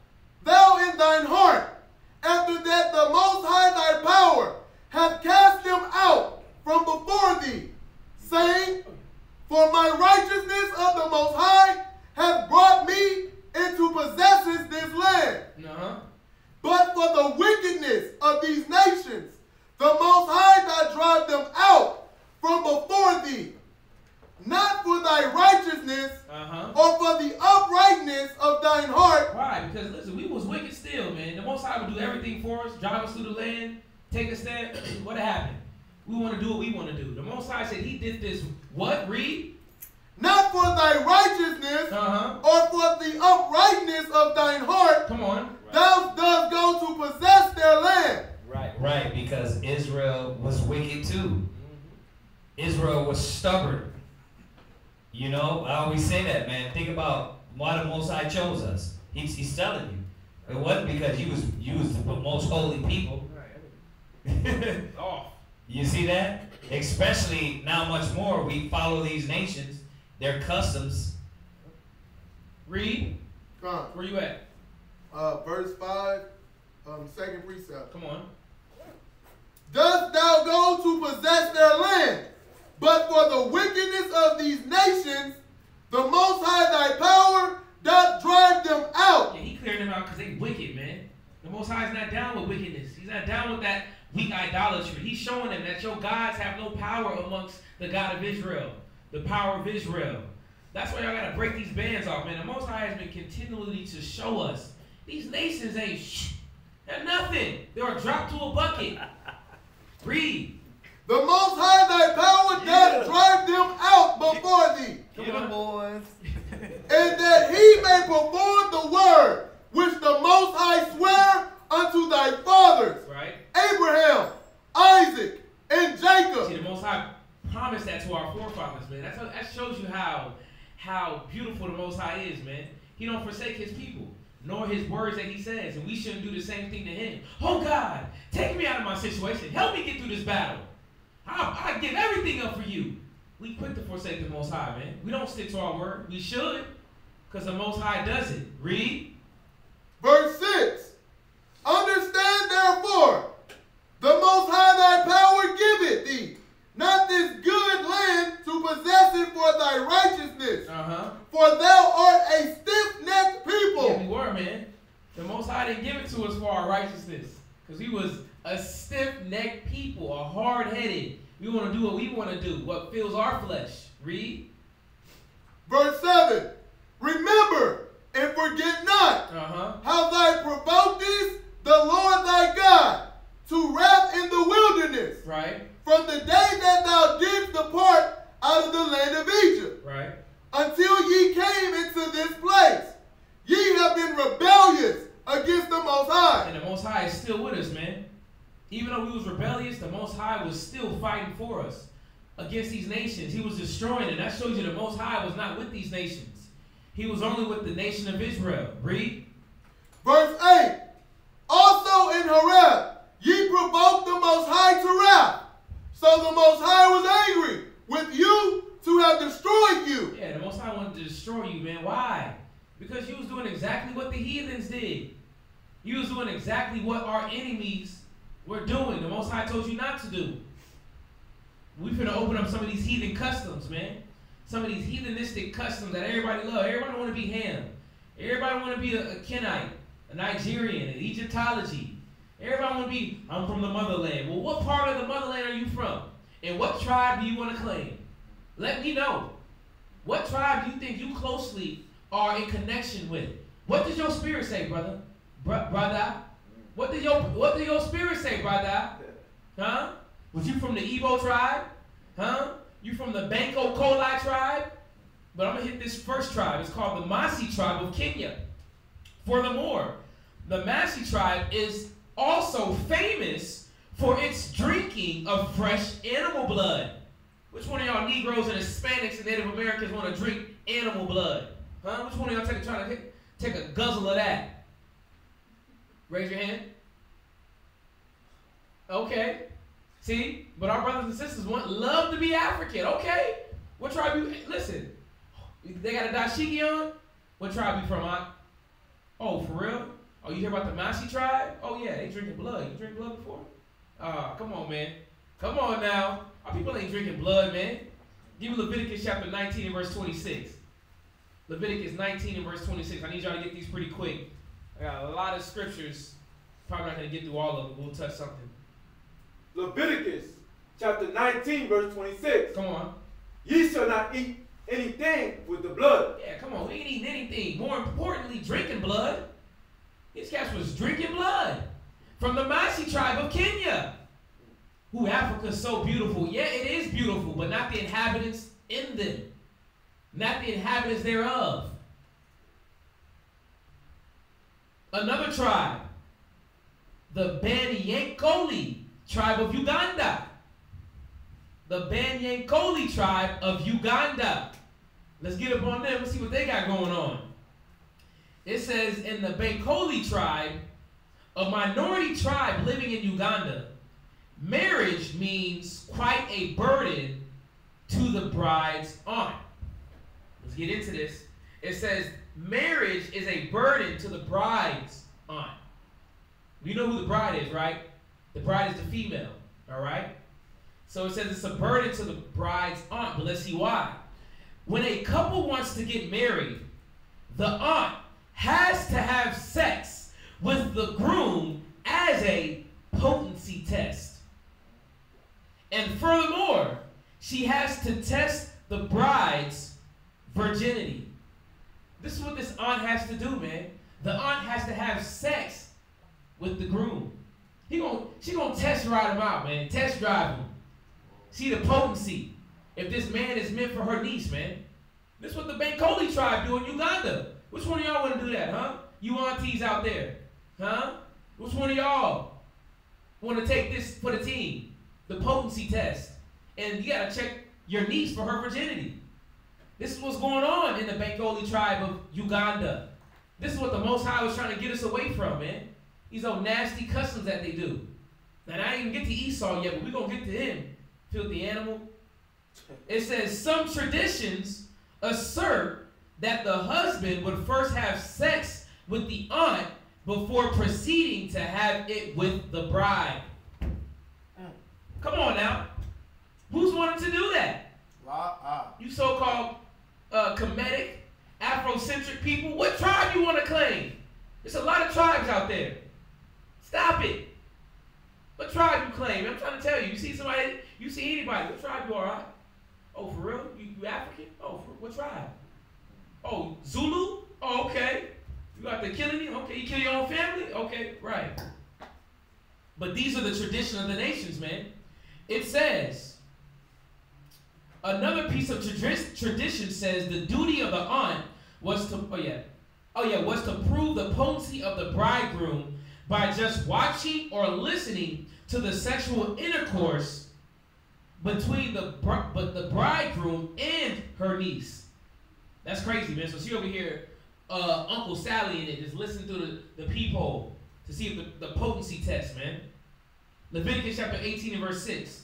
S4: thou in thine heart, after that the Most High thy power hath cast them out from before thee, saying, for my righteousness of the Most High hath brought me into possession this land. But for the wickedness of these nations, the Most High doth drive them out from before thee, not for thy righteousness or for the uprightness of thine heart.
S3: Why? Because listen, we was wicked still, man. The Most High would do everything for us, drive us through the land, take us there. What happened? We want to do what we want to do. The Most High said he did this, what? Read.
S4: Not for thy righteousness or for the uprightness of thine heart.
S3: Come on.
S4: Thou dost go to possess their land.
S8: Right, because Israel Israel was stubborn. You know, I always say that, man. Think about why the Most High chose us. He's telling you. It wasn't because you was the most holy people.
S3: Oh.
S8: You see that? Especially now much more, we follow these nations, their customs.
S3: Read.
S4: Come.
S3: Where you at?
S4: Verse 5, second precept.
S3: Come on.
S4: Dost thou go to possess their land? But for the wickedness of these nations, the Most High thy power doth drive them out.
S3: Yeah, he cleared them out because they wicked, man. The Most High is not down with wickedness. He's not down with that weak idolatry. He's showing them that your gods have no power amongst the God of Israel, the power of Israel. That's why y'all got to break these bands off, man. The Most High has been continually to show us these nations ain't they're nothing. They're a drop to a bucket. Read.
S4: The Most High thy power doth drive them out before thee.
S6: Come on, boys.
S4: And that he may perform the word which the Most High sware unto thy fathers,
S3: right?
S4: Abraham, Isaac, and Jacob.
S3: See, the Most High promised that to our forefathers, man. That shows you how beautiful the Most High is, man. He don't forsake his people, nor his words that he says, and we shouldn't do the same thing to him. Oh God, take me out of my situation. Help me get through this battle. I give everything up for you. We quick to forsake the Most High, man. We don't stick to our word. We should, because the Most High does it. Read.
S4: Verse 6. Understand therefore, the Most High thy power giveth thee, not this good land to possess it for thy righteousness. For thou art a stiff-necked people.
S3: Yeah, we were, man. The Most High didn't give it to us for our righteousness, because we was a stiff-necked people, a hard-headed. We want to do what we want to do, what fills our flesh. Read.
S4: Verse 7. Remember and forget not how thou provokest the Lord thy God to wrath in the wilderness.
S3: Right.
S4: From the day that thou didst depart out of the land of Egypt.
S3: Right.
S4: Until ye came into this place. Ye have been rebellious against the Most High.
S3: And the Most High is still with us, man. Even though we was rebellious, the Most High was still fighting for us against these nations. He was destroying them. That shows you the Most High was not with these nations. He was only with the nation of Israel. Read.
S4: Verse 8. Also in Horeb, ye provoked the Most High to wrath. So the Most High was angry with you to have destroyed you.
S3: Yeah, the Most High wanted to destroy you, man. Why? Because you was doing exactly what the heathens did. You was doing exactly what our enemies were doing. The Most High told you not to do. We're finna open up some of these heathen customs, man. Some of these heathenistic customs that everybody love. Everybody want to be Ham. Everybody want to be a Kenite, a Nigerian, an Egyptology. Everybody want to be, I'm from the motherland. Well, what part of the motherland are you from? And what tribe do you want to claim? Let me know. What tribe do you think you closely are in connection with? What does your spirit say, brother? Brother? What did your spirit say, brother? Huh? Was you from the Igbo tribe? Huh? You from the Banco Kolai tribe? But I'm going to hit this first tribe. It's called the Masi tribe of Kenya. Furthermore, the Masi tribe is also famous for its drinking of fresh animal blood. Which one of y'all Negroes and Hispanics and Native Americans want to drink animal blood? Huh? Which one of y'all trying to take a guzzle of that? Raise your hand. Okay. See? But our brothers and sisters love to be African. Okay. What tribe you... Listen. They got a dashiki on? What tribe you from, Aunt? Oh, for real? Oh, you hear about the Masi tribe? Oh, yeah. They drinking blood. You drink blood before? Come on, man. Come on now. Our people ain't drinking blood, man. Give me Leviticus chapter 19 and verse 26. Leviticus 19 and verse 26. I need y'all to get these pretty quick. I got a lot of scriptures. Probably not going to get through all of them. We'll touch something.
S5: Leviticus chapter 19 verse 26.
S3: Come on.
S5: Ye shall not eat anything with the blood.
S3: Yeah, come on. We ain't eating anything. More importantly, drinking blood. These cats was drinking blood. From the Masi tribe of Kenya. Ooh, Africa's so beautiful. Yeah, it is beautiful, but not the inhabitants in them. Not the inhabitants thereof. Another tribe. The Banyankole tribe of Uganda. the BANQUET tribe of Uganda. Let's get up on them and see what they got going on. It says, in the BANQUET tribe, a minority tribe living in Uganda, marriage means quite a burden to the bride's aunt. Let's get into this. It says, marriage is a burden to the bride's aunt. You know who the bride is, right? The bride is the female, all right? So it says it's a burden to the bride's aunt, but let's see why. When a couple wants to get married, the aunt has to have sex with the groom as a potency test. And furthermore, she has to test the bride's virginity. This is what this aunt has to do, man. The aunt has to have sex with the groom. She gonna test ride him out, man. Test drive him. See the potency. If this man is meant for her niece, man. This is what the BANQUET tribe do in Uganda. Which one of y'all want to do that, huh? You aunties out there, huh? Which one of y'all want to take this for the team? The potency test. And you got to check your niece for her virginity. This is what's going on in the BANQUET tribe of Uganda. This is what the Most High was trying to get us away from, man. These old nasty customs that they do. Now, I didn't even get to Esau yet, but we're going to get to him. Filthy animal. It says, some traditions assert that the husband would first have sex with the aunt before proceeding to have it with the bride. Come on now. Who's wanting to do that? You so-called Kemetic, Afrocentric people. What tribe you want to claim? There's a lot of tribes out there. Stop it. What tribe you claim? I'm trying to tell you. You see somebody, you see anybody. What tribe you are, right? Oh, for real? You African? Oh, what tribe? Oh, Zulu? Oh, okay. You out there killing him? Okay, you kill your own family? Okay, right. But these are the tradition of the nations, man. It says, another piece of tradition says the duty of the aunt was to, was to prove the potency of the bridegroom by just watching or listening to the sexual intercourse between the bridegroom and her niece. That's crazy, man. So she over here, Uncle Sally in it, just listening through the peephole to see if the potency test, man. Leviticus chapter 18 and verse 6.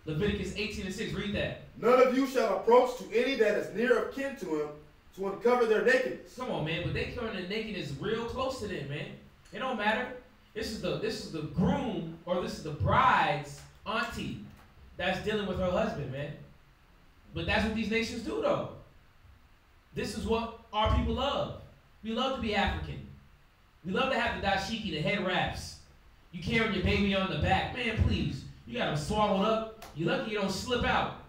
S3: Leviticus 18 and 6, read that.
S4: None of you shall approach to any that is near of kin to him to uncover their nakedness.
S3: Come on, man, but they covering their nakedness real close to them, man. It don't matter. This is the groom, or this is the bride's auntie that's dealing with her husband, man. But that's what these nations do, though. This is what our people love. We love to be African. We love to have the dashiki, the head wraps. You carrying your baby on the back. Man, please. You got them swaddled up. You're lucky you don't slip out.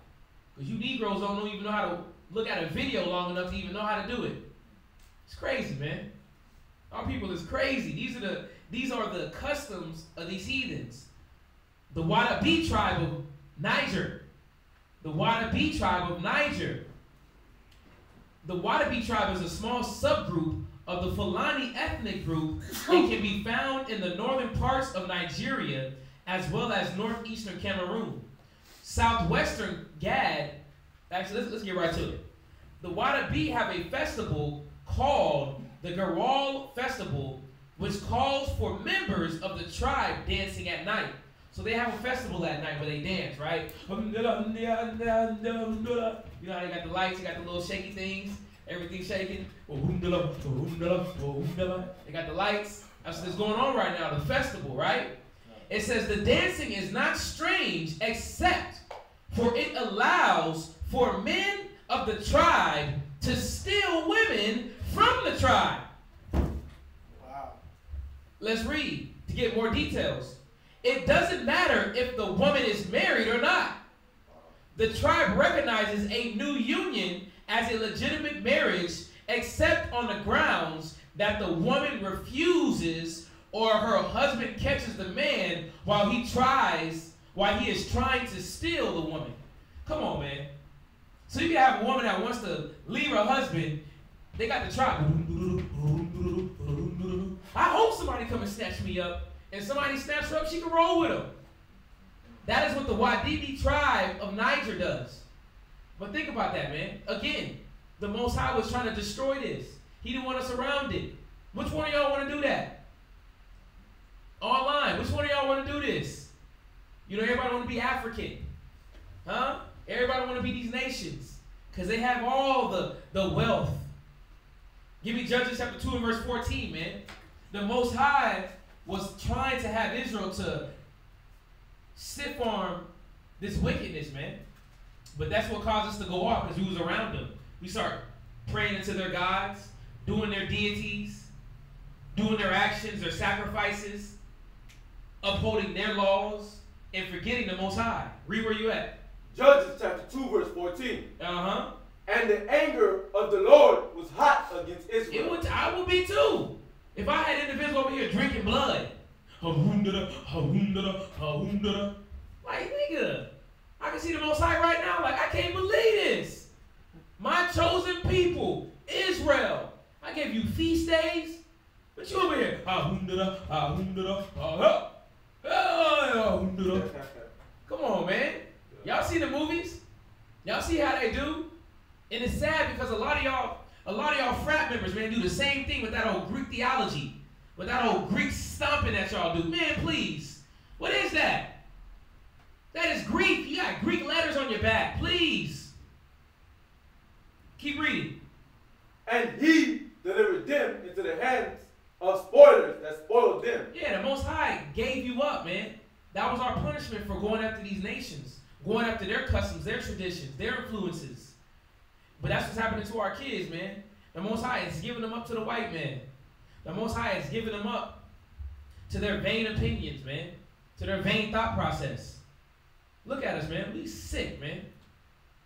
S3: Because you Negroes don't even know how to look at a video long enough to even know how to do it. It's crazy, man. Our people is crazy. These are the customs of these heathens. The Wadabi tribe of Niger. The Wadabi tribe of Niger. The Wadabi tribe is a small subgroup of the Fulani ethnic group. It can be found in the northern parts of Nigeria as well as northeastern Cameroon. Southwestern Gad, actually let's get right to it. The Wadabi have a festival called the Garal Festival, which calls for members of the tribe dancing at night. So they have a festival at night where they dance, right? You know how they got the lights, they got the little shaky things, everything shaking. They got the lights. That's what's going on right now, the festival, right? It says the dancing is not strange except for it allows for men of the tribe to steal women from the tribe.
S4: Wow.
S3: Let's read to get more details. It doesn't matter if the woman is married or not. The tribe recognizes a new union as a legitimate marriage except on the grounds that the woman refuses or her husband catches the man while he is trying to steal the woman. Come on, man. So you can have a woman that wants to leave her husband. They got the tribe. I hope somebody come and snatch me up. And somebody snatch her up, she can roll with him. That is what the Wadidi tribe of Niger does. But think about that, man. Again, the Most High was trying to destroy this. He didn't want us around it. Which one of y'all want to do that? Online, which one of y'all want to do this? You know, everybody want to be African. Huh? Everybody want to be these nations. Because they have all the wealth. Give me Judges chapter 2 and verse 14, man. The Most High was trying to have Israel to stiff arm this wickedness, man. But that's what caused us to go off, because we was around them. We start praying into their gods, doing their deities, doing their actions, their sacrifices, upholding their laws, and forgetting the Most High. Read where you at.
S5: Judges chapter 2 verse 14.
S3: Uh-huh.
S5: And the anger of the Lord was hot against Israel.
S3: I would be too. If I had individuals over here drinking blood. Like, nigga, I can see the Most High right now. Like, I can't believe this. My chosen people, Israel. I gave you feast days. But you over here. Come on, man. Y'all see the movies? Y'all see how they do? And it's sad because a lot of y'all frat members, man, do the same thing with that old Greek theology, with that old Greek stomping that y'all do. Man, please. What is that? That is Greek. You got Greek letters on your back. Please. Keep reading.
S5: And he delivered them into the hands of spoilers that spoiled them.
S3: Yeah, the Most High gave you up, man. That was our punishment for going after these nations, going after their customs, their traditions, their influences. But that's what's happening to our kids, man. The Most High is giving them up to the white man. The Most High is giving them up to their vain opinions, man, to their vain thought process. Look at us, man. We sick, man.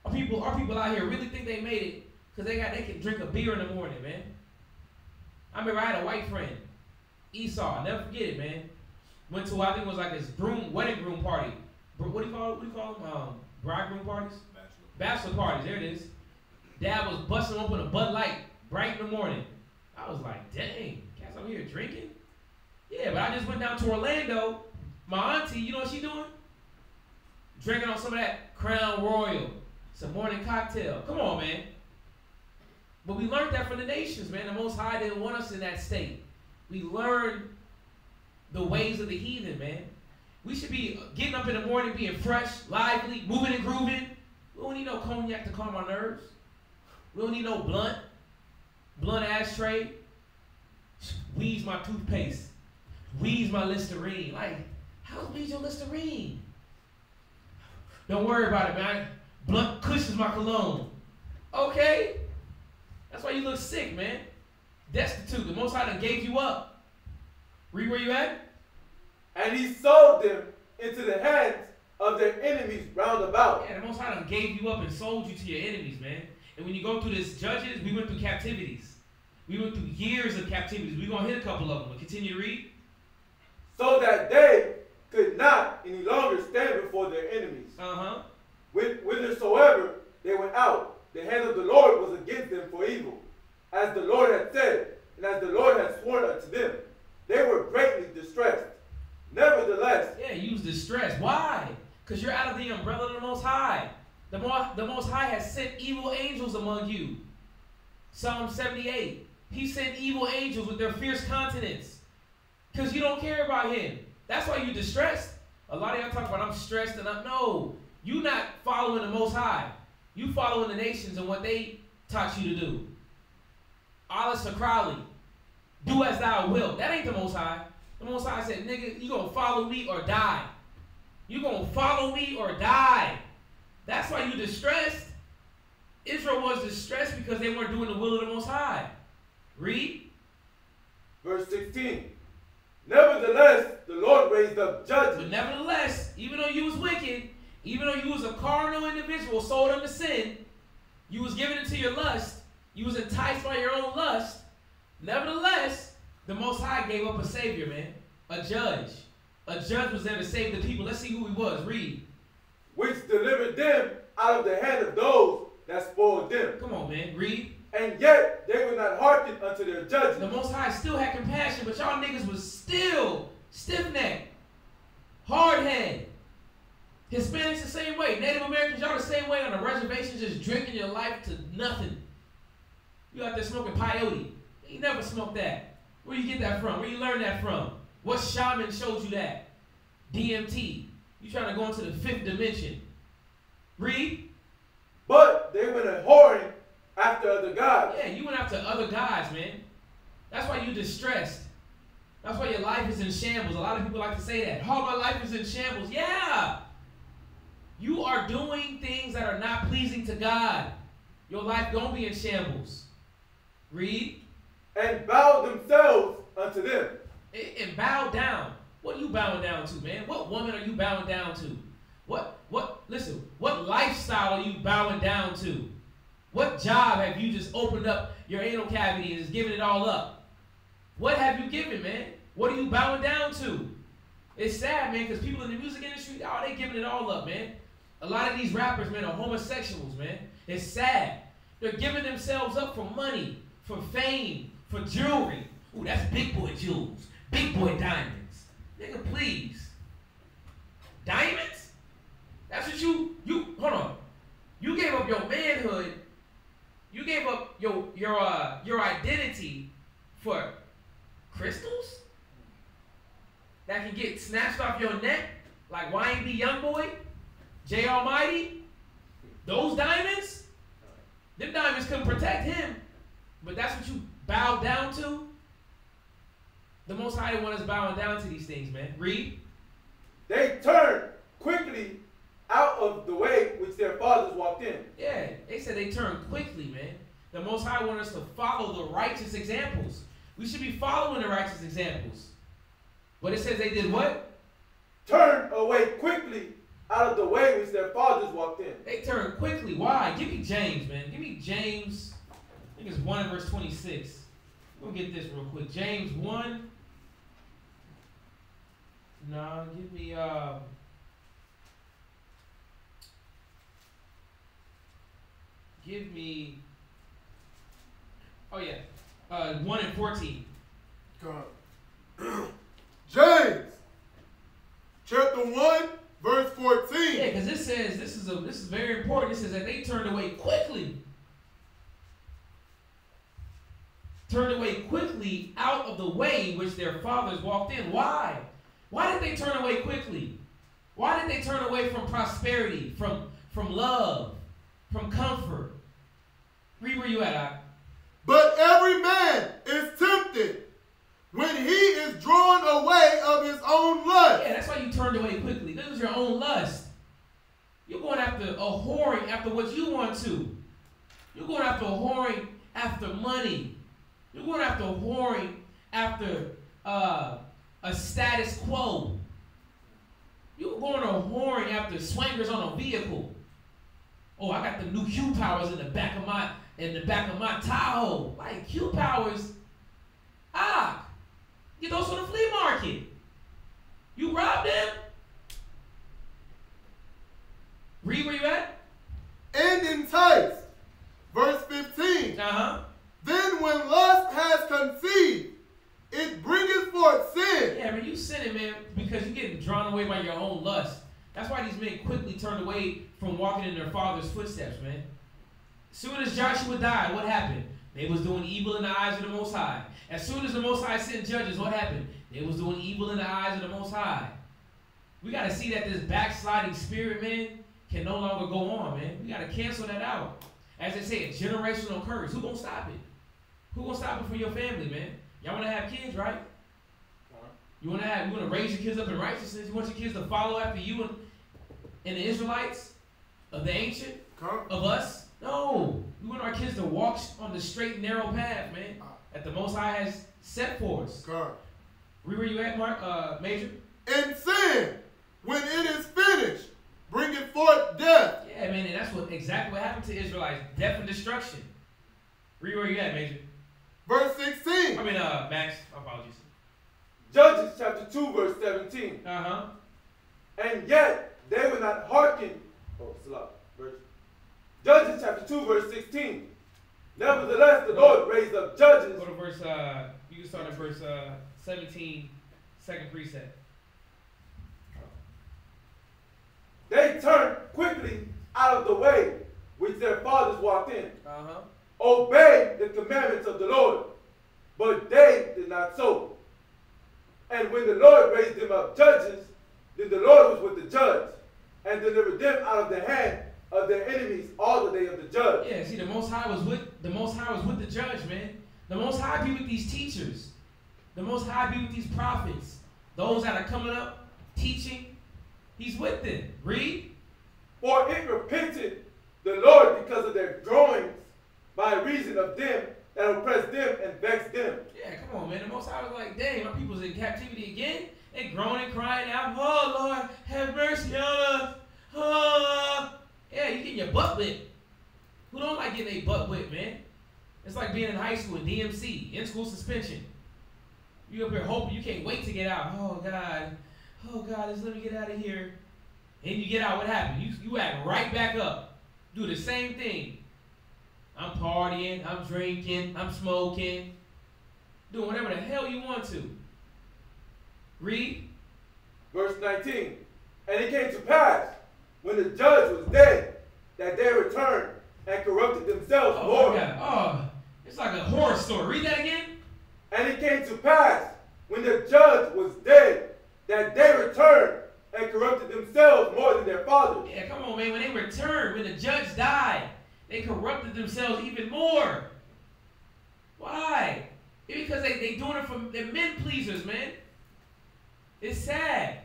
S3: Our people out here really think they made it because they can drink a beer in the morning, man. I remember I had a white friend, Esau. I'll never forget it, man. Went to, I think it was like his wedding groom party. What do you call them? Bridegroom parties? Bachelor parties. There it is. Dad was busting open a Bud Light bright in the morning. I was like, dang, cats over here drinking? Yeah, but I just went down to Orlando. My auntie, you know what she doing? Drinking on some of that Crown Royal. Some morning cocktail. Come on, man. But we learned that from the nations, man. The Most High didn't want us in that state. We learned the ways of the heathen, man. We should be getting up in the morning, being fresh, lively, moving and grooving. We don't need no cognac to calm our nerves. We don't need no blunt ashtray. Weed's my toothpaste. Weed's my Listerine. Like, how's weed your Listerine? Don't worry about it, man. Blunt cushions my cologne. Okay? That's why you look sick, man. Destitute. The Most High done gave you up. Read where you at.
S5: And he sold them into the hands of their enemies round about.
S3: Yeah, the Most High done gave you up and sold you to your enemies, man. And when you go through this Judges, we went through captivities. We went through years of captivities. We're going to hit a couple of them. But continue to read.
S5: So that they could not any longer stand before their enemies.
S3: Uh-huh.
S5: Whithersoever they went out, the hand of the Lord was against them for evil. As the Lord had said, and as the Lord had sworn unto them, they were greatly distressed. Nevertheless.
S3: Yeah, you was distressed. Why? Because you're out of the umbrella of the Most High. The Most High has sent evil angels among you. Psalm 78. He sent evil angels with their fierce countenance. Because you don't care about him. That's why you're distressed. A lot of y'all talk about I'm stressed and no. You're not following the Most High. You following the nations and what they taught you to do. Allah Sakrali. Do as thou wilt. That ain't the Most High. The Most High said, nigga, you gonna follow me or die. You gonna follow me or die. That's why you distressed. Israel was distressed because they weren't doing the will of the Most High. Read.
S5: Verse 16. Nevertheless, the Lord raised up judges.
S3: But nevertheless, even though you was wicked, even though you was a carnal individual sold unto sin, you was given into your lust, you was enticed by your own lust, nevertheless, the Most High gave up a savior, man. A judge. A judge was there to save the people. Let's see who he was. Read.
S5: Which delivered them out of the hand of those that spoiled them.
S3: Come on, man. Read.
S5: And yet they would not hearken unto their judgment.
S3: The Most High still had compassion, but y'all niggas was still stiff-necked, hard-headed. Hispanics the same way. Native Americans, y'all the same way on the reservation, just drinking your life to nothing. You out there smoking peyote. You never smoked that. Where you get that from? Where you learn that from? What shaman showed you that? DMT. You trying to go into the 5th dimension. Read.
S5: But they went a whoring after other gods.
S3: Yeah, you went after other guys, man. That's why you're distressed. That's why your life is in shambles. A lot of people like to say that. Oh, my life is in shambles. Yeah. You are doing things that are not pleasing to God. Your life gonna be in shambles. Read.
S5: And bow themselves unto them.
S3: And bow down. What are you bowing down to, man? What woman are you bowing down to? Listen, what lifestyle are you bowing down to? What job have you just opened up your anal cavity and just given it all up? What have you given, man? What are you bowing down to? It's sad, man, because people in the music industry, oh, they giving it all up, man. A lot of these rappers, man, are homosexuals, man. It's sad. They're giving themselves up for money, for fame, for jewelry. Ooh, that's big boy jewels, big boy diamonds. Nigga, please. Diamonds? That's what you hold on. You gave up your manhood. You gave up your identity for crystals that can get snatched off your neck like YNB Youngboy, J Almighty. Those diamonds, them diamonds couldn't protect him, but that's what you bowed down to. The Most High didn't want us bowing down to these things, man. Read.
S5: They turned quickly out of the way which their fathers walked in.
S3: Yeah, they said they turned quickly, man. The Most High wants us to follow the righteous examples. We should be following the righteous examples. But it says they did what?
S5: Turned away quickly out of the way which their fathers walked in.
S3: They turned quickly. Why? Give me James, man. Give me James. I think it's 1 and verse 26. We'll get this real quick. James 1. No, give me oh yeah, 1 and 14.
S4: James, chapter 1, verse 14.
S3: Yeah, because it says this is very important. It says that they turned away quickly. Turned away quickly out of the way which their fathers walked in. Why? Why did they turn away quickly? Why did they turn away from prosperity, from love, from comfort? Read where you at, Ak.
S4: But every man is tempted when he is drawn away of his own lust.
S3: Yeah, that's why you turned away quickly. This is your own lust. You're going after a whoring after what you want to. You're going after a whoring after money. You're going after a whoring after a status quo. You're going to whoring after swangers on a vehicle. Oh, I got the new Q powers in the back of my Tahoe. Like Q powers. Get those from the flea market. You robbed them? Read where you at?
S4: And enticed. Verse 15. Then when lust has conceived, it bringeth forth sin.
S3: Yeah, man, you sinning, man, because you're getting drawn away by your own lust. That's why these men quickly turned away from walking in their father's footsteps, man. As soon as Joshua died, what happened? They was doing evil in the eyes of the Most High. As soon as the Most High sent judges, what happened? They was doing evil in the eyes of the Most High. We got to see that this backsliding spirit, man, can no longer go on, man. We got to cancel that out. As they say, a generational curse. Who gonna stop it? Who gonna stop it for your family, man? Y'all want to have kids, right? You want to raise your kids up in righteousness. You want your kids to follow after you and the Israelites of the ancient, of us. No, we want our kids to walk on the straight and narrow path, man, that the Most High has set for us. Read where you at, Mark, Major?
S4: And sin, when it is finished, bringeth forth death.
S3: Yeah, man, and that's exactly what happened to Israelites: death and destruction. Read where you at, Major?
S4: Verse 16.
S3: I mean, Max. Apologies.
S5: Judges chapter 2, verse 17. And yet they would not hearken. Judges chapter 2, verse 16. Nevertheless, the Lord raised up judges.
S3: Go to verse, you can start at verse 17, second precept.
S5: They turned quickly out of the way which their fathers walked in, obeyed the commandments of the Lord, but they did not so. And when the Lord raised them up judges, then the Lord was with the judge, and delivered them out of the hand of their enemies all the day of the judge.
S3: Yeah, see, the Most High was with the judge, man. The Most High be with these teachers. The Most High be with these prophets. Those that are coming up, teaching, he's with them. Read.
S5: For it repented the Lord because of their groanings by reason of them that oppressed them and vexed them.
S3: Yeah, come on, man. The Most High was like, dang, my people's in captivity again. They groaning, crying out, oh, Lord, have mercy on us. Oh. Yeah, you getting your butt whipped. Who don't like getting their butt whipped, man? It's like being in high school in DMC, in-school suspension. You up here hoping you can't wait to get out. Oh, God, just let me get out of here. And you get out, what happened? You act right back up. Do the same thing. I'm partying, I'm drinking, I'm smoking. Doing whatever the hell you want to. Read.
S5: Verse 19. And it came to pass, when the judge was dead, that they returned and corrupted themselves more.
S3: Oh, it's like a horror story. Read that again.
S5: And it came to pass, when the judge was dead, that they returned and corrupted themselves more than their fathers.
S3: Yeah, come on, man. When they returned, when the judge died, they corrupted themselves even more. Why? It's because they doing it from they're men pleasers, man. It's sad.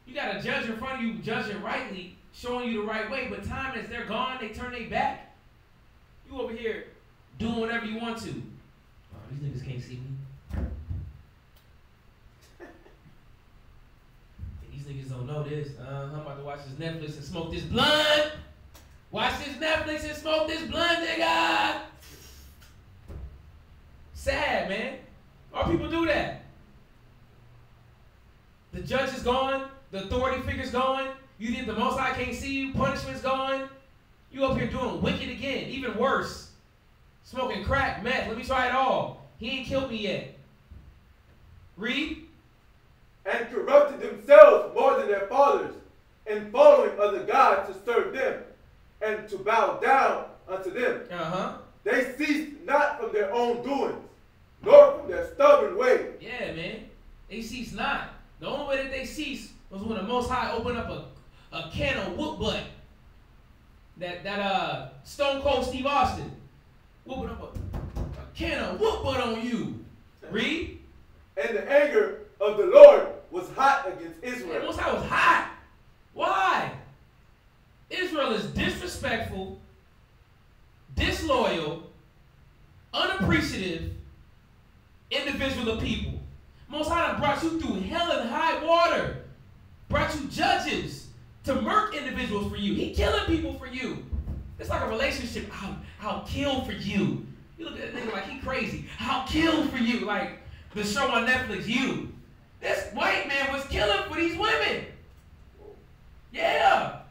S3: You got a judge in front of you judging rightly, showing you the right way, but time as they're gone, they turn their back. You over here doing whatever you want to. Oh, these niggas can't see me. These niggas don't know this. I'm about to watch this Netflix and smoke this blunt. Watch this Netflix and smoke this blunt, nigga. Sad, man. Why people do that? The judge is gone. The authority figure's gone. You did the Most High can't see you. Punishment's gone. You up here doing wicked again. Even worse. Smoking crack, meth. Let me try it all. He ain't killed me yet. Read.
S5: And corrupted themselves more than their fathers, in following other gods to serve them, and to bow down unto them. They ceased not from their own doings, nor from their stubborn way.
S3: Yeah, man. They ceased not. The only way that they ceased was when the Most High opened up a can of whoop butt. That Stone Cold Steve Austin whooping up a can of whoop butt on you. Read.
S5: And the anger of the Lord was hot against Israel.
S3: Yeah, the Most High was hot. Why? Israel is disrespectful, disloyal, unappreciative individual of people. Most High done brought you through hell and high water. Brought you judges to murk individuals for you. He killing people for you. It's like a relationship. I'll kill for you. You look at that nigga like he crazy. I'll kill for you. Like the show on Netflix, You. This white man was killing for these women. Yeah.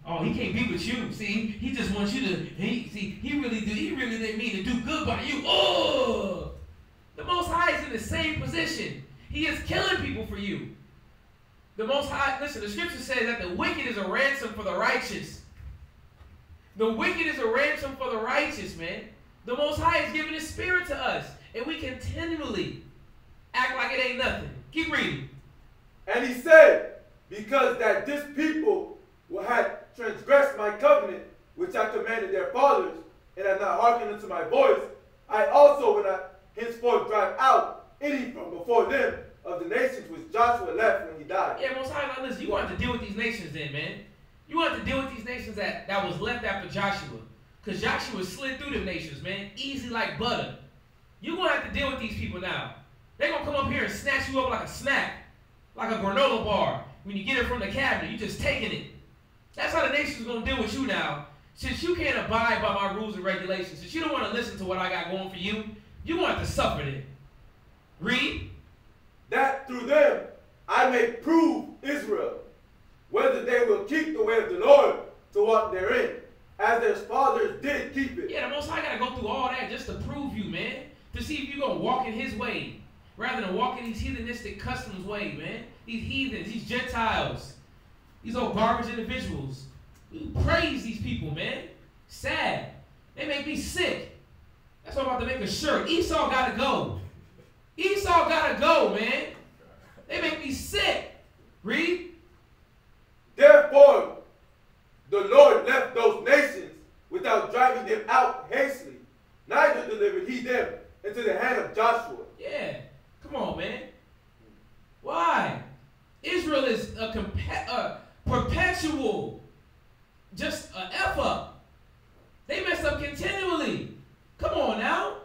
S3: Oh, he can't be with you. See, he just wants you to. He really didn't mean to do good by you. Oh. The Most High is in the same position. He is killing people for you. The Most High, listen, the scripture says that the wicked is a ransom for the righteous. The wicked is a ransom for the righteous, man. The Most High is giving his spirit to us. And we continually act like it ain't nothing. Keep reading.
S5: And he said, because that this people had transgressed my covenant, which I commanded their fathers, and have not hearkened unto my voice, I also will not henceforth drive out any from before them of the nations which Joshua left when he died.
S3: Yeah, Most High, now listen, you want to deal with these nations then, man. You want to deal with these nations that was left after Joshua. Because Joshua slid through them nations, man. Easy like butter. You're going to have to deal with these people now. They're going to come up here and snatch you up like a snack. Like a granola bar. When you get it from the cabinet, you just taking it. That's how the nation's going to deal with you now. Since you can't abide by my rules and regulations, since you don't want to listen to what I got going for you, you want to suffer it. Read.
S5: That through them I may prove Israel, whether they will keep the way of the Lord to walk therein, as their fathers did keep it.
S3: Yeah, the Most High got to go through all that just to prove you, man. To see if you're going to walk in his way, rather than walk in these heathenistic customs way, man. These heathens, these Gentiles. These old garbage individuals. We praise these people, man. Sad. They make me sick. That's why I'm about to make a shirt. Esau gotta go. Esau gotta go, man. They make me sick. Read.
S5: Therefore, the Lord left those nations without driving them out hastily. Neither delivered he them into the hand of Joshua.
S3: Yeah. Come on, man. Why? Israel is a perpetual, just a F up. They mess up continually. Come on now.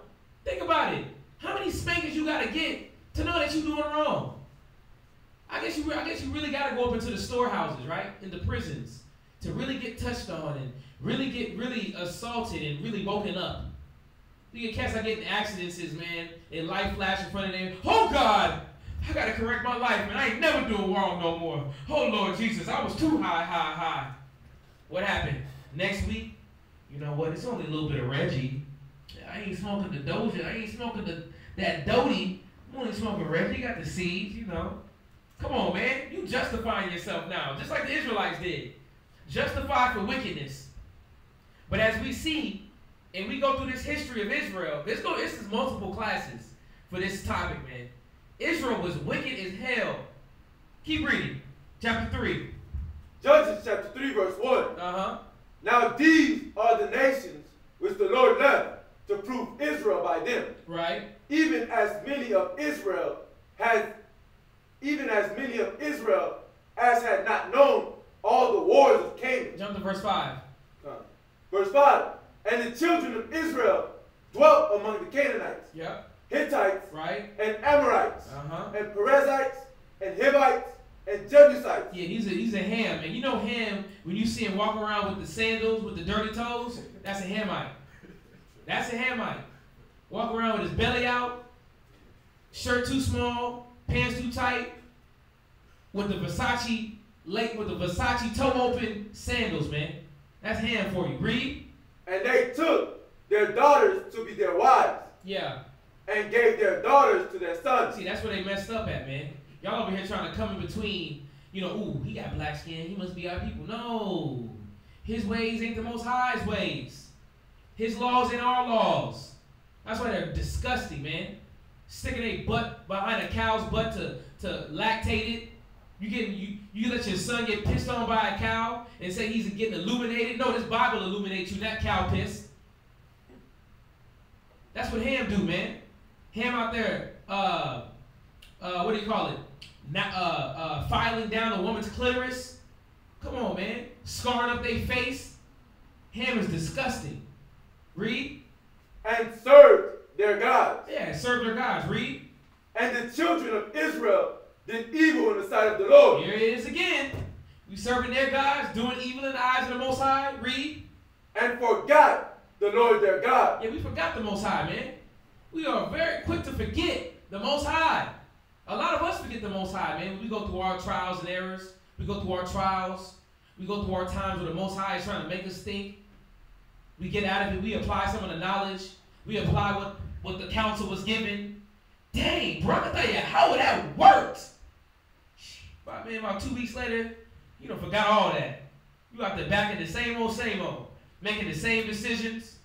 S3: Think about it. How many spankings you got to get to know that you're doing wrong? I guess you really got to go up into the storehouses, right? In the prisons to really get touched on and really get assaulted and really woken up. You get cats that get in accidents, man. Their life flash in front of them. Oh God, I gotta correct my life, man. I ain't never doing wrong no more. Oh Lord Jesus, I was too high. What happened? Next week, you know what? It's only a little bit of Reggie. I ain't smoking the Doja. I ain't smoking that Doty. I'm only smoking Reggie. Got the seeds, you know. Come on, man. You justifying yourself now, just like the Israelites did. Justified for wickedness. But as we see, and we go through this history of Israel, this is multiple classes for this topic, man. Israel was wicked as hell. Keep reading. Chapter 3.
S5: Judges chapter 3, verse 1.
S3: Uh-huh.
S5: Now these are the nations which the Lord left to prove Israel by them.
S3: Right.
S5: Even as many of Israel as had not known all the wars of Canaan.
S3: Jump to verse 5.
S5: Verse 5. And the children of Israel dwelt among the Canaanites,
S3: Yep.
S5: Hittites,
S3: Right.
S5: and Amorites,
S3: Uh-huh.
S5: and Perizzites, and Hivites, and Jebusites.
S3: Yeah, he's a Ham. And you know Ham, when you see him walk around with the sandals, with the dirty toes, that's a Hamite. That's a Hamite. Walk around with his belly out, shirt too small, pants too tight, with the Versace toe open sandals, man. That's Ham for you. Read.
S5: And they took their daughters to be their wives,
S3: Yeah.
S5: and gave their daughters to their sons.
S3: See, that's where they messed up at, man. Y'all over here trying to come in between, you know, ooh, he got black skin, he must be our people. No. His ways ain't the Most High's ways. His laws ain't our laws. That's why they're disgusting, man. Sticking a butt behind a cow's butt to lactate it. You let your son get pissed on by a cow and say he's getting illuminated. No, this Bible illuminates you, not cow piss. That's what Ham do, man. Ham out there, what do you call it? Filing down a woman's clitoris. Come on, man. Scarring up their face. Ham is disgusting. Read.
S5: And served their gods.
S3: Yeah, serve their gods. Read.
S5: And the children of Israel did evil in the sight of the Lord.
S3: Here it is again. We serving their gods, doing evil in the eyes of the Most High. Read.
S5: And forgot the Lord their God.
S3: Yeah, we forgot the Most High, man. We are very quick to forget the Most High. A lot of us forget the Most High, man. When we go through our trials and errors, we go through our trials, we go through our times where the Most High is trying to make us think. We get out of it. We apply some of the knowledge. We apply what the counsel was given. Dang, bro, I tell you how that worked. But man, about 2 weeks later, you done forgot all that. You out there back in the same old, making the same decisions,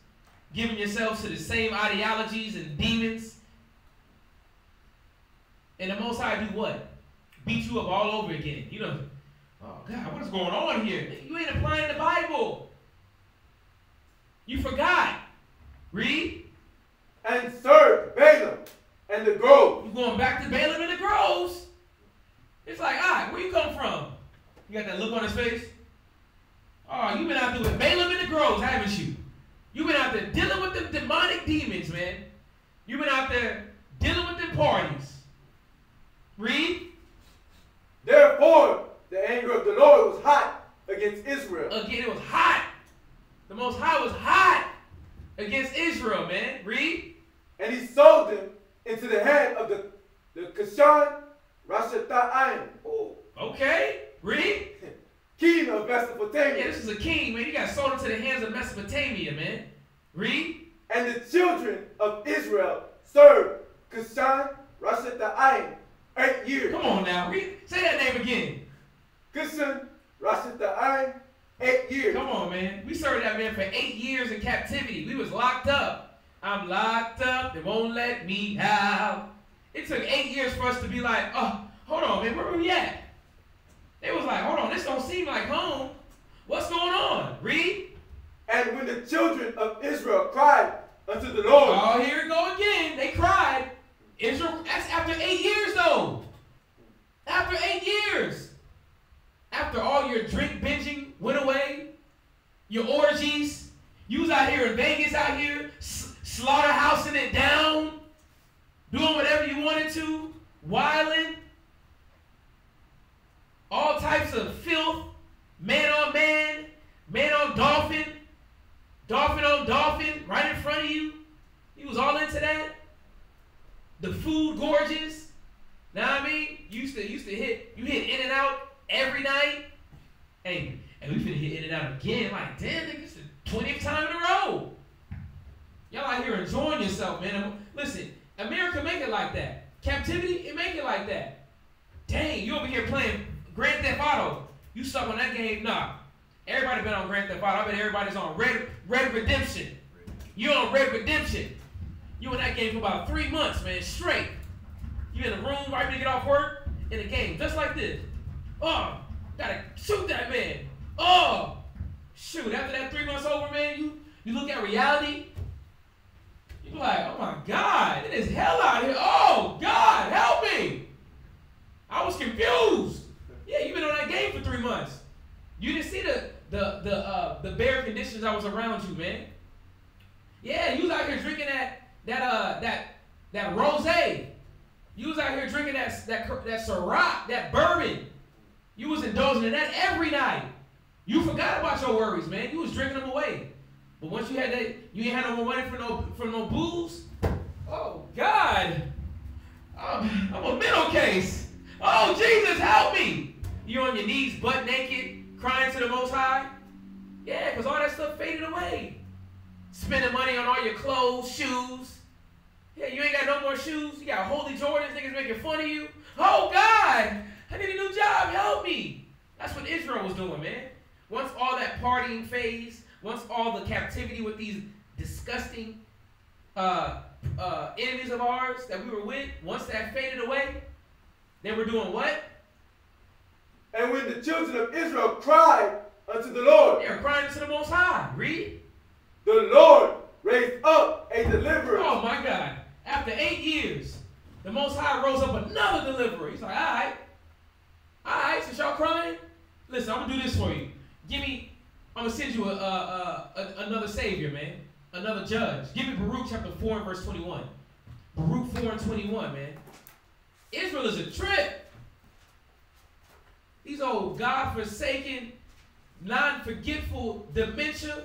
S3: giving yourselves to the same ideologies and demons. And the Most High do what? Beat you up all over again. You know, oh God, what is going on here? You ain't applying the Bible. You forgot. Read.
S5: And served Balaam and the groves.
S3: You going back to Balaam and the groves? It's like, all right, where you come from? You got that look on his face? Oh, you been out there with Balaam and the groves, haven't you? You been out there dealing with them demonic demons, man. You been out there dealing with them parties. Read.
S5: Therefore, the anger of the Lord was hot against Israel.
S3: Again, it was hot. The Most High was hot against Israel, man. Read.
S5: And he sold them into the hand of the Kashan Rashathaim.
S3: Ooh, okay. Read.
S5: King of Mesopotamia.
S3: Yeah, this is a king, man. You got sold into the hands of Mesopotamia, man. Read.
S5: And the children of Israel served Kashan Rashathaim 8 years.
S3: Come on now. Read. Say that name again.
S5: Kashan Rashata'im, 8 years.
S3: Come on, man. We served that man for 8 years in captivity. We was locked up. I'm locked up. They won't let me out. It took 8 years for us to be like, oh, hold on, man. Where were we at? They was like, hold on. This don't seem like home. What's going on? Read.
S5: And when the children of Israel cried unto the Lord.
S3: Oh, here we go again. They cried. Israel, that's after 8 years, though. After 8 years. After all your drink binging went away, your orgies, you was out here in Vegas out here, slaughterhousing it down, doing whatever you wanted to, wilding, all types of filth, man on man, man on dolphin, dolphin on dolphin, right in front of you. You was all into that. The food gorgeous. Know what I mean? You used to hit In and Out every night. Hey, and we finna hit In and Out again. Like, damn, nigga, it's the 20th time in a row. Y'all out here enjoying yourself, man. Listen, America make it like that. Captivity, it make it like that. Dang, you over here playing Grand Theft Auto. You stuck on that game? Nah. Everybody been on Grand Theft Auto. I bet everybody's on Red Redemption. You on Red Redemption. You in that game for about 3 months, man, straight. You in the room right when you get off work, in the game, just like this. Oh, gotta shoot that man. Oh, shoot, after that 3 months over, man, you look at reality, you be like, oh my God, it is hell out here. Oh, God, help me. I was confused. Yeah, you been on that game for 3 months. You didn't see the bare conditions I was around you, man. Yeah, you was out here drinking that rosé. You was out here drinking that Ciroc, that bourbon. You was indulging in that every night. You forgot about your worries, man. You was drinking them away. But once you had that, you ain't had no more money for no booze. Oh God, I'm a mental case. Oh Jesus, help me! You on your knees, butt naked, crying to the Most High. Yeah, because all that stuff faded away. Spending money on all your clothes, shoes. Yeah, you ain't got no more shoes. You got Holy Jordans, niggas making fun of you. Oh, God, I need a new job. Help me. That's what Israel was doing, man. Once all that partying phase, once all the captivity with these disgusting enemies of ours that we were with, once that faded away, they were doing what?
S5: And when the children of Israel cried unto the Lord.
S3: They were crying to the Most High. Read.
S5: The Lord raised up a deliverer.
S3: Oh, my God. After 8 years, the Most High rose up another deliverer. He's like, all right, since y'all crying, listen, I'm going to do this for you. I'm going to send you another savior, man, another judge. Give me Baruch chapter 4 and verse 21. Baruch 4 and 21, man. Israel is a trip. These old God-forsaken, non-forgetful dementia.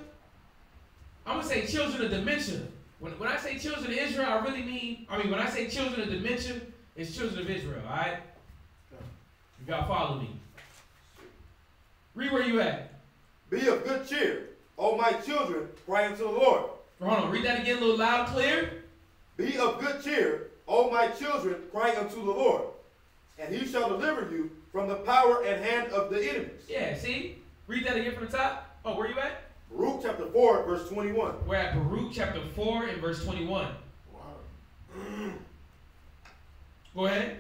S3: I'm going to say children of dementia. When I say children of Israel, I really mean, when I say children of dementia, it's children of Israel, all right? You got to follow me. Read where you at.
S4: Be of good cheer, O my children, cry unto the Lord.
S3: Hold on, read that again a little loud and clear.
S4: Be of good cheer, O my children, cry unto the Lord, and he shall deliver you from the power and hand of the enemies.
S3: Yeah, see? Read that again from the top. Oh, where you at?
S4: Baruch chapter 4, verse 21.
S3: We're at Baruch chapter 4 and verse 21.
S4: Wow.
S3: Go ahead.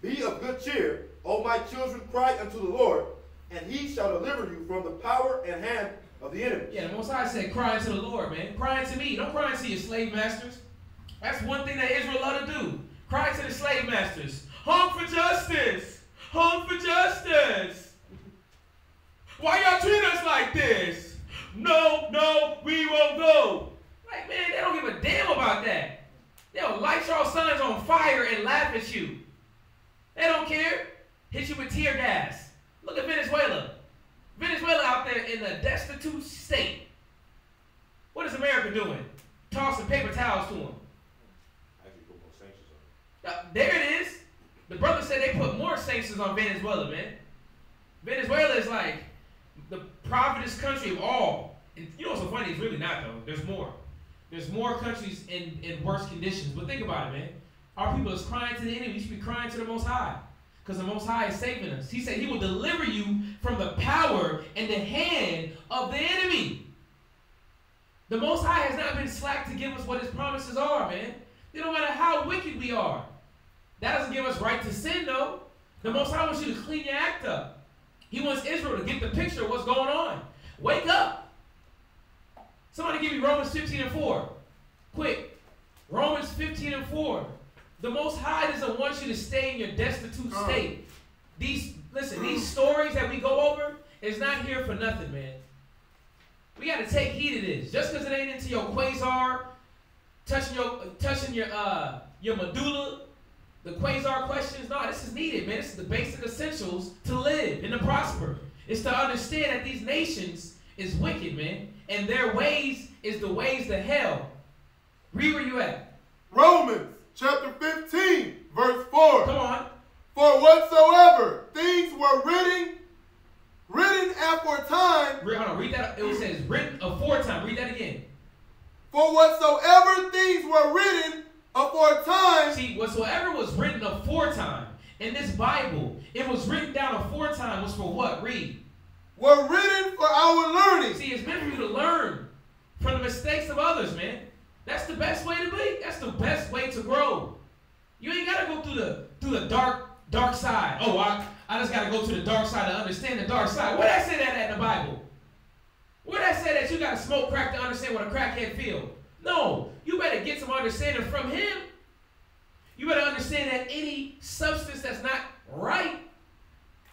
S4: Be of good cheer, O my children, cry unto the Lord, and he shall deliver you from the power and hand of the enemies.
S3: Yeah, the Most High said, cry unto the Lord, man. Cry unto me. Don't cry unto your slave masters. That's one thing that Israel love to do. Cry to the slave masters. Hung for justice. Hung for justice. Why y'all treat us like this? No, we won't go. Like, man, they don't give a damn about that. They'll light your sons on fire and laugh at you. They don't care. Hit you with tear gas. Look at Venezuela. Venezuela out there in a destitute state. What is America doing? Tossing paper towels to them.
S10: Actually put more sanctions on it.
S3: There it is. The brother said they put more sanctions on Venezuela, man. Venezuela is like the povertiest country of all. And you know what's so funny? It's really not, though. There's more. There's more countries in worse conditions. But think about it, man. Our people is crying to the enemy. You should be crying to the Most High. Because the Most High is saving us. He said he will deliver you from the power and the hand of the enemy. The Most High has not been slack to give us what his promises are, man. It don't matter how wicked we are. That doesn't give us right to sin, though. The Most High wants you to clean your act up. He wants Israel to get the picture of what's going on. Wake up. Somebody give me Romans 15:4. Quick. Romans 15:4. The Most High doesn't want you to stay in your destitute state. These stories that we go over is not here for nothing, man. We got to take heed of this. Just because it ain't into your quasar, touching your medulla, the quasar questions. No, this is needed, man. This is the basic essentials to live and to prosper. It's to understand that these nations is wicked, man, and their ways is the ways to hell. Read where you at.
S4: Romans chapter 15, verse 4.
S3: Come on.
S4: For whatsoever things were written aforetime.
S3: Hold on, read that. It says written aforetime. Read that again.
S4: For whatsoever things were written aforetime.
S3: See, whatsoever was written aforetime in this Bible, it was written down aforetime was for what? Read.
S4: Were written for our learning.
S3: See, it's meant for you to learn from the mistakes of others, man. That's the best way to be. That's the best way to grow. You ain't gotta go through the dark side. Oh, I just gotta go to the dark side to understand the dark side. Where did I say that at in the Bible? Where did I say that you gotta smoke crack to understand what a crackhead feel? No, you better get some understanding from him. You better understand that any substance that's not right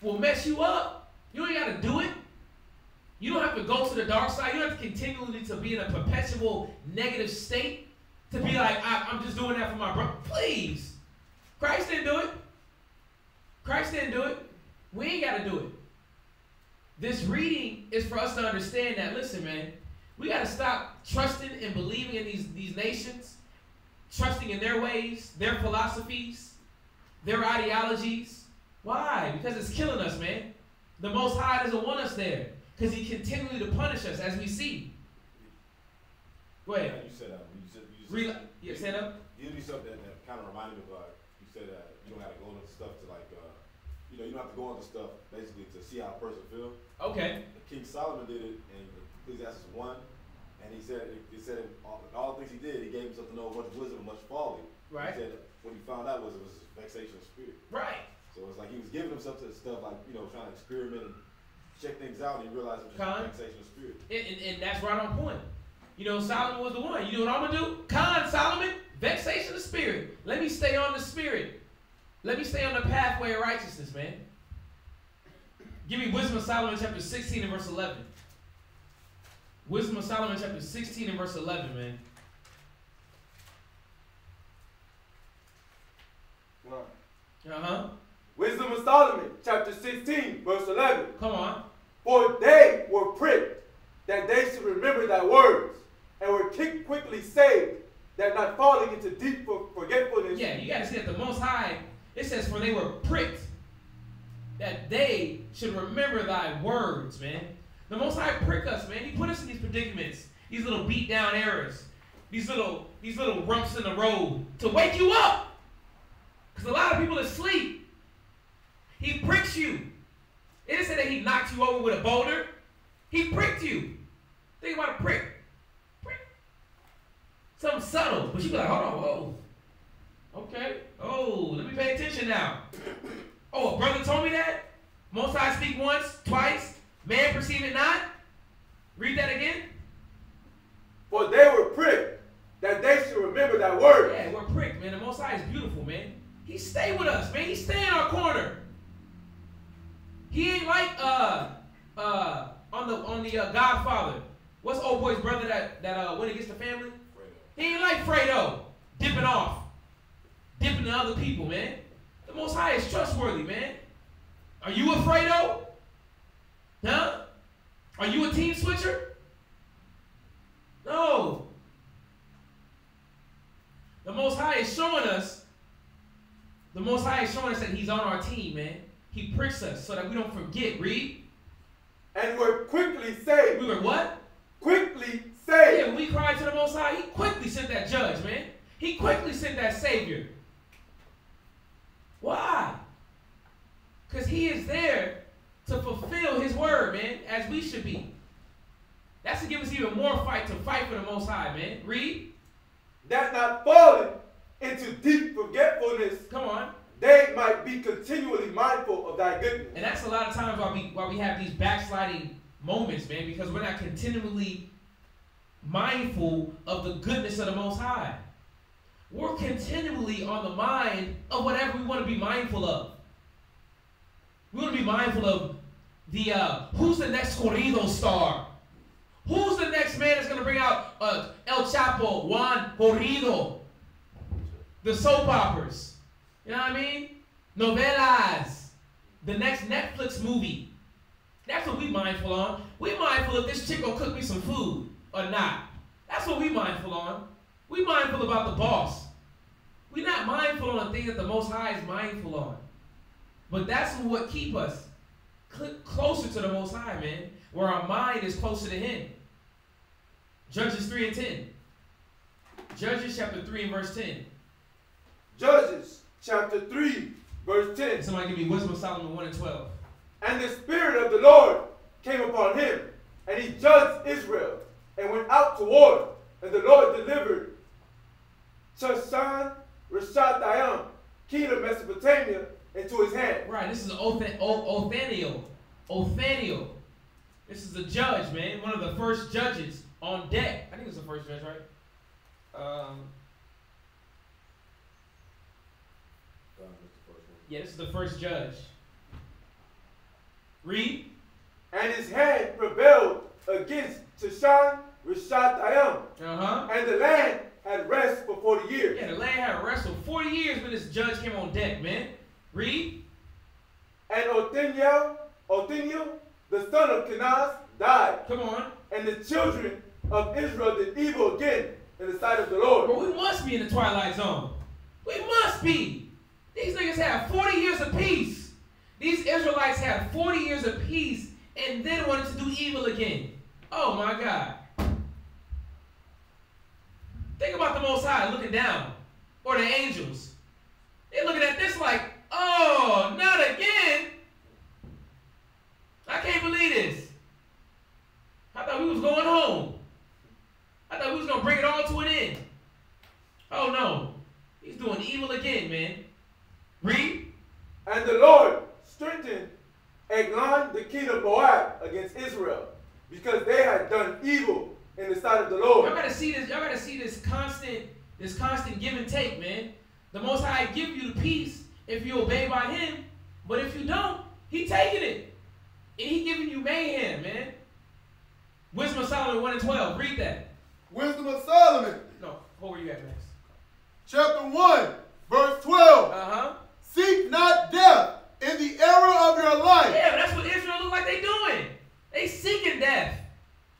S3: will mess you up. You ain't gotta do it. You don't have to go to the dark side. You don't have to continually to be in a perpetual negative state to be like, I'm just doing that for my brother. Please. Christ didn't do it. Christ didn't do it. We ain't got to do it. This reading is for us to understand that, listen, man, we got to stop trusting and believing in these nations, trusting in their ways, their philosophies, their ideologies. Why? Because it's killing us, man. The Most High doesn't want us there because he continually to punish us as we see. Go ahead.
S10: You said that.
S3: You said that?
S10: You do something that kind of reminded me of, you said that you don't have to go into stuff to like, you don't have to go into stuff basically to see how a person feels.
S3: Okay.
S10: King Solomon did it in Ecclesiastes 1, and he said all the things he did, he gave himself to know much wisdom and much folly.
S3: Right.
S10: He said what he found out was it was vexation of spirit.
S3: Right.
S10: So it's like he was giving himself to stuff like, trying to experiment and check things out, and he realized it was just vexation of spirit.
S3: And that's right on point. Solomon was the one. You know what I'm going to do? Solomon, vexation of spirit. Let me stay on the spirit. Let me stay on the pathway of righteousness, man. Give me Wisdom of Solomon chapter 16 and verse 11. Wisdom of Solomon chapter 16 and verse 11, man.
S5: Wisdom of Solomon chapter 16 verse 11.
S3: Come on.
S5: For they were pricked that they should remember thy words, and were quickly saved, that not falling into deep forgetfulness.
S3: Yeah, you got to see that the Most High, it says, for they were pricked, that they should remember thy words, man. The Most High prick us, man. He put us in these predicaments, these little beat down errors, these little rumps in the road to wake you up. Because a lot of people are asleep. He pricks you. It didn't say that he knocked you over with a boulder. He pricked you. Think about a prick. Something subtle, but you be like, hold on, whoa. Okay. Oh, let me pay attention now. Oh, a brother told me that? Most High speak once, twice, man perceive it not. Read that again.
S5: For they were pricked, that they should remember that word.
S3: Yeah, we're pricked, man. The Most High is beautiful, man. He stay with us, man. He stay in our corner. He ain't like on the Godfather. What's old boy's brother that went against the family? He ain't like Fredo, dipping off, dipping to other people, man. The Most High is trustworthy, man. Are you a Fredo? Huh? Are you a team switcher? No. The Most High is showing us. The Most High is showing us that He's on our team, man. He pricks us so that we don't forget. Read.
S5: And we're quickly saved.
S3: We were what?
S5: Quickly saved.
S3: Yeah, when we cried to the Most High, He quickly sent that judge, man. He quickly sent that Savior. Why? Because he is there to fulfill his word, man, as we should be. That's to give us even more fight to fight for the Most High, man. Read.
S5: That not falling into deep forgetfulness,
S3: Come on.
S5: they might be continually mindful of thy goodness.
S3: And that's a lot of times why we have these backsliding moments, man, because we're not continually mindful of the goodness of the Most High. We're continually on the mind of whatever we want to be mindful of. We want to be mindful of the who's the next corrido star? Who's the next man that's going to bring out El Chapo, Juan Corrido? The soap operas. You know what I mean? Novelas. The next Netflix movie. That's what we mindful on. We mindful if this chick will cook me some food or not. That's what we mindful on. We mindful about the boss. We're not mindful on the things that the Most High is mindful on. But that's what keep us closer to the Most High, man. Where our mind is closer to Him. Judges 3 and 10. Judges chapter 3 and verse 10.
S5: Judges chapter 3, verse 10.
S3: Somebody give me Wisdom of Solomon 1 and 12.
S5: And the Spirit of the Lord came upon him, and he judged Israel, and went out to war. And the Lord delivered Chashan Rishathaim, king of Mesopotamia, into his hand.
S3: Right, this is Othniel. Othniel. This is the judge, man. One of the first judges on deck. I think it was the first judge, right? Yeah, this is the first judge. Read.
S5: And his hand prevailed against Chashan Rishathaim. And the land had rest for 40 years.
S3: Yeah, the land had rest for 40 years when this judge came on deck, man. Read.
S5: And Othniel, the son of Kenaz, died.
S3: Come on.
S5: And the children of Israel did evil again in the sight of the Lord.
S3: But we must be in the twilight zone. We must be. These niggas have 40 years of peace. These Israelites had 40 years of peace and then wanted to do evil again. Oh my God. Think about the Most High looking down. Or the angels. They're looking at this like, oh, not again. I can't believe this. I thought we was going home. I thought we was going to bring it all to an end. Oh no. He's doing evil again, man. Read.
S5: And the Lord strengthened Eglon, the king of Moab, against Israel, because they had done evil in the sight of the Lord.
S3: Y'all gotta see this. Y'all gotta see this constant give and take, man. The Most High give you the peace if you obey by Him, but if you don't, He taking it, and He giving you mayhem, man. Wisdom of Solomon 1 and 12. Read that.
S4: Wisdom of Solomon.
S3: No, where were you at, Max?
S4: Chapter 1, verse 12. Seek not death in the era of your life.
S3: Yeah, that's what Israel look like they doing. They seeking death.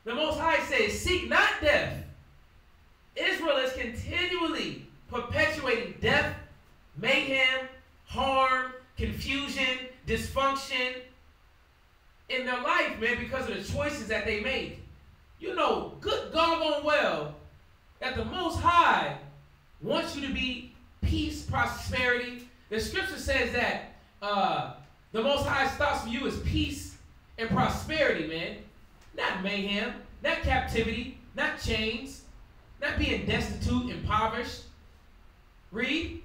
S3: The Most High says, seek not death. Israel is continually perpetuating death, mayhem, harm, confusion, dysfunction in their life, man, because of the choices that they made. You know, good doggone well that the Most High wants you to be peace, prosperity. The scripture says that the Most High's thoughts for you is peace and prosperity, man. Not mayhem, not captivity, not chains, not being destitute, impoverished. Read.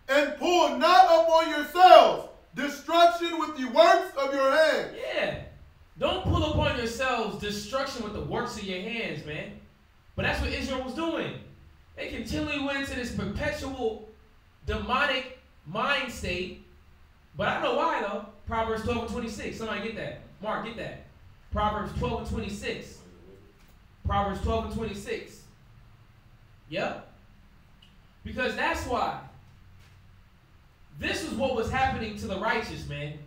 S4: And pull not upon yourselves destruction with the works of your hands.
S3: Yeah. Don't pull upon yourselves destruction with the works of your hands, man. But that's what Israel was doing. They continually went into this perpetual demonic mind state. But I know why, though. Proverbs 12 and 26. Somebody get that. Mark, get that. Proverbs 12 and 26. Proverbs 12 and 26. Yep. Because that's why. This is what was happening to the righteous, man.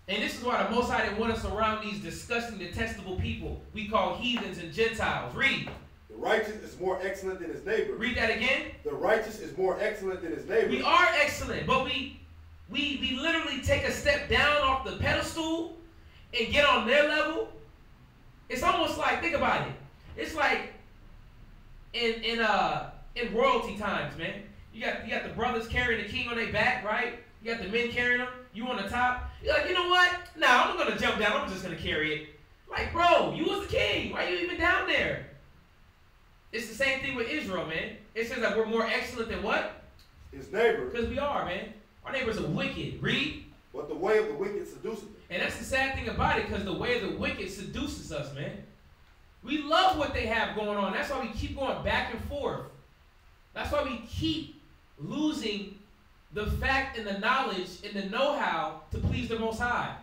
S3: And this is why the Most High didn't want us around these disgusting, detestable people we call heathens and Gentiles. Read.
S10: The righteous is more excellent than his neighbor.
S3: Read that again.
S10: The righteous is more excellent than his neighbor.
S3: We are excellent, but we literally take a step down off the pedestal and get on their level. It's almost like, think about it. It's like in royalty times, man. You got the brothers carrying the king on their back, right? You got the men carrying him. You on the top. You're like, you know what? Nah, I'm not gonna jump down. I'm just gonna carry it. Like, bro, you was the king. Why are you even down there? It's the same thing with Israel, man. It says that we're more excellent than what?
S10: His neighbor.
S3: Because we are, man. Our neighbors are wicked. Read.
S10: But the way of the wicked seduces them.
S3: And that's the sad thing about it, because the way of the wicked seduces us, man. We love what they have going on. That's why we keep going back and forth. That's why we keep losing the fact and the knowledge and the know-how to please the Most High.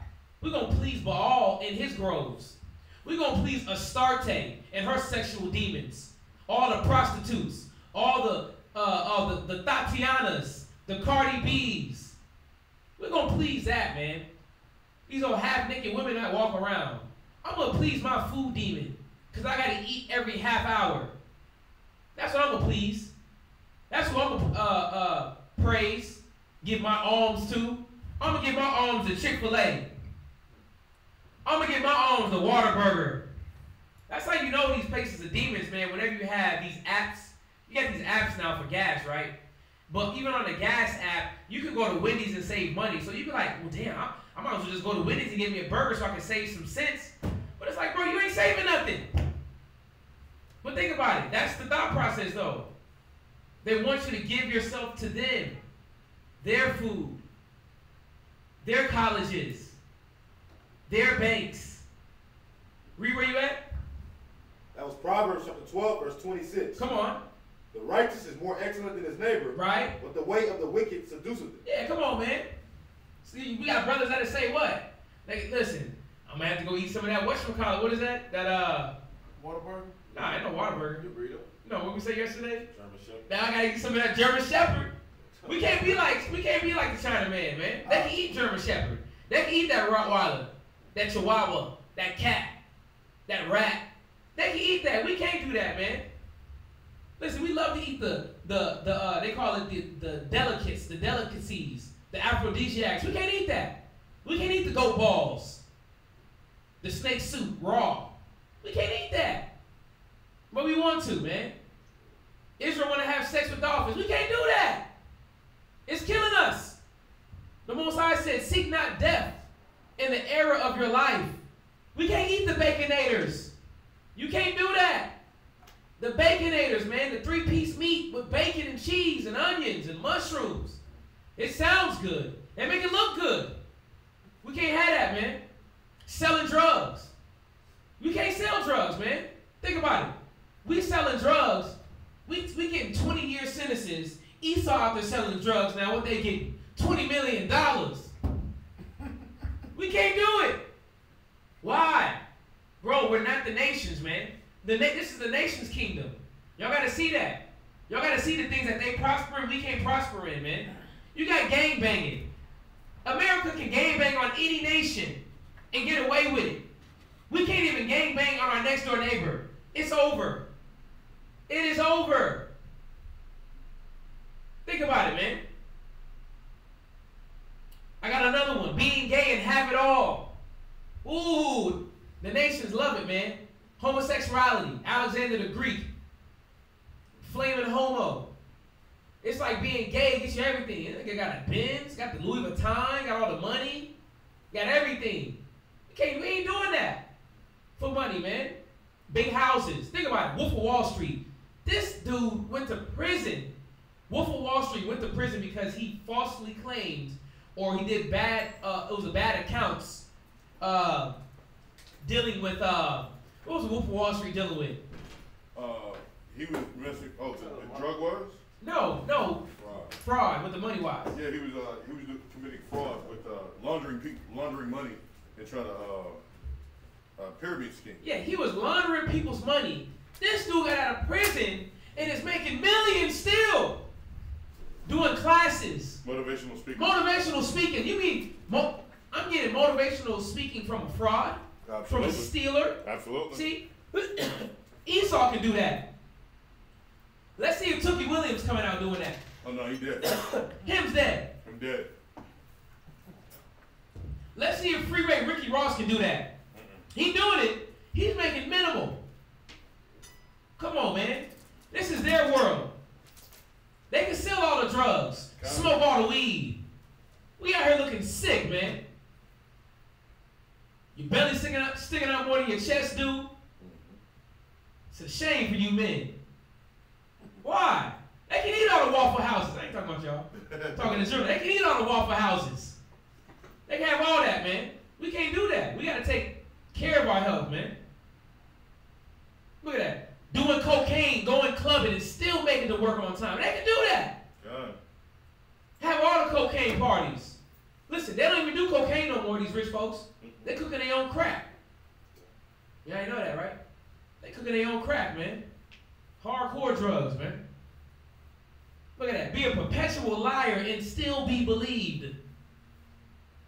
S3: We're going to please Baal and his groves. We're going to please Astarte and her sexual demons. All the prostitutes. All the Tatianas. The Cardi B's. We're going to please that, man. These old half-naked women that walk around. I'm going to please my food demon. Because I got to eat every half hour. That's what I'm going to please. That's what I'm going to praise. Give my alms to. I'm going to give my alms to Chick-fil-A. I'm going to give my alms to Whataburger. That's how you know these places are demons, man. Whenever you have these apps. You got these apps now for gas, right? But even on the gas app, you can go to Wendy's and save money. So you be like, well, damn, I might as well just go to Wendy's and get me a burger so I can save some cents. But it's like, bro, you ain't saving nothing. But think about it. That's the thought process, though. They want you to give yourself to them. Their food. Their colleges. Their banks. Read where you at?
S10: That was Proverbs chapter 12, verse 26.
S3: Come on.
S10: The righteous is more excellent than his neighbor.
S3: Right.
S10: But the way of the wicked seduces them.
S3: Yeah, come on, man. See, we got brothers that say what? Like, listen, I'm going to have to go eat some of that whatchamacallit. What is that? That,
S4: Whataburger?
S3: Nah, ain't no Whataburger.
S10: Burrito.
S3: No, what we say yesterday?
S10: German Shepherd.
S3: Now I gotta eat some of that German Shepherd. We can't be like the Chinaman, man. They can eat German Shepherd. They can eat that Rottweiler, that Chihuahua, that cat, that rat. They can eat that. We can't do that, man. Listen, we love to eat they call it the delicates, the delicacies, the aphrodisiacs. We can't eat that. We can't eat the goat balls, the snake soup raw. We can't eat that. But we want to, man. Israel want to have sex with dolphins. We can't do that. It's killing us. The Most High said, seek not death in the era of your life. We can't eat the Baconators. You can't do that. The Baconators, man, the 3-piece meat with bacon and cheese and onions and mushrooms. It sounds good. They make it look good. We can't have that, man. Selling drugs. We can't sell drugs, man. Think about it. We selling drugs. We getting 20-year sentences. Esau out there selling drugs now. What they getting? $20 million. We can't do it. Why? Bro, we're not the nations, man. This is the nation's kingdom. Y'all got to see that. Y'all got to see the things that they prosper in, we can't prosper in, man. You got gang banging. America can gang bang on any nation and get away with it. We can't even gang bang on our next door neighbor. It's over. It is over. Think about it, man. I got another one. Being gay and have it all. Ooh, the nations love it, man. Homosexuality. Alexander the Greek. Flaming homo. It's like being gay gets you everything. You got a Benz, got the Louis Vuitton, got all the money, got everything. We ain't doing that for money, man. Big houses. Think about it. Wolf of Wall Street. This dude went to prison. Wolf of Wall Street went to prison because he falsely claimed, or he did bad, it was a bad accounts, dealing with, what was Wolf of Wall Street dealing with?
S10: He was messing, the drug wars?
S3: No. Fraud with the money wise.
S10: Yeah, he was committing fraud with laundering money and trying to pyramid scheme.
S3: Yeah, he was laundering people's money. This dude got out of prison and is making millions still. Doing classes.
S10: Motivational speaking.
S3: Motivational speaking. You mean I'm getting motivational speaking from a fraud?
S10: Absolutely.
S3: From a stealer?
S10: Absolutely.
S3: See? Esau can do that. Let's see if Tookie Williams coming out doing that.
S10: Oh no, he dead.
S3: Him's dead.
S10: I'm dead.
S3: Let's see if Freeway Ricky Ross can do that. He doing it. He's making minimal. Come on, man. This is their world. They can sell all the all the weed. We out here looking sick, man. Your belly sticking out more than your chest do. It's a shame for you men. Why? They can eat all the Waffle Houses. I ain't talking about y'all. I'm talking to children. They can eat all the Waffle Houses. They can have all that, man. We can't do that. We got to take care of our health, man. Look at that. Doing cocaine, going clubbing, and still making the work on time. They can do that.
S10: God.
S3: Have all the cocaine parties. Listen, they don't even do cocaine no more, these rich folks. They cooking their own crack. Yeah, you know that, right? They cooking their own crack, man. Hardcore drugs, man. Look at that. Be a perpetual liar and still be believed.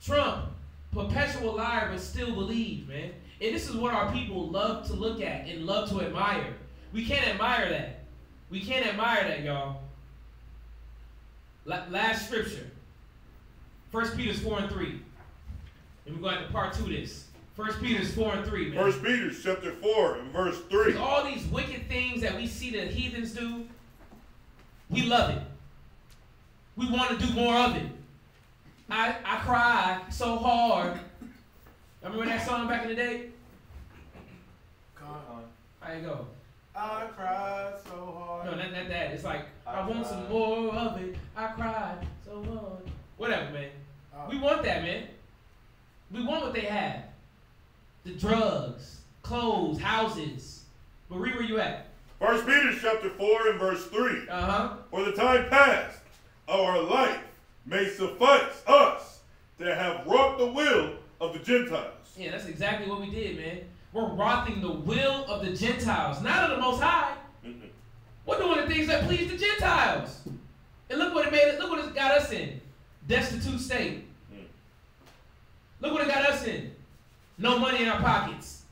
S3: Trump, perpetual liar but still believed, man. And this is what our people love to look at and love to admire. We can't admire that. We can't admire that, y'all. Last scripture. 1 Peter 4:3. And we're going to part 2 of this. 1 Peter 4:3, man.
S11: 1 Peter chapter 4 and verse 3.
S3: All these wicked things that we see the heathens do, we love it. We want to do more of it. I cry so hard. Remember that song back in the day? How you go?
S4: I cried so hard.
S3: No, not that. It's like, I want some more of it. I cried so hard. Whatever, man. We want that, man. We want what they have. The drugs, clothes, houses. But read where you at.
S11: 1 Peter chapter 4 and verse 3. For the time past of our life may suffice us to have wrought the will of the Gentiles.
S3: Yeah, that's exactly what we did, man. We're wrought the will of the Gentiles, not of the Most High. We're doing the things that please the Gentiles. And look what it made. Look what it got us in. Destitute state. Look what it got us in. No money in our pockets.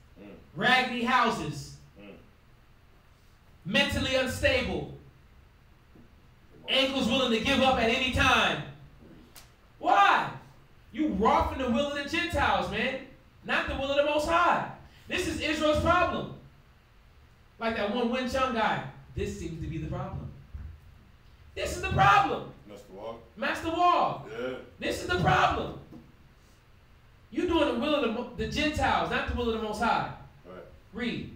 S3: Raggedy houses. Mentally unstable. Ankles willing to give up at any time. Why? You wrought from the will of the Gentiles, man. Not the will of the Most High. This is Israel's problem. Like that one Win Chung guy. This seems to be the problem. This is the problem. Master Wall.
S11: Yeah.
S3: This is the problem. You're doing the will of the Gentiles, not the will of the Most High.
S11: Right.
S3: Read.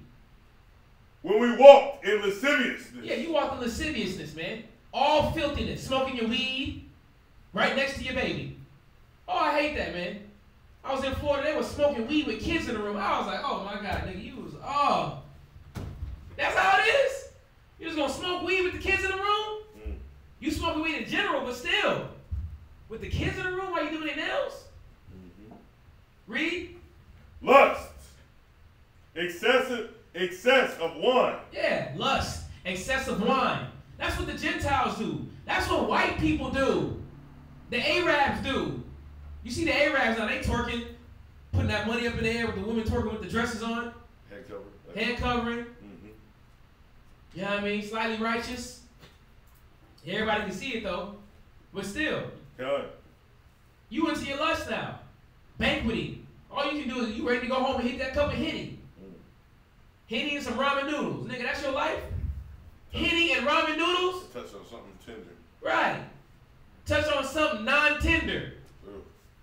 S11: When we walked in lasciviousness.
S3: Yeah, you walked in lasciviousness, man. All filthiness. Smoking your weed right next to your baby. Oh, I hate that, man. I was in Florida, they were smoking weed with kids in the room. I was like, oh my God, nigga, you was, that's how it is? You just gonna smoke weed with the kids in the room? You smoking weed in general, but still. With the kids in the room while you doing their nails? Read.
S11: Lust. Excess of wine.
S3: Yeah, lust. Excessive wine. That's what the Gentiles do. That's what white people do. The Arabs do. You see the Arabs now, they twerking, putting that money up in the air with the women twerking with the dresses on. Head covering. You know what I mean? Slightly righteous. Everybody can see it though. But still.
S11: God.
S3: You into your lust now. Banqueting. All you can do is you ready to go home and hit that cup of Henny. Henny and some ramen noodles. Nigga, that's your life? Henny and ramen noodles?
S11: Touch on something tender. Right.
S3: Touch on something non-tender.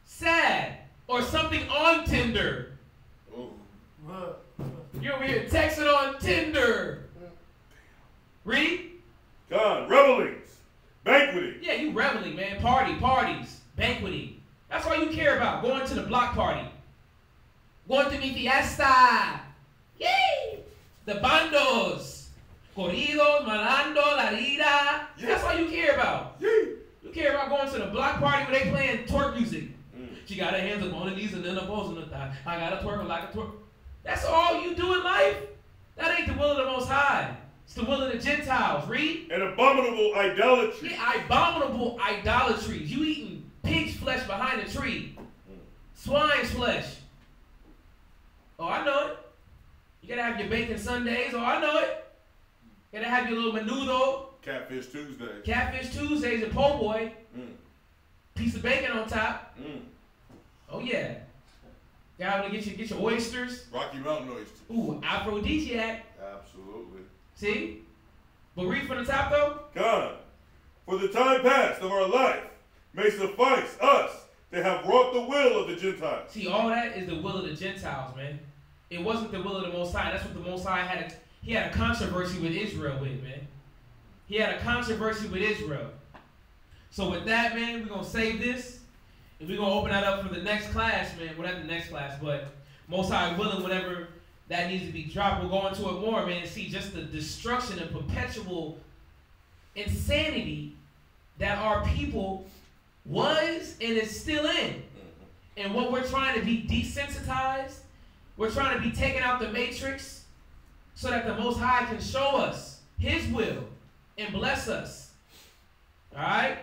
S3: Sad. Or something on Tinder. You're over here texting on Tinder. Read.
S11: God, revelings. Banqueting.
S3: Yeah, you reveling, man. Parties. Banqueting. That's all you care about. Going to the block party. Going to mi fiesta. Yay! The bandos. Corridos, malando, la vida. That's all you care about. You care about going to the block party where they playing twerk music. She got her hands up on her knees and then her balls on the thigh. I got to twerk like a twerk. That's all you do in life. That ain't the will of the Most High. It's the will of the Gentiles. Read.
S11: And abominable idolatry.
S3: Yeah, abominable idolatry. You eating pig's flesh behind a tree. Swine's flesh. Oh, I know it. You gotta have your bacon Sundays. Oh, I know it. You gotta have your little menudo.
S11: Catfish Tuesdays.
S3: Catfish Tuesdays and po' boy. Piece of bacon on top. Oh yeah. Gotta get your oysters.
S11: Rocky Mountain oysters.
S3: Ooh, aphrodisiac.
S11: Absolutely.
S3: See? But read from the top though.
S11: God, for the time past of our life may suffice us to have wrought the will of the Gentiles.
S3: See, all that is the will of the Gentiles, man. It wasn't the will of the Most High. That's what the Most High had. He had a controversy with Israel with, man. He had a controversy with Israel. So with that, man, we're going to save this. And we're going to open that up for the next class, man. Well, not the next class, but Most High willing, whenever that needs to be dropped, we'll go into it more, man, and see just the destruction and perpetual insanity that our people was and is still in. And what we're trying to be desensitized, we're trying to be taken out the matrix so that the Most High can show us His will and bless us. All right?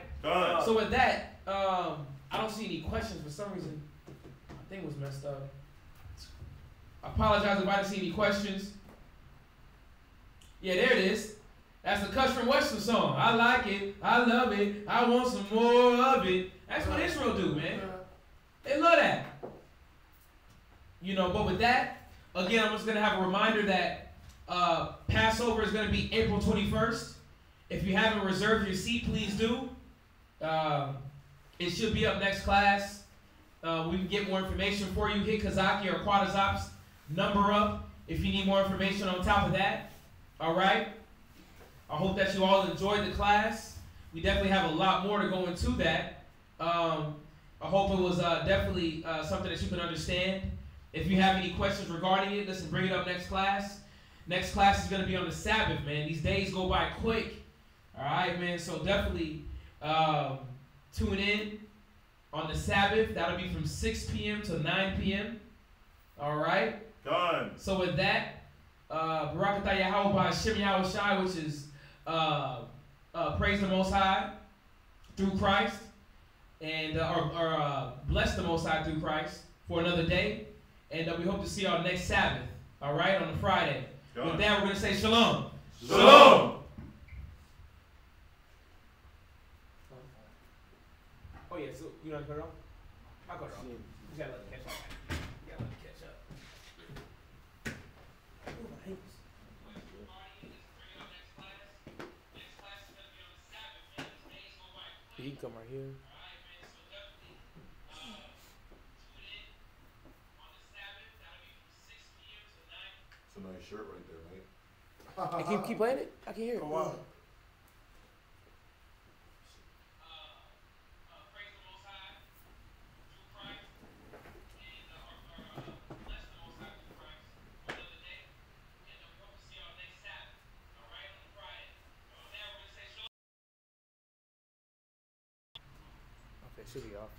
S3: So with that, I don't see any questions. For some reason, my thing was messed up. I apologize if I didn't see any questions. Yeah, there it is. That's the Cuss from Western song. I like it. I love it. I want some more of it. That's what Israel do, man. They love that. You know, but with that, again, I'm just going to have a reminder that Passover is going to be April 21st. If you haven't reserved your seat, please do. It should be up next class. We can get more information for you. Hit Kazaki or Quadazop's number up if you need more information on top of that. All right? I hope that you all enjoyed the class. We definitely have a lot more to go into that. I hope it was definitely something that you can understand. If you have any questions regarding it, listen, bring it up next class. Next class is going to be on the Sabbath, man. These days go by quick. All right, man. So definitely tune in on the Sabbath. That'll be from 6 p.m. to 9 p.m. All right?
S11: Done.
S3: So with that, Barakatah Yahweh by Shem Yahweh Shai, which is praise the Most High through Christ, and or bless the Most High through Christ for another day. And we hope to see y'all next Sabbath, all right, on a Friday.
S11: Done.
S3: With that, we're going to say shalom.
S11: Shalom.
S3: Oh, yeah, so you want to cut it off? I'll cut it off. You got to let it catch up. You got to let it catch up. Ooh, my hands. You can come right here.
S10: It's a nice shirt right there, mate.
S3: Hey, keep playing it? I can hear it.
S10: Come on.
S3: Okay, should be off.